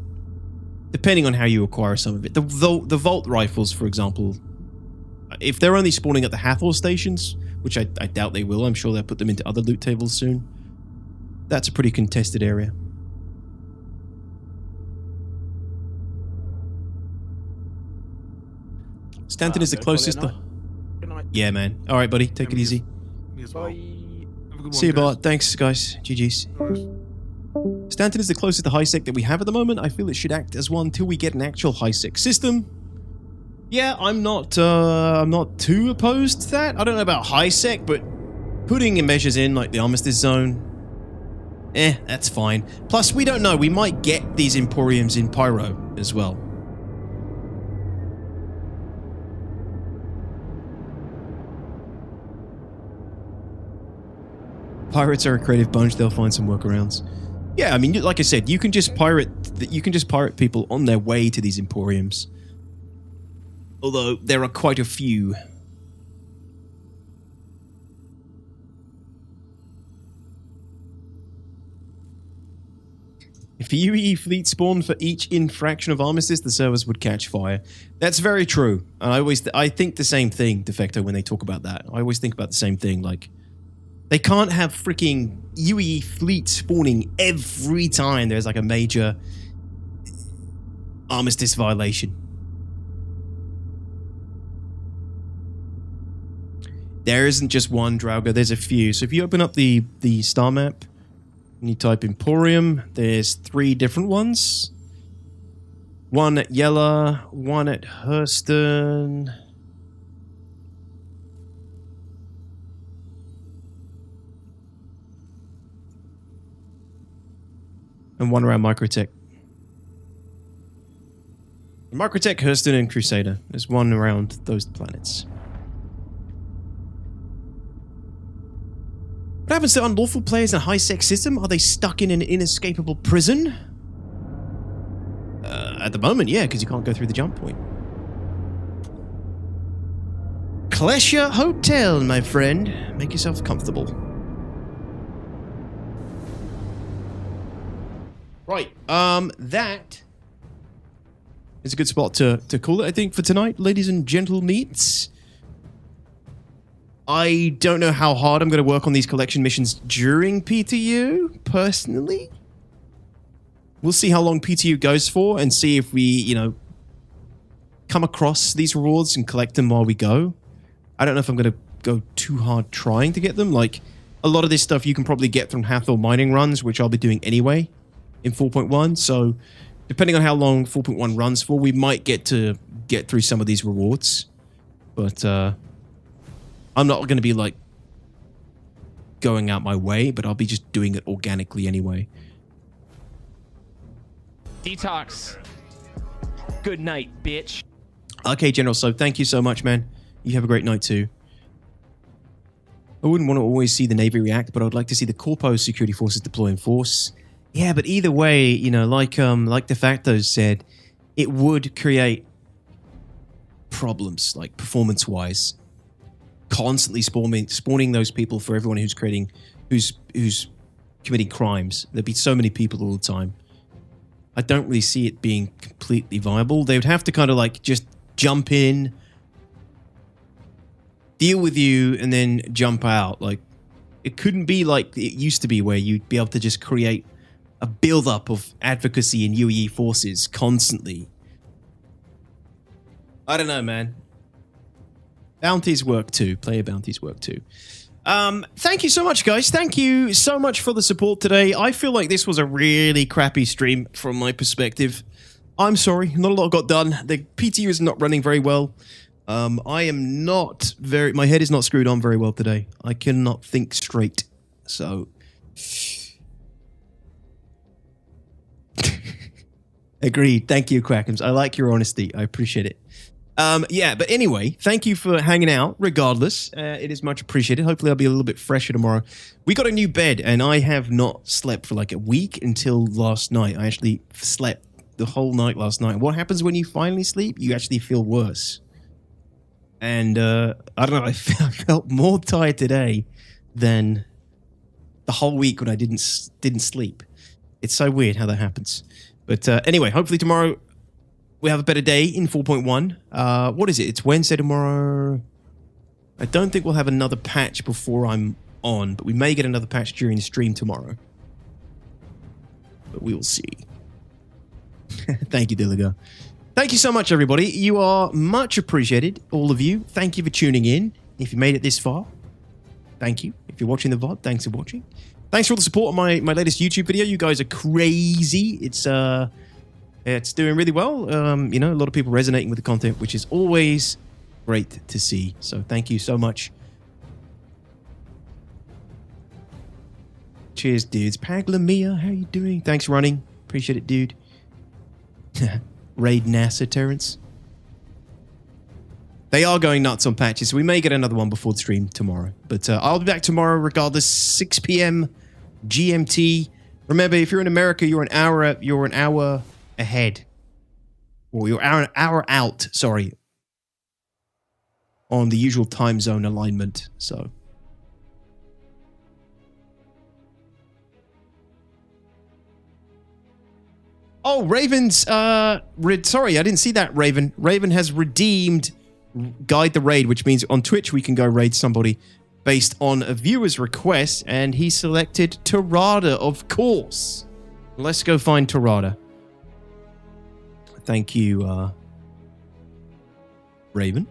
depending on how you acquire some of it. The Vault rifles, for example, if they're only spawning at the Hathor stations, which I doubt they will, I'm sure they'll put them into other loot tables soon. That's a pretty contested area. Stanton is the closest. Good night. Yeah, man. All right, buddy. Take it easy. See you, Bart. Thanks, guys. GG's. Stanton is the closest to high-sec that we have at the moment. I feel it should act as one till we get an actual high-sec system. Yeah, I'm not too opposed to that. I don't know about high-sec, but putting in measures in, like the Armistice Zone, that's fine. Plus, we don't know. We might get these Emporiums in Pyro as well. Pirates are a creative bunch. They'll find some workarounds. Yeah, I mean, like I said, you can just pirate people on their way to these Emporiums. Although there are quite a few. If a UE fleet spawned for each infraction of Armistice, the servers would catch fire. That's very true. And I think the same thing, Defecto, when they talk about that. I always think about the same thing, like, they can't have freaking UE fleet spawning every time there's like a major Armistice violation. There isn't just one Draugr, there's a few. So if you open up the star map and you type Emporium, there's 3 different ones. One at Yella, one at Hurston. And one around Microtech. Microtech, Hurston, and Crusader. There's one around those planets. What happens to unlawful players in a high-sec system? Are they stuck in an inescapable prison? At the moment, yeah, because you can't go through the jump point. Klesha Hotel, my friend. Make yourself comfortable. Right, that is a good spot to call it, I think, for tonight, ladies and gentlemeats. I don't know how hard I'm going to work on these collection missions during PTU, personally. We'll see how long PTU goes for and see if we, you know, come across these rewards and collect them while we go. I don't know if I'm going to go too hard trying to get them. Like, a lot of this stuff you can probably get from Hathor mining runs, which I'll be doing anyway in 4.1. So, depending on how long 4.1 runs for, we might get through some of these rewards. But, I'm not going to be, like, going out my way, but I'll be just doing it organically anyway. DTOX. Good night, bitch. Okay, General, so thank you so much, man. You have a great night, too. I wouldn't want to always see the Navy react, but I would like to see the Corpo security forces deploy in force. Yeah, but either way, you know, like De Facto said, it would create problems, like performance-wise. Constantly spawning those people for everyone who's committing crimes. There'd be so many people all the time. I don't really see it being completely viable. They would have to kind of like just jump in, deal with you, and then jump out. Like, it couldn't be like it used to be where you'd be able to just create a build-up of advocacy in UE forces constantly. I don't know, man. Bounties work too. Player bounties work too. Thank you so much, guys. Thank you so much for the support today. I feel like this was a really crappy stream from my perspective. I'm sorry, not a lot got done. The PTU is not running very well. I am not very... My head is not screwed on very well today. I cannot think straight. So... Agreed. Thank you, Quackums. I like your honesty. I appreciate it. Yeah, but anyway, thank you for hanging out, regardless. It is much appreciated. Hopefully I'll be a little bit fresher tomorrow. We got a new bed, and I have not slept for like a week until last night. I actually slept the whole night last night. What happens when you finally sleep? You actually feel worse. And I don't know, I felt more tired today than the whole week when I didn't sleep. It's so weird how that happens. But anyway, hopefully tomorrow we have a better day in 4.1. What is it? It's Wednesday tomorrow. I don't think we'll have another patch before I'm on, but we may get another patch during the stream tomorrow. But we will see. Thank you, Dilliger. Thank you so much, everybody. You are much appreciated, all of you. Thank you for tuning in. If you made it this far, thank you. If you're watching the VOD, thanks for watching. Thanks for all the support on my latest YouTube video. You guys are crazy. It's doing really well. You know, a lot of people resonating with the content, which is always great to see. So thank you so much. Cheers, dudes. Paglamia, how you doing? Thanks for running. Appreciate it, dude. Raid NASA, Terrence. They are going nuts on patches, so we may get another one before the stream tomorrow. But I'll be back tomorrow regardless, 6 p.m. GMT. Remember, if you're in America, you're an hour ahead. Or you're an hour out, sorry. On the usual time zone alignment, so. Oh, Raven's, sorry, I didn't see that, Raven. Raven has redeemed Guide the Raid, which means on Twitch we can go raid somebody based on a viewer's request, and he selected Tarada, of course. Let's go find Tarada. Thank you, Raven.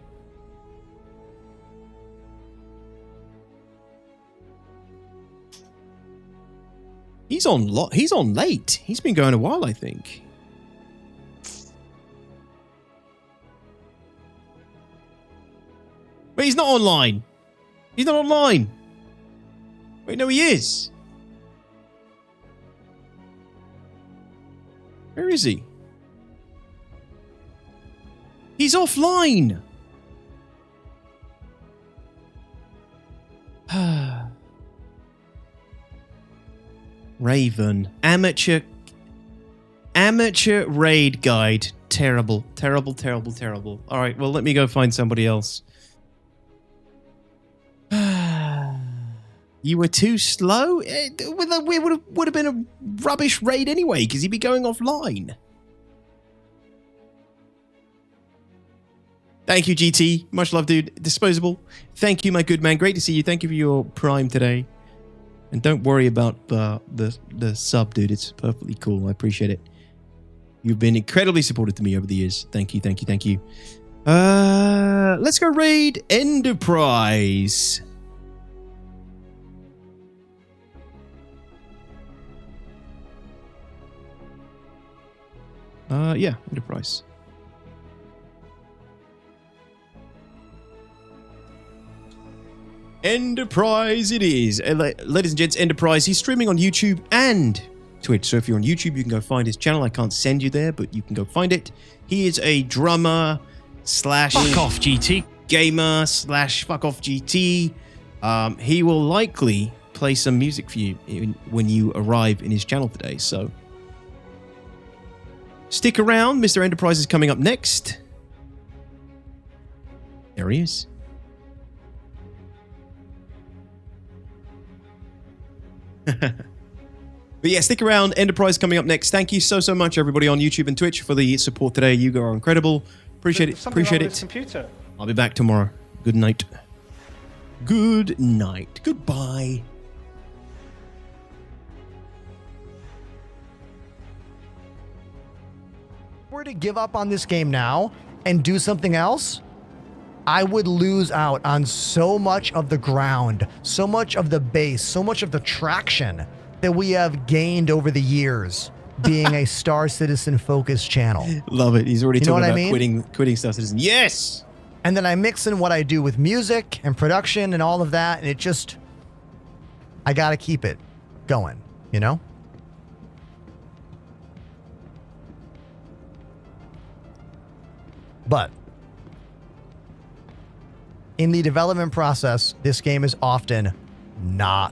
He's on late. He's been going a while, I think. Wait, he's not online. He's not online. Wait, no, he is. Where is he? He's offline. Raven. Amateur raid guide. Terrible. Terrible, terrible, terrible. Alright, well, let me go find somebody else. You were too slow? It would have been a rubbish raid anyway, because he'd be going offline. Thank you, GT. Much love, dude. Disposable. Thank you, my good man. Great to see you. Thank you for your prime today. And don't worry about the sub, dude. It's perfectly cool. I appreciate it. You've been incredibly supportive to me over the years. Thank you, thank you, thank you. Let's go raid Enterprise. Yeah, Enterprise. Enterprise it is. Ladies and gents, Enterprise, he's streaming on YouTube and Twitch. So if you're on YouTube, you can go find his channel. I can't send you there, but you can go find it. He is a drummer slash fuck off GT gamer slash fuck off GT. He will likely play some music for you when you arrive in his channel today. So stick around. Mr. Enterprise is coming up next. There he is. But yeah, stick around. Enterprise coming up next. Thank you so much, everybody on YouTube and Twitch, for the support today. You are incredible. Appreciate it. Appreciate it. Computer. I'll be back tomorrow. Good night. Good night. Goodbye. If I were to give up on this game now and do something else, I would lose out on so much of the ground, so much of the base, so much of the traction that we have gained over the years being a Star Citizen focused channel. Love it. He's already talking about I mean? quitting Star Citizen. Yes! And then I mix in what I do with music and production and all of that, and it just, I gotta keep it going, you know? But in the development process, this game is often not